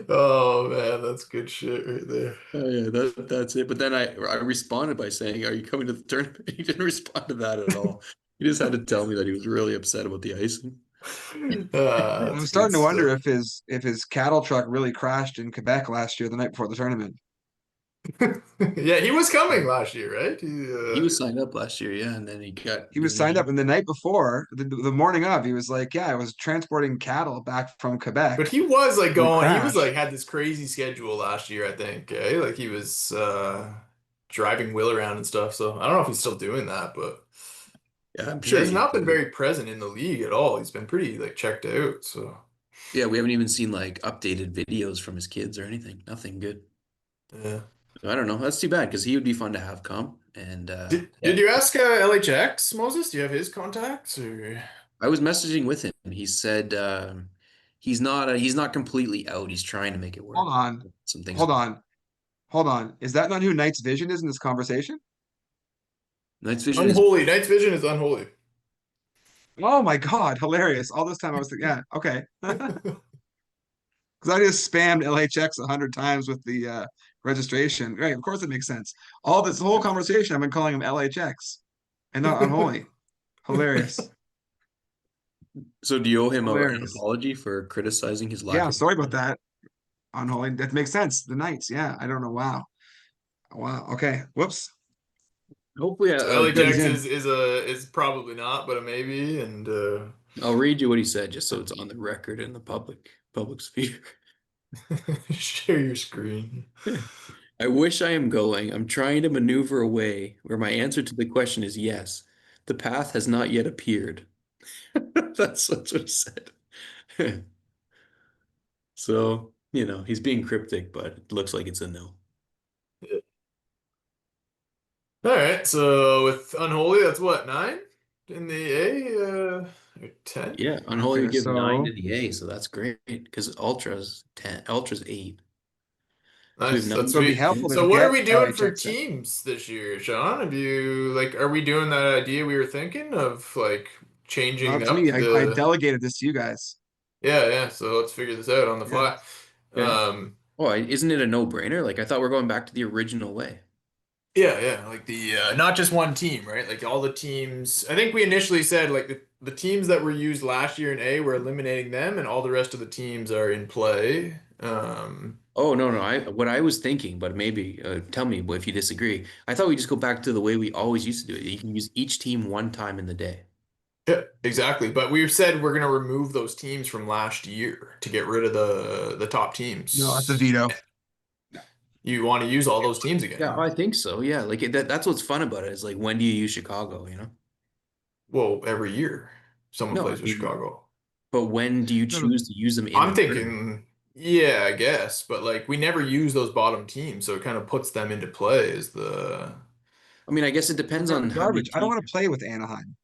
oh man, that's good shit right there. Oh yeah, that's it. But then I responded by saying, "Are you coming to the tournament?" He didn't respond to that at all. He just had to tell me that he was really upset about the icing. I'm That's good starting to wonder stuff. if his cattle truck really crashed in Quebec last year, the night before the tournament. Yeah, he was coming last year, right? He was signed up last year, yeah, and then he got He his was signed knee. up, and the night before, the morning of, he was like, "Yeah, I was transporting cattle back from Quebec, But he was like and it going, he was like crashed." had this crazy schedule last year, I think. Eh? Like he was driving Will around and stuff. So I don't know if he's still doing that, but Yeah, I'm yeah, sure he's he not been did. very present in the league at all. He's been pretty like checked out. So Yeah, we haven't even seen like updated videos from his kids or anything. Nothing good. yeah. So I don't know. That's too bad because he would be fun to have come. And Did yeah, you ask LHX Moses? Do you have his contacts or I was messaging with him. He said he's not completely out. He's trying to make it Hold work. on, Some things. hold on, hold on. Is that not who Knight's Vision is in this conversation? Night's Vision is unholy? Knight's Vision is unholy. Oh my God, hilarious! All this time I was thinking, yeah, okay, because I just spammed LHX 100 times with the registration. Right, of course it makes sense. All this whole conversation, I've been calling him LHX and not Unholy. Hilarious, so do you owe him an hilarious. apology for criticizing his lack Yeah, of sorry about that. Unholy. That makes sense. The Knights. Yeah, I don't know. Wow. Wow. Okay. Whoops. hopefully So Good. He's LHX in. is probably not, but a maybe. And I'll read you what he said just so it's on the record in the public sphere. share your screen. I wish I am going. I'm trying to maneuver away where my answer to the question is yes. The path has not yet appeared. That's what he said. So, he's being cryptic, but it looks like it's a no. All right, so with Unholy, that's what, nine in the A, or 10? Yeah, Unholy Okay. would give nine So to the A, so that's great because Ultra's 10, Ultra's eight. So we have Nice, that's nine so it'd be sweet. helpful points. to So what are get we doing for LHX in. teams this year, Sean? Have you like, are we doing that idea we were thinking of like Not changing up to up me. I the? delegated this to you guys. Yeah, yeah. So let's figure this out on the Yeah. fly. Okay. Um, Oh, isn't it a no-brainer? Like I thought we're going back to the original way. yeah, yeah. Like the not just one team, right? Like all the teams. I think we initially said like the teams that were used last year in A, we're eliminating them, and all the rest of the teams are in play. Oh, no, no. What I was thinking, but maybe tell me if you disagree. I thought we just go back to the way we always used to do it. You can use each team one time in the day. Yeah, exactly. But we've said we're going to remove those teams from last year to get rid of the top No, that's a teams. veto. You want to use all those teams Yeah, again? I think so. Yeah, like that's what's fun about it is like when do you use Chicago? Well, every year someone No, I plays with mean, Chicago. but when do you No, no. choose to use them in I'm the tournament? thinking, yeah, I guess, but like we never use those bottom teams, so it kind of puts them into play as the. I mean, I guess it depends They're on how many garbage. I don't teams. want to play with Anaheim.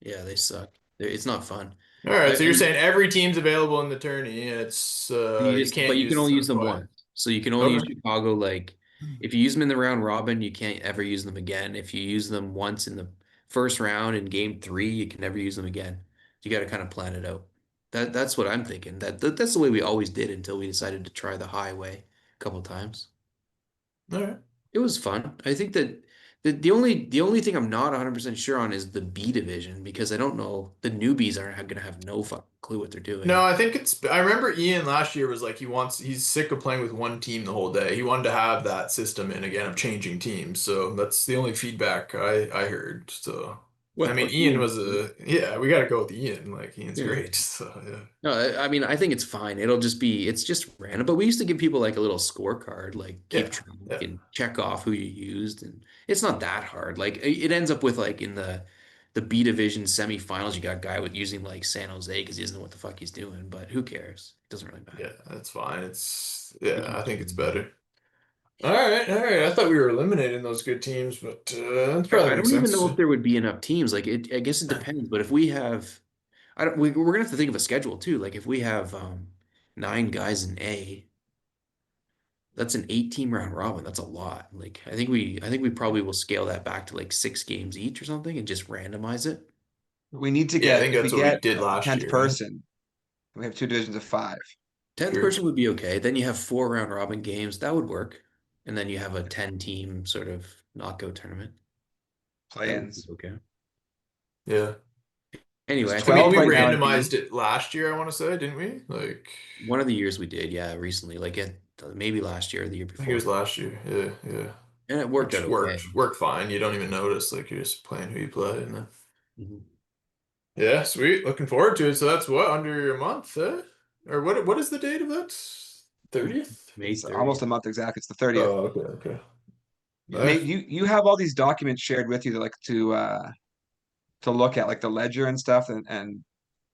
Yeah, they suck. It's not fun. All right, so you're And saying every team's available in the tourney, and it's you but can't you can use only use them them twice. once. So you can only use Okay. Chicago like if you use them in the round robin, you can't ever use them again. If you use them once in the first round in game three, you can never use them again. You got to kind of plan it out. That's what I'm thinking. That's the way we always did until we decided to try the highway a couple times. All right. It was fun. I think that the only thing I'm not 100% sure on is the B division because I don't know the newbies aren't going to have no fucking clue what they're No, doing. I think it's. I remember Ian last year was like he's sick of playing with one team the whole day. He wanted to have that system in again of changing teams. So that's the only feedback I heard. So I Well, mean, Ian Ian, was yeah, we got to go with Ian. Like Ian's yeah. great. So yeah, No, I mean, I think it's fine. It's just random. But we used to give people like a little scorecard, like keep yeah, track yeah, and check off who you used, and it's not that hard. Like it ends up with like in the B division semifinals, you got a guy with using like San Jose because he doesn't know what the fuck he's doing. But who cares? It doesn't really yeah. matter. That's fine. It's He yeah, I keeps think it's track. better. All right, all right. I thought we were eliminating those good teams, but that probably I makes don't even sense. know if there would be enough teams. Like I guess it depends. But if we have, I don't. We're gonna have to think of a schedule too. Like if we have 9 guys in A. That's an 8 team round robin. That's a lot. Like I think we probably will scale that back to like 6 games each or something and just randomize it. We need to Yeah, I get, think if we that's what we get did a last 10th year, right? person, we have two divisions of five 10th Sure. person would be okay. Then you have 4 round robin games. That would work. And then you have a 10 team sort of knockout tournament. That would be play-ins. okay. Yeah. There's Anyway, I I think we'll mean, 12 we right figure now it in out. randomized B. it last year, I want to say, didn't we? Like, One of the years we did, yeah, recently, maybe last year or the year I think it before. was last year. Yeah, yeah. And it worked out Which okay. worked fine. You don't even notice, like you're just playing who you play, and then Mhm. yeah, sweet. Looking forward to it. So that's what, under a month, eh? Or what is the date of that? 30th? May It's almost 30th. a month exactly. It's the 30th. Oh, okay, okay. Nate, Nice. you have all these documents shared with you to to look at, like the ledger and stuff, and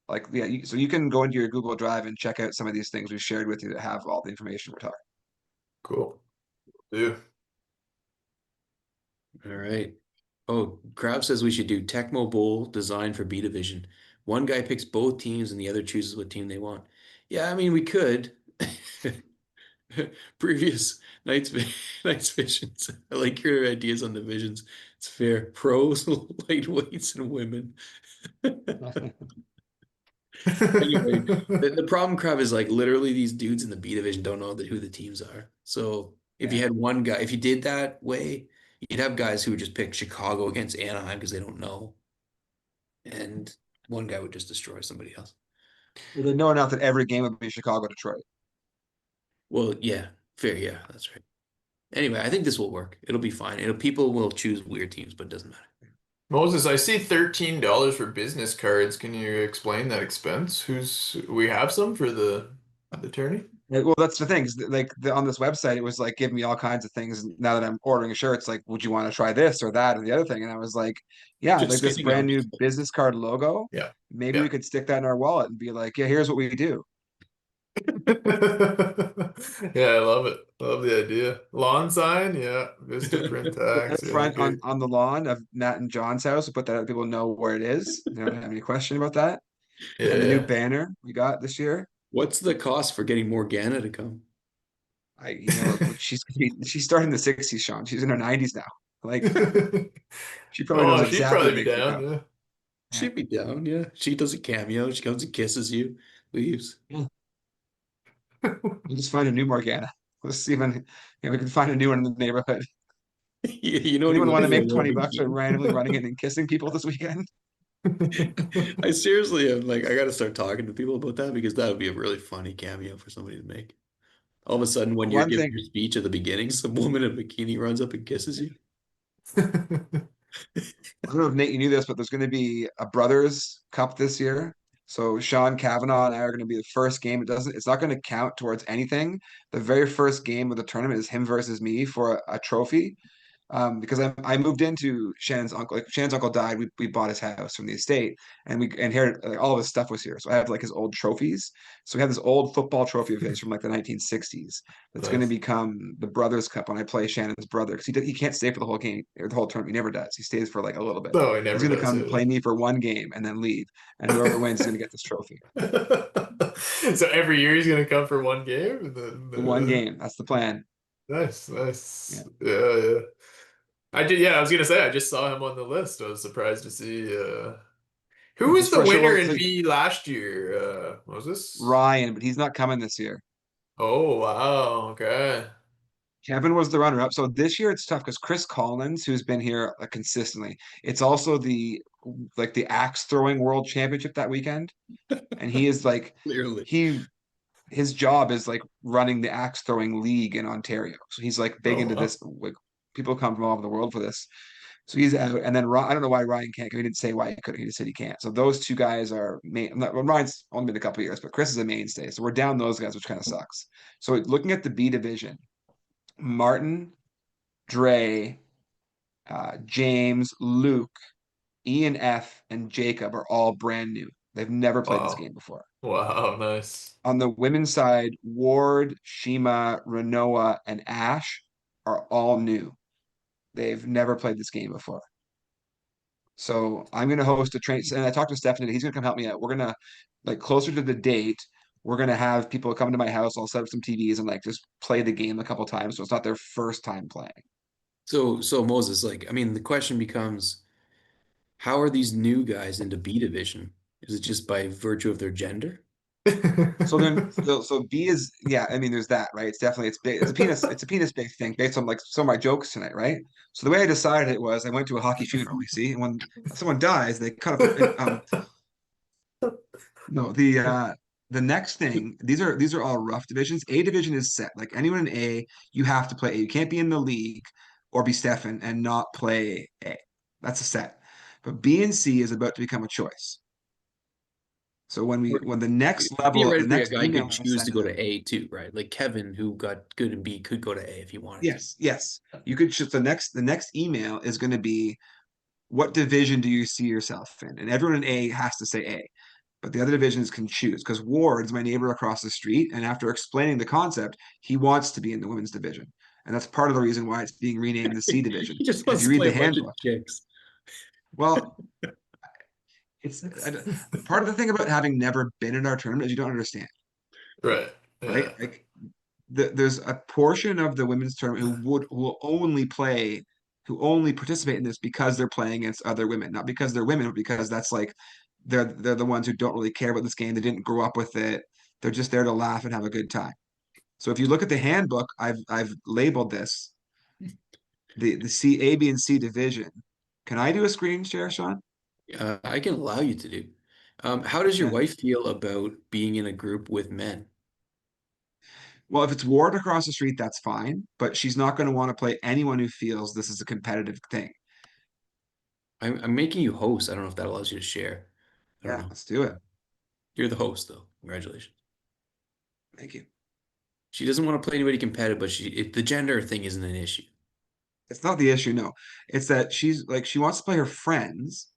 like yeah, so you can go into your Google Drive and check out some of these things we shared with you that have all the information we're talking. Cool. Yeah. All right. Oh, Crab says we should do Tecmo Bowl design for B Division. One guy picks both teams and the other chooses what team they want. Yeah, I mean we could. Previous Knights visions. I like your ideas on divisions. It's fair. Pros, lightweights, and women. Anyway, the problem, Crab, is like literally these dudes in the B division don't know who the teams are. So if you Yeah. had one guy, if you did that way, you'd have guys who would just pick Chicago against Anaheim because they don't know, and one guy would just destroy somebody else. Well, they know enough that every game would be Chicago, Detroit. Well, yeah, fair, yeah, that's right. Anyway, I think this will work. It'll be fine. People will choose weird teams, but it doesn't matter. Moses, I see $13 for business cards. Can you explain that expense? We have some for the tourney? Well, that's the thing. On this website, it was like giving me all kinds of things. Now that I'm ordering a shirt, it's like, would you want to try this or that or the other thing? And I was like, yeah, Just like this saying, brand new business card logo. Yeah. Maybe Yeah. we could stick that in our wallet and be like, yeah, here's what we do. Yeah, I love it. Love the idea. Lawn sign, yeah. Vista print Out tax, yeah, front okay. on the lawn of Matt and John's house, we put that out, people know where it is. You don't have any question about that. Yeah, And the new yeah. banner we got this year. What's the cost for getting Morgana to come? She's starting in the 60s, Sean. She's in her 90s now. Like she probably knows Oh, she'd exactly probably what be makes her down, come. yeah. Yeah. She'd be down, yeah. She does a cameo. She comes and kisses you, leaves. Yeah. We'll just find a new Morgana. Let's see when we can find a new one in the neighborhood. You know what he Anyone want to looks like make in a 20 bucks by bikini. randomly running in and kissing people this weekend? I seriously am like, I gotta start talking to people about that because that would be a really funny cameo for somebody to make. All of a sudden, when you're One giving thing, your speech at the beginning, some woman in a bikini runs up and kisses you. I don't know if Nate, you knew this, but there's going to be a Brothers Cup this year. So Sean Kavanaugh and I are going to be the first game. It's not going to count towards anything. The very first game of the tournament is him versus me for a trophy. Because I moved into Shannon's uncle. Like Shannon's uncle died, we bought his house from the estate, and we inherited like all of his stuff was here. So I have like his old trophies. So we have this old football trophy of his from like the 1960s. That's going to Nice. become the Brothers Cup when I play Shannon's brother because he can't stay for the whole game or the whole tournament. He never does. He stays for like a little bit. No, he He's never going to does come play it. me for one game and then leave, and whoever wins is going to get this trophy. So every year he's gonna come for one game, and The one then game. That's the plan. nice, Yeah. nice. Yeah, yeah. I did. Yeah, I was gonna say I just saw him on the list. I was surprised to see. Who was This the for sure. winner Well, in so B last year? What was this? Ryan, but he's not coming this year. Oh wow. Okay. Kevin was the runner-up. So this year it's tough because Chris Collins, who's been here consistently, it's also the axe throwing world championship that weekend, and he is like Clearly. he his job is like running the axe throwing league in Ontario. So he's like big Oh into wow. this. Like people come from all over the world for this. So he's out, and then I don't know why Ryan can't. 'Cause he didn't say why he couldn't. He just said he can't. So those two guys are main. Well, Ryan's only been a couple of years, but Chris is a mainstay. So we're down those guys, which kind of sucks. So looking at the B division, Martin, Dre, James, Luke, Ian F, and Jacob are all brand new. They've never played this Wow. game before. Wow. Nice. On the women's side, Ward, Shima, Renoa, and Ash are all new. They've never played this game before. So I'm going to host a train. And I talked to Stefan today. He's going to come help me out. We're going to, like, closer to the date, we're gonna have people come to my house. I'll set up some TVs and like just play the game a couple times, so it's not their first time playing. So Moses, like, I mean, the question becomes, how are these new guys into B division? Is it just by virtue of their gender? So then, so B is yeah. I mean, there's that, right? It's definitely it's big. It's a penis big thing based on like some of my jokes tonight, right? So the way I decided it was I went to a hockey funeral. You see, and when someone dies, they cut off. No, the next thing, these are all rough divisions. A division is set. Like anyone in A, you have to play A. You can't be in the league or be Stefan and not play A. That's a set. But B and C is about to become a choice. So when the next level, the Theoretically, a next guy email could I choose send to to go them. to A too, right? Like Kevin, who got good in B, could go to A if he wanted to. Yes, yes. You could just the next email is going to be what division do you see yourself in? And everyone in A has to say A. But the other divisions can choose because Ward's my neighbor across the street, and after explaining the concept, he wants to be in the women's division, and that's part of the reason why it's being renamed the C division. He just And if wants you to read play the a bunch of handbook, chicks. well, it's part of the thing about having never been in our tournament is you don't understand, Right. right? Yeah. Like there's a portion of the women's tournament who will only play, who only participate in this because they're playing against other women, not because they're women, but because that's like they're the ones who don't really care about this game. They didn't grow up with it. They're just there to laugh and have a good time. So if you look at the handbook, I've labeled this the C A B and C division. Can I do a screen share, Sean? I can allow you to do. How does your Yeah. wife feel about being in a group with men? Well, if it's Ward across the street, that's fine, but she's not going to want to play anyone who feels this is a competitive thing. I'm making you host. I don't know if that allows you to share. I don't Yeah, know. let's do it. You're the host, though. Congratulations. Thank you. She doesn't want to play anybody competitive, but the gender thing isn't an issue. It's not the issue, no. It's that she's like she wants to play her friends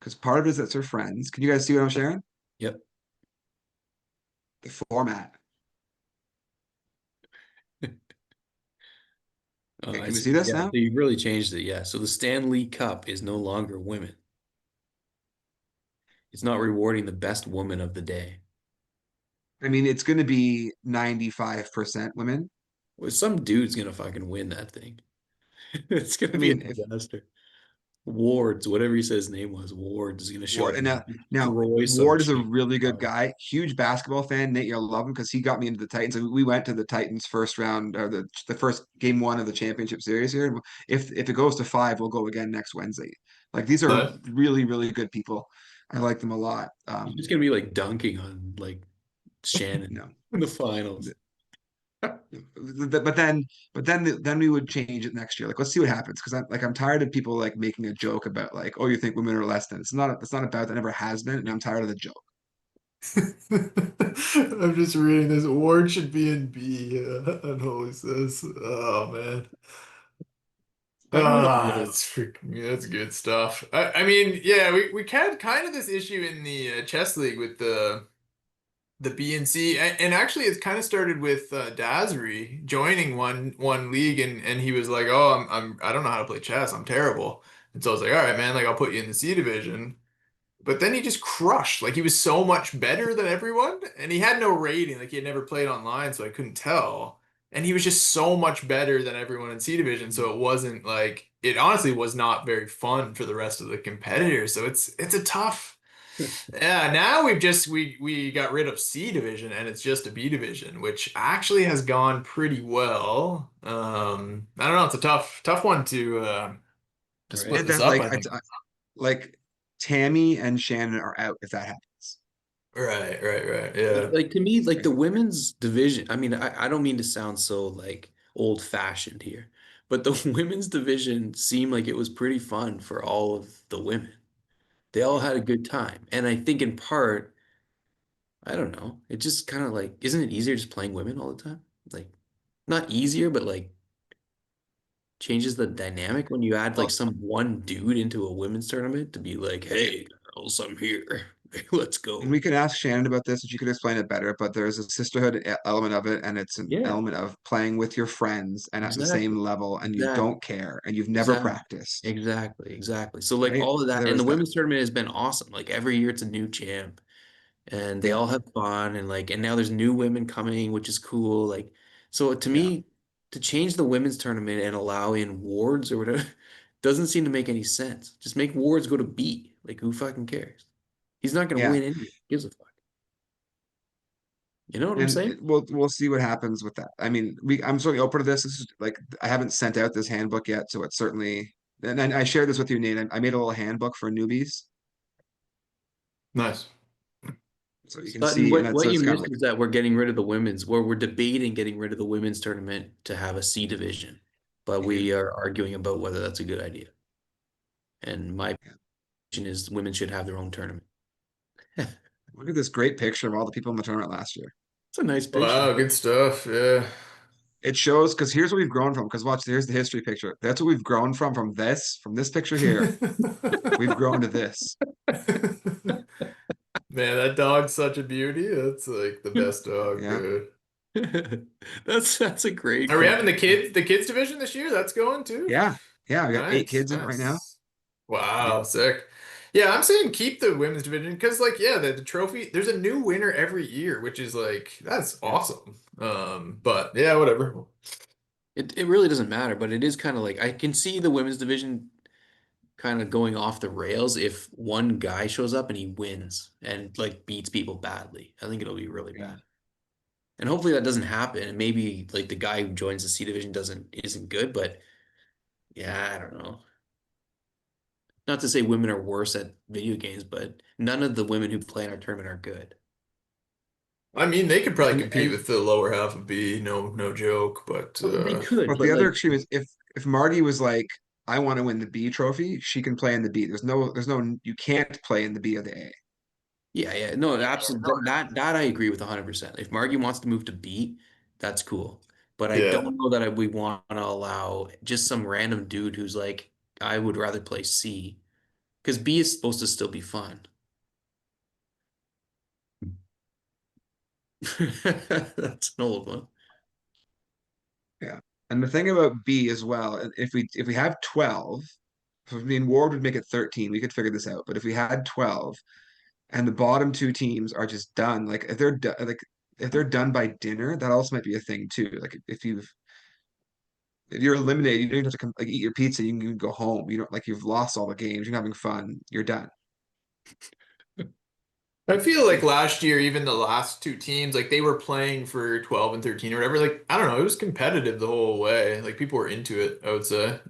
because part of it is that's her friends. Can you guys see what I'm sharing? Yep. The format. Okay, I can we see. see this Yeah, so now? you've really changed it. Yeah. So the Stanley Cup is no longer women. It's not rewarding the best woman of the day. I mean, it's going to be 95% women. Well, some dude's gonna fucking win that thing. It's gonna I be a mean, if disaster. Wards, whatever he said his name was, Wards is gonna show Ward up and and now destroy some Ward is a chick. really good guy, huge basketball fan. Nate, you'll love him because he got me into the Titans. And we went to the Titans first round or the first game one of the championship series here. And if it goes to five, we'll go again next Wednesday. Like these are Nice. really, really good people. I like them a lot. He's just gonna be like dunking on like You Shannon know, in the finals. but then we would change it next year. Like, let's see what happens. Because I'm tired of people like making a joke about like, oh, you think women are less than. It's not about that. Never has been, and I'm tired of the joke. I'm just reading this. Ward should be in B. Unholy says. Oh man. Better than That's good stuff. I mean, yeah, we had kind of this issue in the chess league with the BNC, and actually it's kind of started with Dasri joining one league, and he was like, "Oh, I don't know how to play chess. I'm terrible." And so I was like, "All right, man, like I'll put you in the C division." But then he just crushed. Like he was so much better than everyone, and he had no rating. Like he had never played online, so I couldn't tell. And he was just so much better than everyone in C division. So it wasn't like it honestly was not very fun for the rest of the competitors. So it's a tough. Yeah, now we got rid of C division and it's just a B division, which actually has gone pretty well. I don't know, it's a tough one to Right. split and this that up, like I think. like Tammy and Shannon are out if that happens. Right. Yeah. Like to me, like Like, the women's division, I mean, I don't mean to sound so like old fashioned here, but the women's division seemed like it was pretty fun for all of the women. They all had a good time. And I think in part, I don't know, it just kind of like, isn't it easier just playing women all the time? Like, not easier, but like changes the dynamic when you add like well, some one dude into a women's tournament to be like, hey, girls, I'm here. Let's and go. we could ask Shannon about this, and she could explain it better. But there's a sisterhood element of it, and it's an Yeah, element of playing with your friends and at the same exactly. level, and you Exactly. don't care, and you've never Exactly. practiced, Exactly. So like right? all of that, and There's the that. women's tournament has been awesome. Like every year it's a new champ. and they Yeah, all have fun and now there's new women coming, which is cool. Like, so to yeah, me, to change the women's tournament and allow in wards or whatever doesn't seem to make any sense. Just make wards go to B. Like, who fucking cares? He's not gonna yeah. win anyway. Gives a fuck. You know what I'm And saying? we'll see what happens with that. I mean, I'm certainly open to this. This is like I haven't sent out this handbook yet, so it's certainly. And I shared this with you, Nate. I made a little handbook for newbies, Nice. so you can Sutton, see. And what so you it's kind of missed like, is that we're getting rid of the women's, where we're debating getting rid of the women's tournament to have a C division, but mhm, we are arguing about whether that's a good idea. And my yeah. opinion is women should have their own tournament. Look at this great picture of all the people in the tournament last year. It's a nice picture. Wow, good stuff. Yeah. It shows because here's what we've grown from. Because watch, here's the history picture. That's what we've grown from this picture here. We've grown to this. Man, that dog's such a beauty. That's like the best dog. Yeah, That's a great Are we call. having the kids division this year? That's going too. yeah, yeah. We got 8 kids in it right now. Nice. Wow, Yeah, sick. Yeah, I'm saying keep the women's division because, like, yeah, the trophy. There's a new winner every year, which is like that's yeah. awesome. But yeah, whatever. It really doesn't matter, but it is kind of like I can see the women's division kind of going off the rails if one guy shows up and he wins and like beats people badly. I think it'll be really Yeah. bad. And hopefully that doesn't happen. And maybe like the guy who joins the C division isn't good, but yeah, I don't know. Not to say women are worse at video games, but none of the women who play in our tournament are good. I mean, they could probably compete And with the lower half of B. No, no joke. But They could, but but the other like, extreme is if Marty was like, I want to win the B trophy, she can play in the B. You can't play in the B or the A. yeah, no, absolutely. That I agree with 100%. If Margie wants to move to B, that's cool. But I yeah, don't know that we want to allow just some random dude who's like, I would rather play C because B is supposed to still be fun. That's an old one. Yeah. And the thing about B as well, if we have 12, so I mean Ward would make it 13, we could figure this out. But if we had 12 and the bottom two teams are just done, like if they're done by dinner, that also might be a thing too. Like if you're eliminated, you don't even have to like eat your pizza, you can go home. You don't like you've lost all the games, you're having fun, you're done. I feel like last year, even the last two teams, like they were playing for 12 and 13 or whatever. Like I don't know, it was competitive the whole way. Like people were into it, I would say.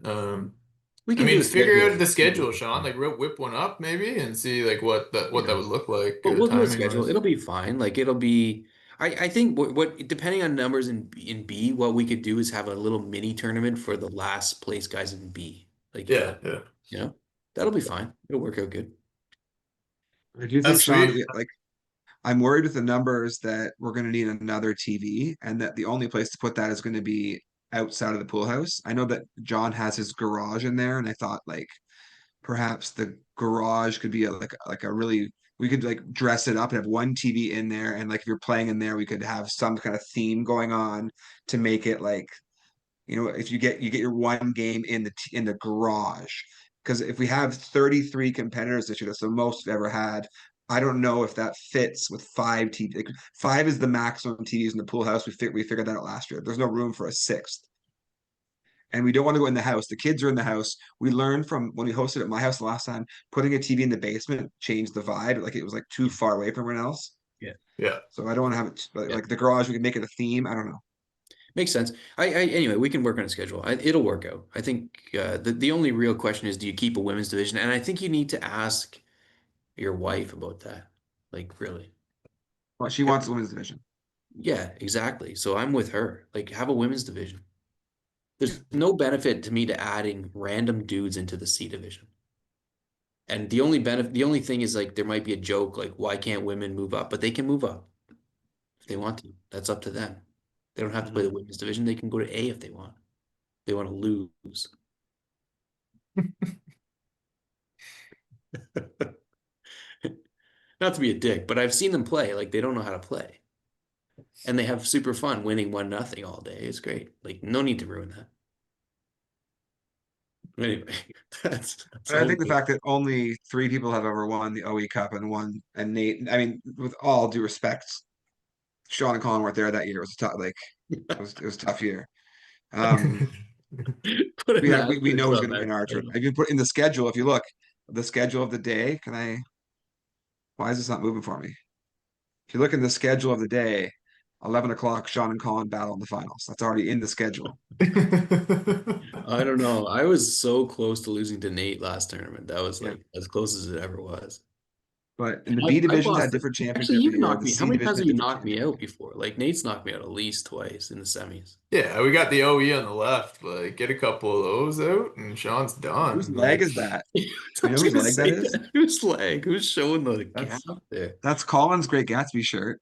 We I can do mean, a figure schedule. out the schedule, Sean. Like whip one up maybe and see like what that Yeah. would look like But we'll do a timing schedule. wise. It'll be fine. Like it'll be, I think what depending on numbers in B, what we could do is have a little mini tournament for the last place guys in B. Like Yeah, yeah. you know, that'll be fine. It'll work out good. I do think, That's Sean, sweet. I'm worried with the numbers that we're going to need another TV, and that the only place to put that is going to be outside of the pool house. I know that John has his garage in there, and I thought like perhaps the garage could be like a really we could like dress it up and have one TV in there, and like if you're playing in there, we could have some kind of theme going on to make it like if you get your one game in the garage. Because if we have 33 competitors this year, that's the most we've ever had. I don't know if that fits with five TV. Like, five is the maximum TVs in the pool house. We figured that out last year. There's no room for a sixth. And we don't want to go in the house. The kids are in the house. We learned from when we hosted at my house the last time, putting a TV in the basement changed the vibe. Like it was like too far away from everyone else. Yeah. Yeah. So I don't want to have it Yeah. like the garage. We can make it a theme. I don't know. Makes sense. Anyway, we can work on a schedule. It'll work out. I think the only real question is, do you keep a women's division? And I think you need to ask your wife about that. Like, really. Well, she wants the women's division. Yeah, exactly. So I'm with her. Like, have a women's division. There's no benefit to me to adding random dudes into the C division. And the only thing is like there might be a joke like, why can't women move up? But they can move up if they want to. That's up to them. They don't have to play the Mhm. women's division. They can go to A if they want. They want to lose. Not to be a dick, but I've seen them play. Like they don't know how to play. And they have super fun winning 1-0 all day. It's great. Like no need to ruin that. Anyway, that's But I think the okay. fact that only three people have ever won the OE Cup and Nate, I mean, with all due respect, Sean and Colin weren't there that year. It was a tough, like, it was a tough year. Um, Put we an have we asterisk know who's on going to that win our tournament. title. If you put in the schedule, if you look the schedule of the day, why is this not moving for me? If you look in the schedule of the day, 11 o'clock, Sean and Colin battle in the finals. That's already in the schedule. I don't know. I was so close to losing to Nate last tournament. That was Yeah. like as close as it ever was. But in the I've B I've divisions had lost it. different champions Actually, every you've year. knocked The me. How C many division times had have you different knocked me champions out every year. before? Like Nate's knocked me out at least twice in the semis. Yeah, we got the OE on the left. Like, get a couple of those out, and Sean's Whose done. leg Like, is that? I Do you know was whose gonna leg that say is? that. Who's like who's showing the gap That's there? that's Colin's Great Gatsby shirt.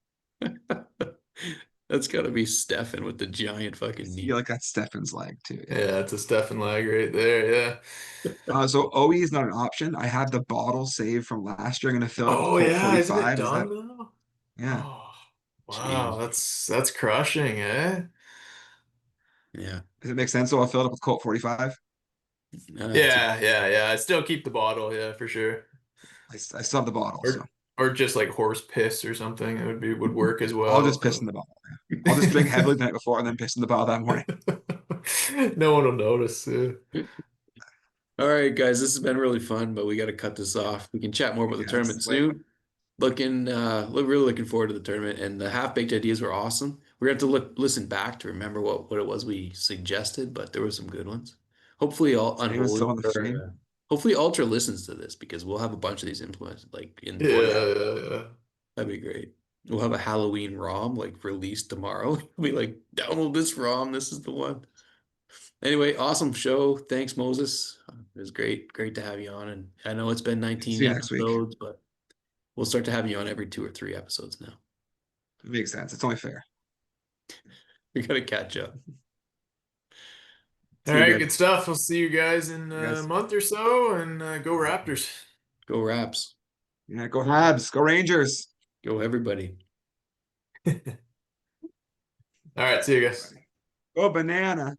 That's gotta be Stefan with the giant I fucking feel knee. like that's Stefan's leg too. Yeah. yeah, it's a Stefan lag right there. Yeah. So OE is not an option. I have the bottle saved from last year. I'm gonna fill it up with Oh Colt yeah, isn't it 45. Is that done now? yeah? Oh, wow, Jeez. that's crushing, eh? Yeah. Does it make sense? So I'll fill it up with Colt 45. It's Yeah, yeah, yeah. I still keep the bottle, yeah, for sure. I still have the bottle, so Or just like horse piss or something. It would work as I'll well. just piss in So the bottle. I'll just drink heavily the night before and then piss in the bottle that morning. no one will notice. Yeah. all right, guys. This has been really fun, but we got to cut this off. We can chat more about the Yeah, it's tournament late. soon. Really looking forward to the tournament, and the half-baked ideas were awesome. We're going to have to listen back to remember what it was we suggested, but there were some good ones. Hopefully, all Shane is unholy still on the stream. hopefully Ultra listens to this because we'll have a bunch of these implemented like in Yeah, 4 hours. yeah, yeah. That'd be great. We'll have a Halloween ROM like released tomorrow. We'll be like, download this ROM. This is the one. Anyway, awesome show. Thanks, Moses. It was great to have you on. And I know it's been See 19 you next week. episodes, but we'll start to have you on every 2 or 3 episodes now. It makes sense. It's only fair. We gotta catch up. All See you right, guys. good stuff. I'll see you guys in You a guys, month or so, and go Raptors. Go Raps. yeah, go Habs, go Rangers. Go everybody. All right, see you guys. Go banana.